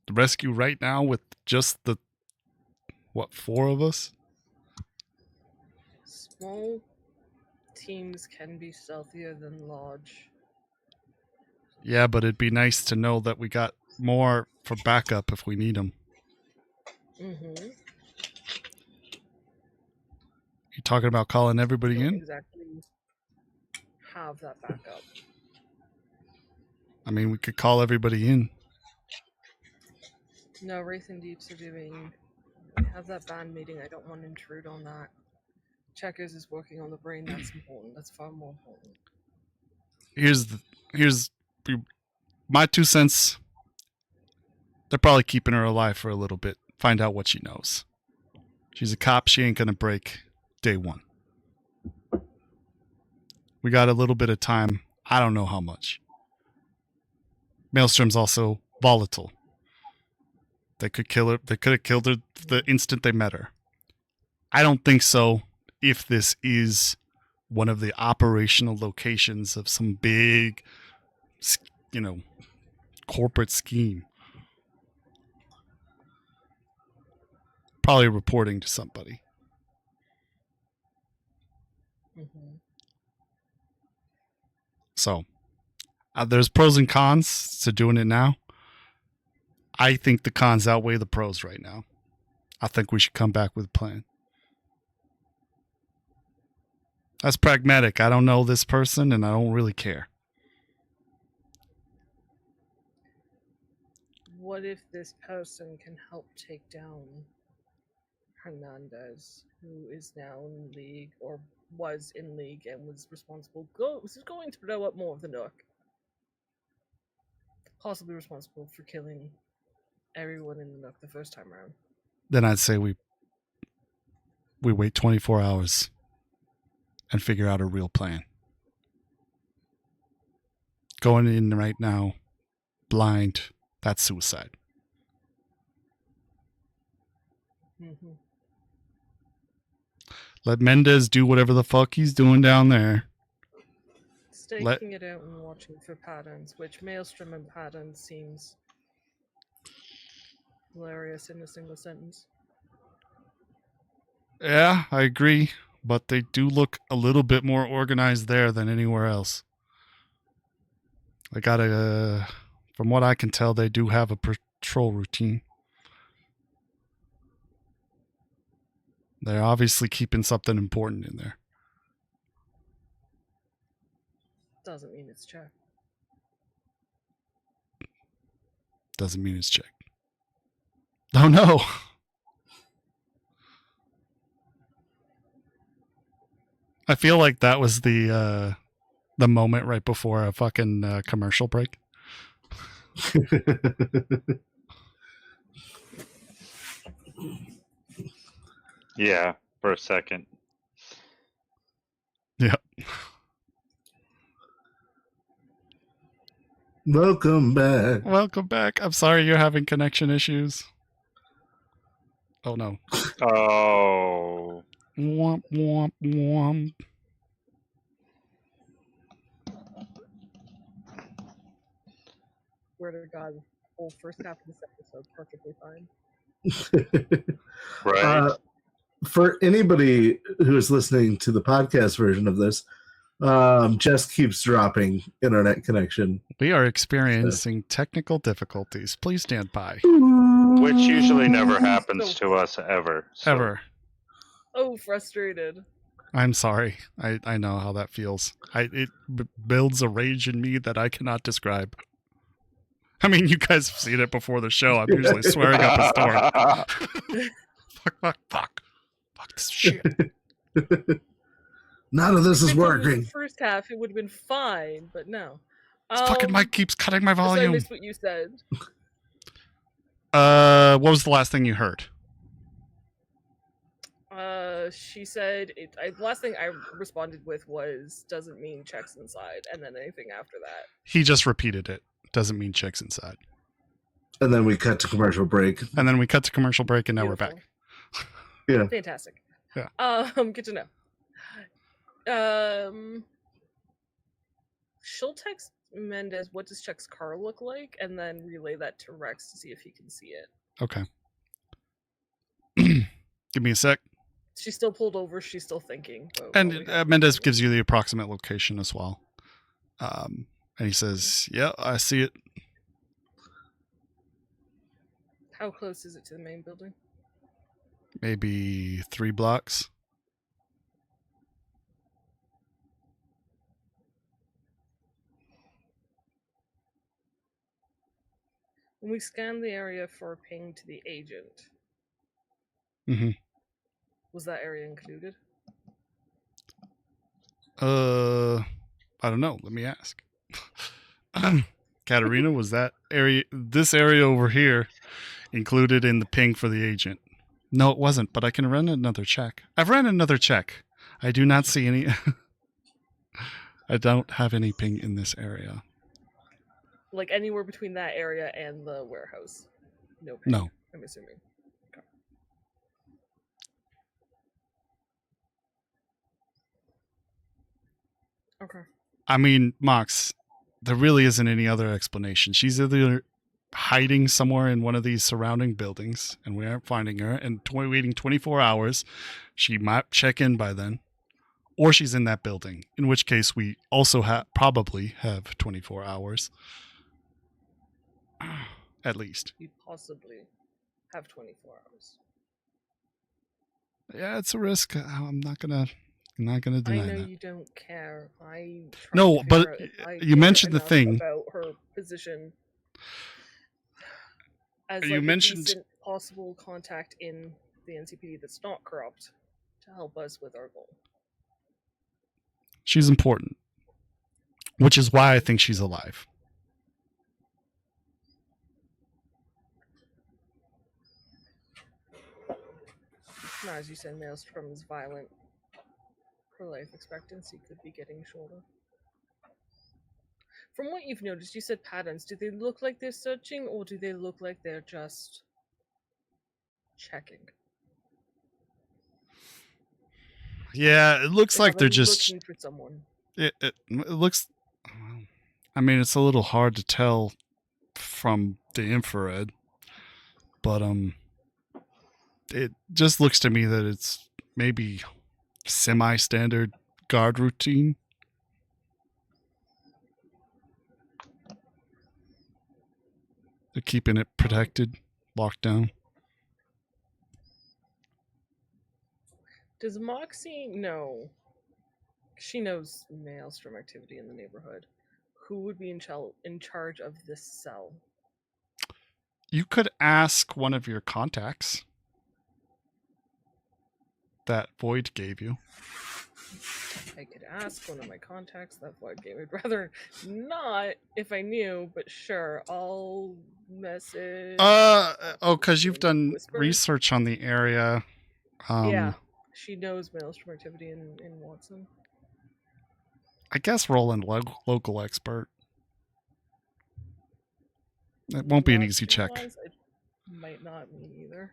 The rescue right now with just the, 4 of us? Small teams can be stealthier than large. Yeah, but it'd be nice to know that we got more for backup if we need them. Mm-hmm. You talking about calling everybody Don't in? exactly have that backup. I mean, we could call everybody in. No, Wraith and Deeps are doing... We have that band meeting. I don't want to intrude on that. Checkers is working on the brain. That's important. That's far more important. Here's my 2 cents. They're probably keeping her alive for a little bit. Find out what she knows. She's a cop. She ain't gonna break day 1. We got a little bit of time. I don't know how much. Maelstrom's also volatile. They could kill her. They could have killed her the instant they met her. I don't think so. If this is one of the operational locations of some big, corporate scheme. Probably reporting to somebody. Mm-hmm. So, there's pros and cons to doing it now. I think the cons outweigh the pros right now. I think we should come back with a plan. That's pragmatic. I don't know this person, and I don't really care. What if this person can help take down Hernandez, who is now in league, or was in league and was going to blow up more of the Nook? Possibly responsible for killing everyone in the Nook the first time around. Then I'd say we wait 24 hours and figure out a real plan. Going in right now, blind, that's suicide. Mm-hmm. Let Mendez do whatever the fuck he's doing down there. Staking it out and watching for patterns, which Maelstrom and patterns seems hilarious in a single sentence. Yeah, I agree. But they do look a little bit more organized there than anywhere else. They got from what I can tell, they do have a patrol routine. They're obviously keeping something important in there. Doesn't mean it's checked. Doesn't mean it's checked. Oh no! I feel like that was the moment right before a fucking commercial break. Yeah, for a second. Yeah. Welcome back. Welcome back. I'm sorry you're having connection issues. Oh no. Oh. Womp womp womp. Swear to God, the whole first half of this episode perfectly fine. Right. For anybody who is listening to the podcast version of this, Jess keeps dropping internet connection. We are experiencing technical difficulties. Please stand by. Which usually never happens to us ever. So. Ever. Oh, frustrated. I'm sorry. I know how that feels. It builds a rage in me that I cannot describe. I mean, you guys have seen it before the show. I'm usually swearing up a storm. Fuck this shit. None of this is If it was working. the first half, it would have been fine, but no. This fucking mic keeps cutting my So I volume. missed what you said. What was the last thing you heard? She said the last thing I responded with was doesn't mean checks inside, and then anything after that. He just repeated it. Doesn't mean checks inside. And then we cut to commercial break. And then we cut to commercial break, and now we're back. Yeah. Fantastic. Yeah. Good to know. She'll text Mendez, what does Chuck's car look like? And then relay that to Rex to see if he can see it. Okay. Give me a sec. She's still pulled over. She's still thinking. And Mendez gives you the approximate location as well. And he says, yeah, I see it. How close is it to the main building? Maybe 3 blocks. When we scanned the area for a ping to the agent, Mm-hmm. was that area included? I don't know. Let me ask. Katarina, was this area over here included in the ping for the agent? No, it wasn't, but I can run another check. I've ran another check. I do not see any. I don't have any ping in this area. Like anywhere between that area and the warehouse? No ping, No. I'm assuming. Okay. Okay. I mean, Mox, there really isn't any other explanation. She's either hiding somewhere in one of these surrounding buildings, and we aren't finding her, and waiting 24 hours. She might check in by then. Or she's in that building, in which case we also probably have 24 hours. At least. You possibly have 24 hours. Yeah, it's a risk. I'm not gonna deny I know that. you don't care. No, but you mentioned the thing about her position as you like mentioned a decent possible contact in the NCPD that's not corrupt to help us with our goal. she's important, which is why I think she's alive. Now, as you said, Maelstrom's violent. Her life expectancy could be getting shorter. From what you've noticed, you said patterns. Do they look like they're searching, or do they look like they're just checking? Yeah, it looks like they're just looking for someone. It looks. I mean, it's a little hard to tell from the infrared, but it just looks to me that it's maybe semi-standard guard routine. They're keeping it protected, locked down. Does Moxie know? She knows Maelstrom activity in the neighborhood. Who would be in charge of this cell? You could ask one of your contacts that Void gave you. I could ask one of my contacts that Void gave. I'd rather not if I knew, but sure, I'll message. Because you've done Whisper? research on the area. Yeah, she knows Maelstrom activity in Watson. I guess Roland, local expert. It won't be an easy check. It might not me either.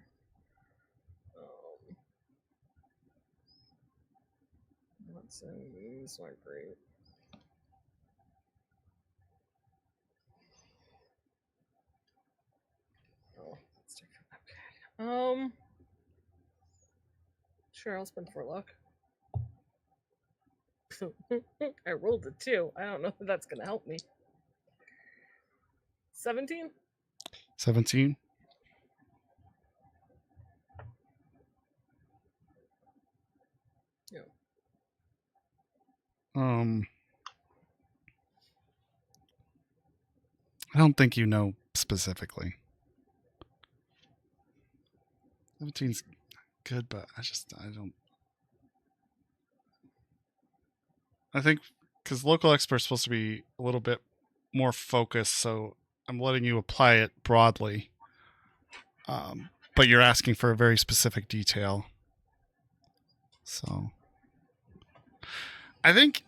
Watson's not great. Oh, that's different. Okay. Sure, I'll spend 4 luck. I rolled a 2. I don't know if that's gonna help me. 17? 17? Yeah. I don't think you know specifically. 17's good, but I don't. I think because local expert's supposed to be a little bit more focused, so I'm letting you apply it broadly. But you're asking for a very specific detail. So I think,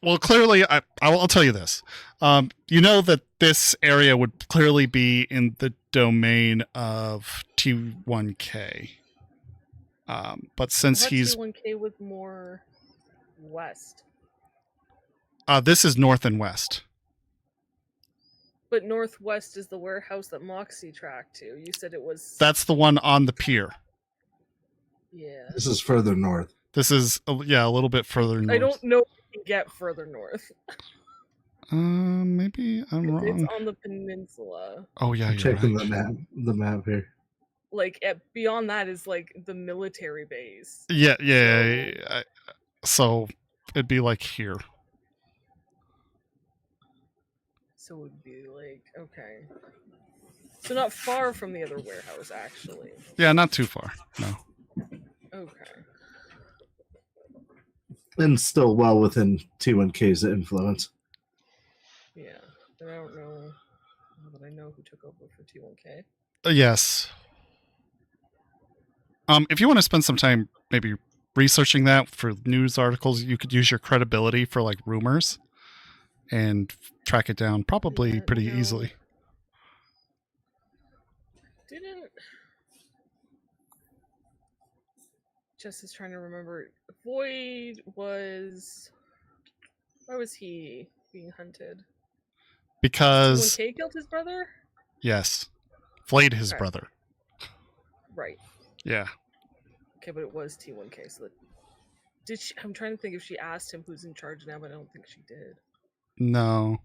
well, clearly, I'll tell you this. You know that this area would clearly be in the domain of T1K. But since he's T1K was more west. This is north and west. But northwest is the warehouse that Moxie tracked to. You said it was. That's the one on the pier. Yeah. This is further north. This is a little bit further north. I don't know if you can get further north. Maybe I'm wrong. It's on the peninsula. Oh yeah, you're checking right. the map here. Like beyond that is like the military base. Yeah. So it'd be like here. So it would be like, okay. So not far from the other warehouse, actually. Yeah, not too far. No. Okay. And still well within T1K's influence. Yeah. And I don't know. But I know who took over for T1K. Yes. If you want to spend some time maybe researching that for news articles, you could use your credibility for like rumors and track it down probably pretty easily. Just is trying to remember. Void was Why was he being hunted? Because, T1K killed his brother? yes, flayed his Okay. brother. Right. Yeah. Okay, but it was T1K, so that... Did she... I'm trying to think if she asked him who's in charge now, but I don't think she did. No.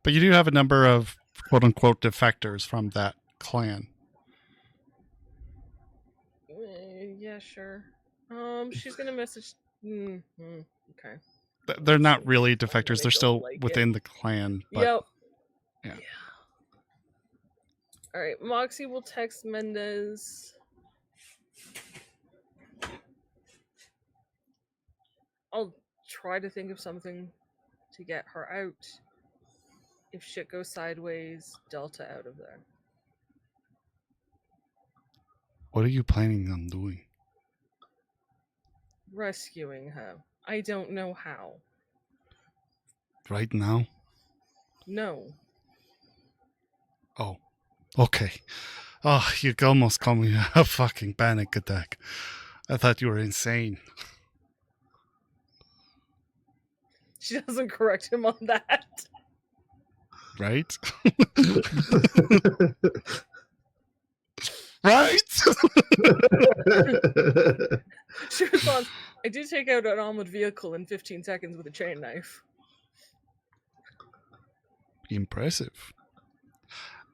But you do have a number of quote-unquote defectors from that clan. Yeah, sure. She's gonna message... okay. They're not really I'm gonna defectors. They're make it still like within it. the clan. But Yep. yeah. Alright, Moxie will text Mendez. I'll try to think of something to get her out. If shit goes sideways, Delta out of there. What are you planning on doing? Rescuing her. I don't know how. Right now? No. Oh. Okay. Oh, you almost called me a fucking panic attack. I thought you were insane. She doesn't correct him on that. Right? Right? She responds, I did take out an armored vehicle in 15 seconds with a chain knife. Impressive.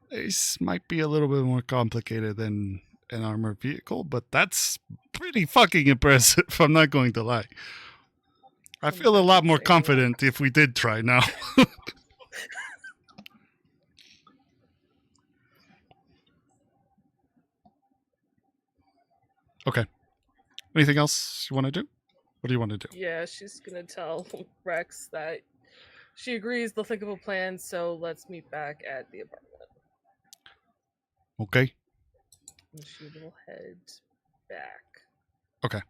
This might be a little bit more complicated than an armored vehicle, but that's pretty fucking impressive. I'm not going to lie. I feel a lot more confident if we did try now. Okay. Anything else you want to do? What do you want to do? Yeah, she's gonna tell Rex that she agrees they'll think of a plan, so let's meet back at the apartment. Okay. And she will head back. Okay.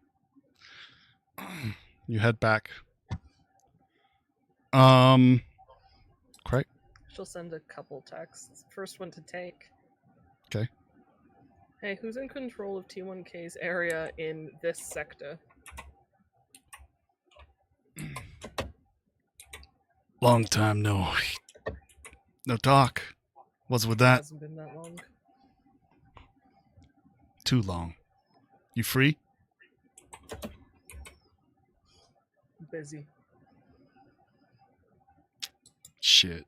You head back. Correct. She'll send a couple texts. First one to take. Okay. Hey, who's in control of T1K's area in this sector? Long time no talk. What's with that? Hasn't been that long. Too long. You free? Busy. Shit.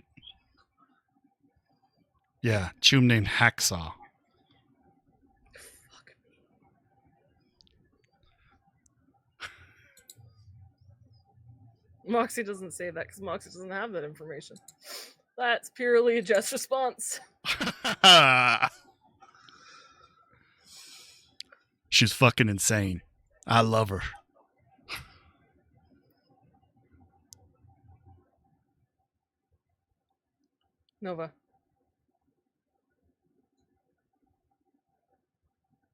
Yeah, chum named Hacksaw. Fuck me. Moxie doesn't say that because Moxie doesn't have that information. That's purely a just response. She's fucking insane. I love her. Nova.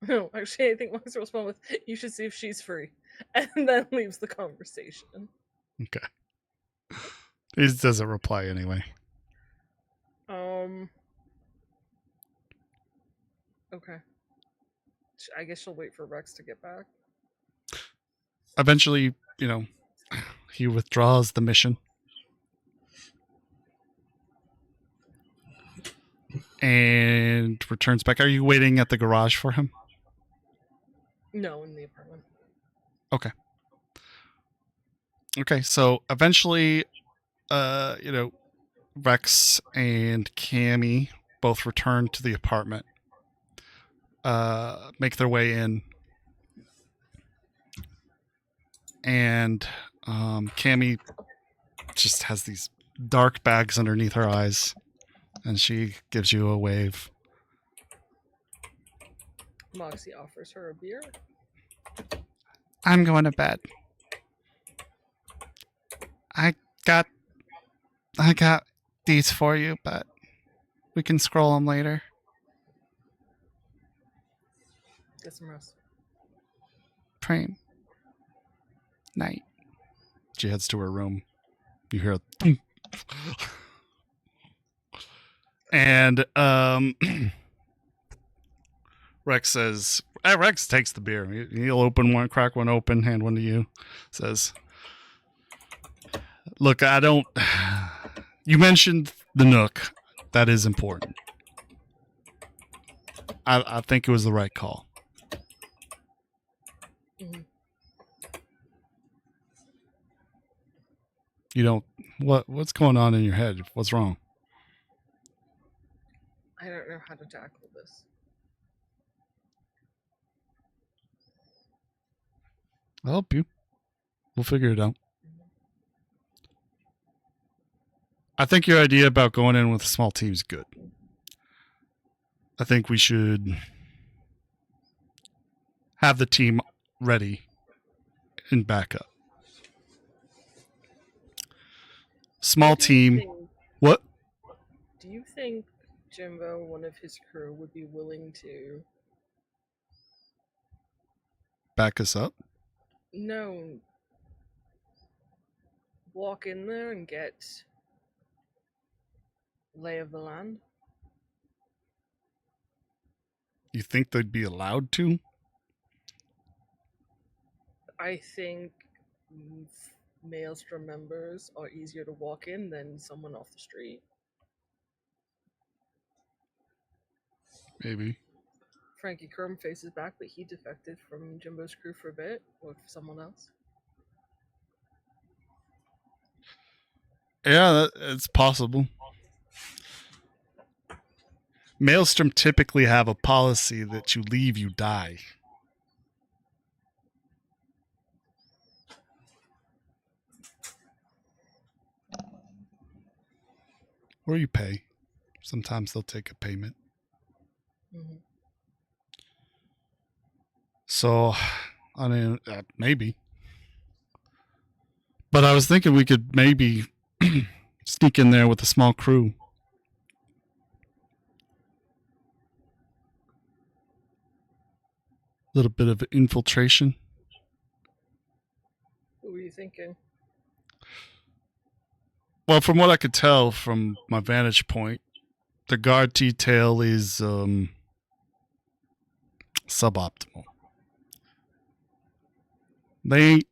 No, actually, I think Moxie will respond with, you should see if she's free. And then leaves the conversation. Okay. He doesn't reply anyway. Okay. I guess she'll wait for Rex to get back. Eventually, he withdraws the mission. And returns back. Are you waiting at the garage for him? No, in the apartment. Okay. Okay, so eventually, Rex and Cammy both return to the apartment. Make their way in. And Cammy just has these dark bags underneath her eyes. And she gives you a wave. Moxie offers her a beer. I'm going to bed. I got these for you, but we can scroll them later. Get some rest. Prime. Night. She heads to her room. You hear a thump. And Rex says, Rex takes the beer. He'll open one, crack one open, hand one to you. Says, Look, I don't. You mentioned the Nook. That is important. I think it was the right call. Mhm. You don't. What's going on in your head? What's wrong? I don't know how to tackle this. I'll help you. We'll figure it out. I think your idea about going in with a small team is good. I think we should have the team ready in backup. Small team. What? Do you think Jimbo, one of his crew, would be willing to Back us up? walk in there and get lay of the land? You think they'd be allowed to? I think Maelstrom members are easier to walk in than someone off the street. Maybe. Frankie Kerm faces back, but he defected from Jimbo's crew for a bit, or for someone else. Yeah, it's possible. Maelstrom typically have a policy that you leave, you die. Or you pay. Sometimes they'll take a payment. Mm-hmm. So, I mean, maybe. But I was thinking we could maybe sneak in there with a small crew. A little bit of infiltration. What were you thinking? Well, from what I could tell from my vantage point, the guard detail is suboptimal. They ain't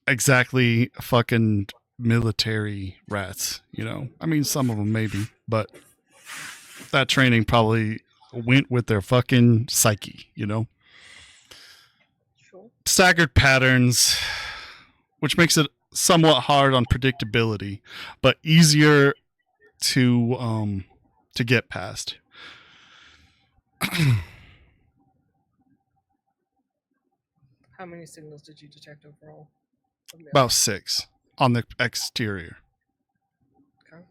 exactly fucking military rats, you know? I mean, some of them maybe, but that training probably went with their fucking psyche, you know? Sure. Staggered patterns, which makes it somewhat hard on predictability, but easier to get past. How many signals did you detect overall? About 6 on the exterior. Okay.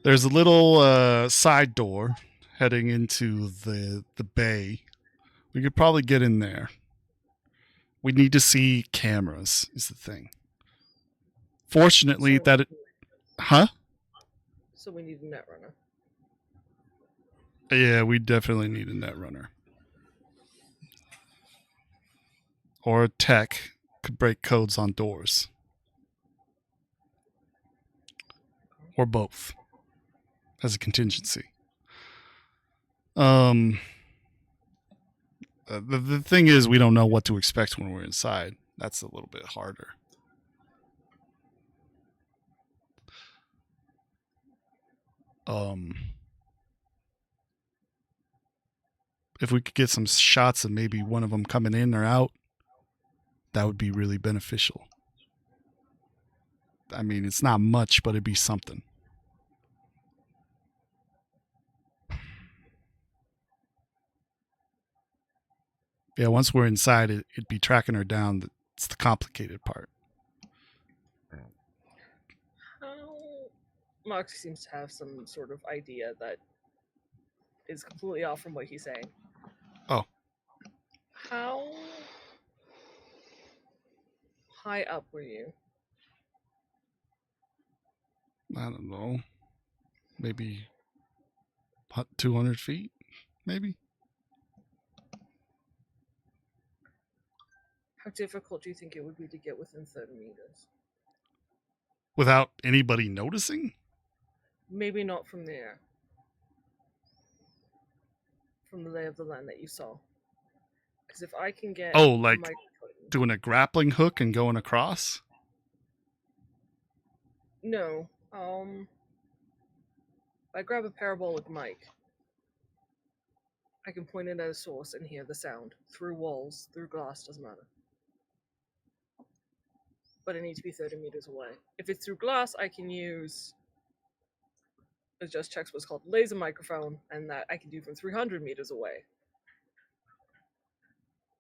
There's a little side door heading into the bay. We could probably get in there. We need to see cameras is the thing. Fortunately, Huh? So we need a net runner. Yeah, we definitely need a net runner. Or a tech could break codes on doors. Or both. As a contingency. The thing is, we don't know what to expect when we're inside. That's a little bit harder. If we could get some shots of maybe one of them coming in or out, that would be really beneficial. I mean, it's not much, but it'd be something. Yeah, once we're inside, it'd be tracking her down. It's the complicated part. Moxie seems to have some sort of idea that is completely off from what he's saying. Oh. How high up were you? I don't know. Maybe 200 feet, maybe? How difficult do you think it would be to get within 30 meters? Without anybody noticing? Maybe not from there. From the lay of the land that you saw. Because if I can get... doing a grappling hook and going across? No. If I grab a parabolic mic, I can point it at a source and hear the sound through walls, through glass, doesn't matter. But it needs to be 30 meters away. If it's through glass, I can use, as just checks what's called laser microphone, and that I can do from 300 meters away.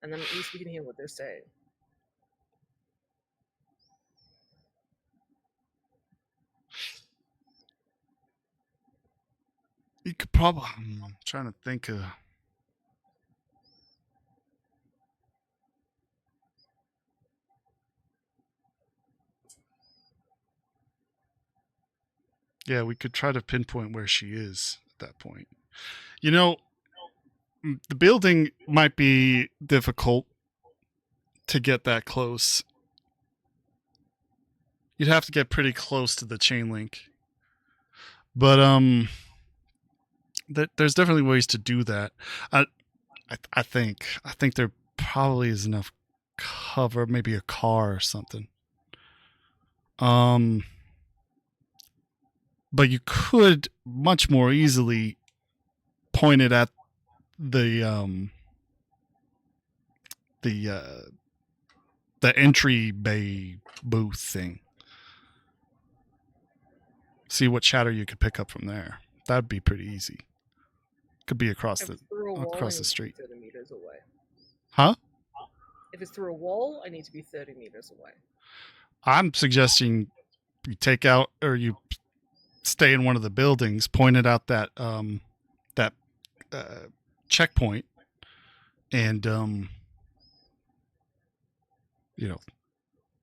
And then at least we can hear what they're saying. You could probably. I'm trying to think of. Yeah, we could try to pinpoint where she is at that point. You know, the building might be difficult to get that close. You'd have to get pretty close to the chain link. But there's definitely ways to do that. I think there probably is enough cover, maybe a car or something. But you could much more easily point it at the entry bay booth thing. See what chatter you could pick up from there. That'd be pretty easy. Could be across the street. 30 meters away. Huh? If it's through a wall, I need to be 30 meters away. I'm suggesting you take out, or you stay in one of the buildings, point it out that checkpoint, and there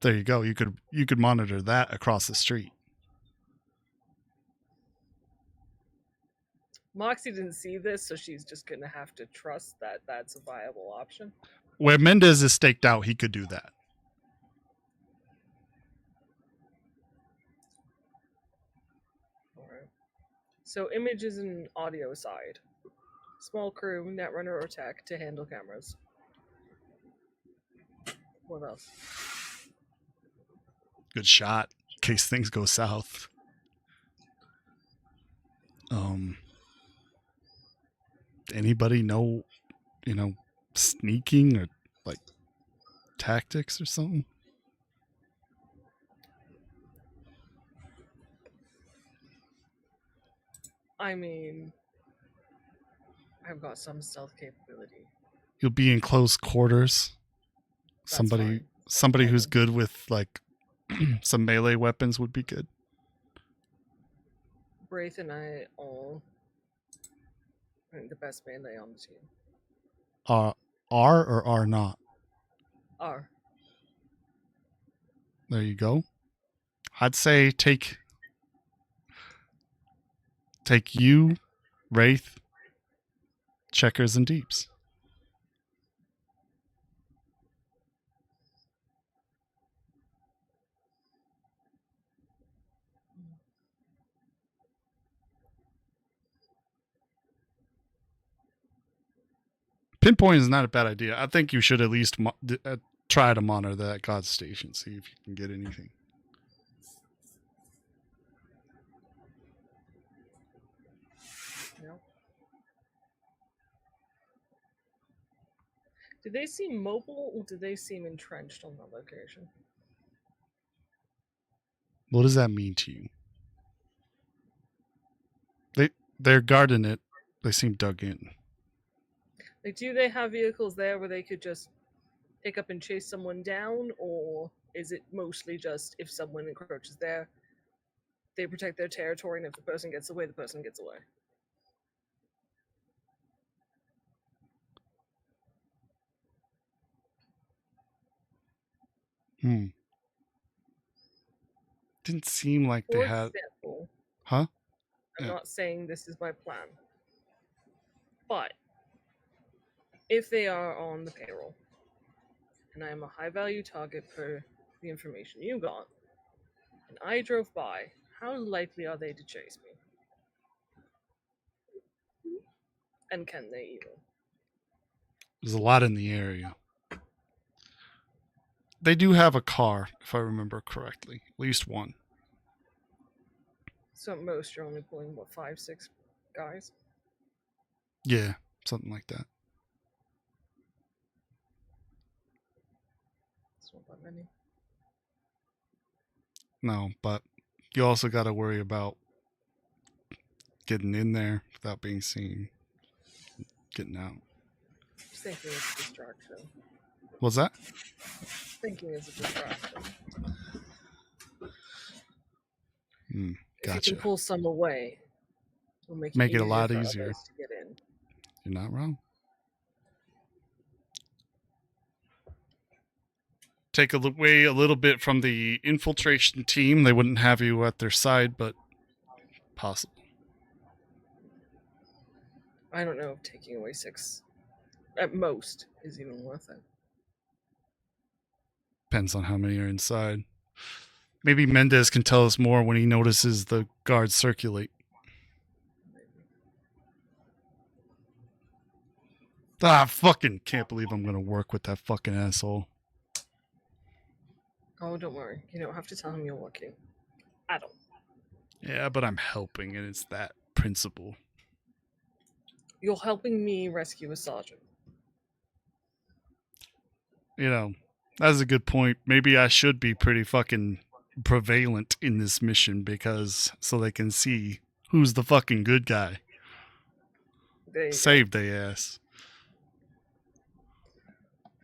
you go. You could monitor that across the street. Moxie didn't see this, so she's just gonna have to trust that that's a viable option. Where Mendez is staked out, he could do that. Alright. So images and audio side. Small crew, netrunner or tech to handle cameras. What else? Good shot in case things go south. Anybody know, sneaking or like tactics or something? I mean, I've got some stealth capability. You'll be in close quarters. That's Somebody fine. who's good with like some melee weapons would be good. Braith and I are the best melee on the team. Are or are not? Are. There you go. I'd say take you, Wraith, Checkers, and Deeps. Pinpoint is not a bad idea. I think you should at least try to monitor that God station, see if you can get anything. No. Do they seem mobile or do they seem entrenched on that location? What does that mean to you? They're guarding it. They seem dug in. Like, do they have vehicles there where they could just pick up and chase someone down, or is it mostly just if someone encroaches there, they protect their territory, and if the person gets away, the person gets away? Didn't seem like they had. Example, Huh? I'm Yeah. not saying this is my plan, but if they are on the payroll, and I am a high value target per the information you got, and I drove by, how likely are they to chase me? And can they even? There's a lot in the area. They do have a car, if I remember correctly. At least one. So at most, you're only pulling, what, 5, 6 guys? Yeah, something like that. It's not that many. No, but you also got to worry about getting in there without being seen, getting out. Just thinking it's a distraction. What's that? Thinking is a distraction. If Gotcha. you can pull some away, it'll make Make it a easier lot for easier. others to get in. You're not wrong. Take away a little bit from the infiltration team. They wouldn't have you at their side, but possible. I don't know if taking away 6 at most is even worth it. Depends on how many are inside. Maybe Mendez can tell us more when he notices the guards circulate. Ah, fucking can't believe I'm gonna work with that fucking asshole. Oh, don't worry. You don't have to tell him you're working. At all. Yeah, but I'm helping, and it's that principle. You're helping me rescue a sergeant. You know, that's a good point. Maybe I should be pretty fucking prevalent in this mission because so they can see who's the fucking good guy. There you go. Save their ass.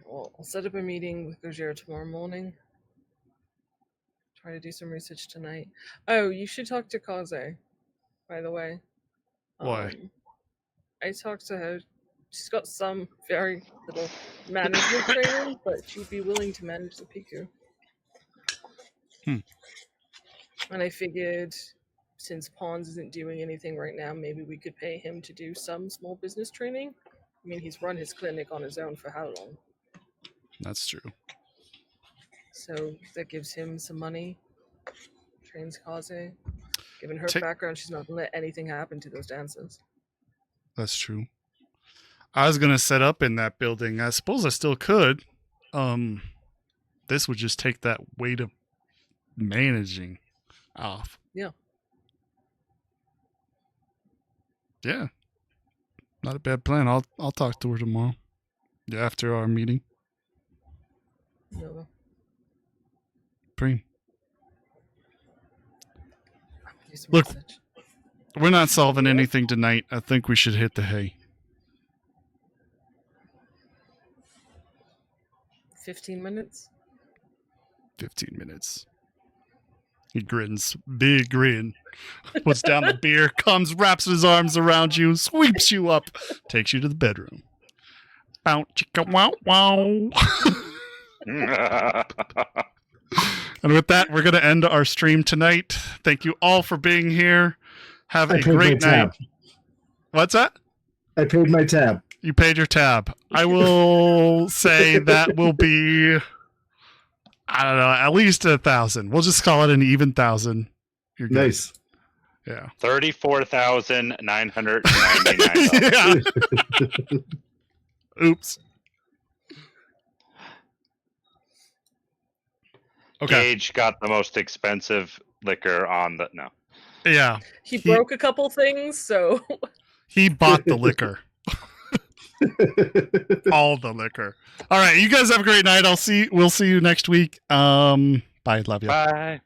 Well, I'll set up a meeting with Gojira tomorrow morning. Try to do some research tonight. Oh, you should talk to Kaze, by the way. Why? I talked to her. She's got some very little management training, but she'd be willing to manage the Piku. And I figured, since Pawns isn't doing anything right now, maybe we could pay him to do some small business training. I mean, he's run his clinic on his own for how long? That's true. So that gives him some money. Trains Kaze. Given her Ta- background, she's not going to let anything happen to those dancers. That's true. I was gonna set up in that building. I suppose I still could. This would just take that weight of managing off. Yeah. Yeah. Not a bad plan. I'll talk to her tomorrow. Yeah, after our meeting. No. Preem. Do some Look. research. We're not solving anything tonight. I think we should hit the hay. 15 minutes? 15 minutes. He grins. Big grin. Puts down the beer, comes, wraps his arms around you, sweeps you up, takes you to the bedroom. Bow, chicka, wow, wow. And with that, we're going to end our stream tonight. Thank you all for being here. Have a great night. What's that? I paid my tab. You paid your tab. I will say that will be, I don't know, at least 1,000. We'll just call it an even 1,000. You're good. Nice. Yeah. $34,999. Yeah. Oops. Okay. Gage got the most expensive liquor on the no. Yeah. He broke a couple things, so He bought the liquor. All the liquor. All right. You guys have a great night. We'll see you next week. Bye. Love you. Bye.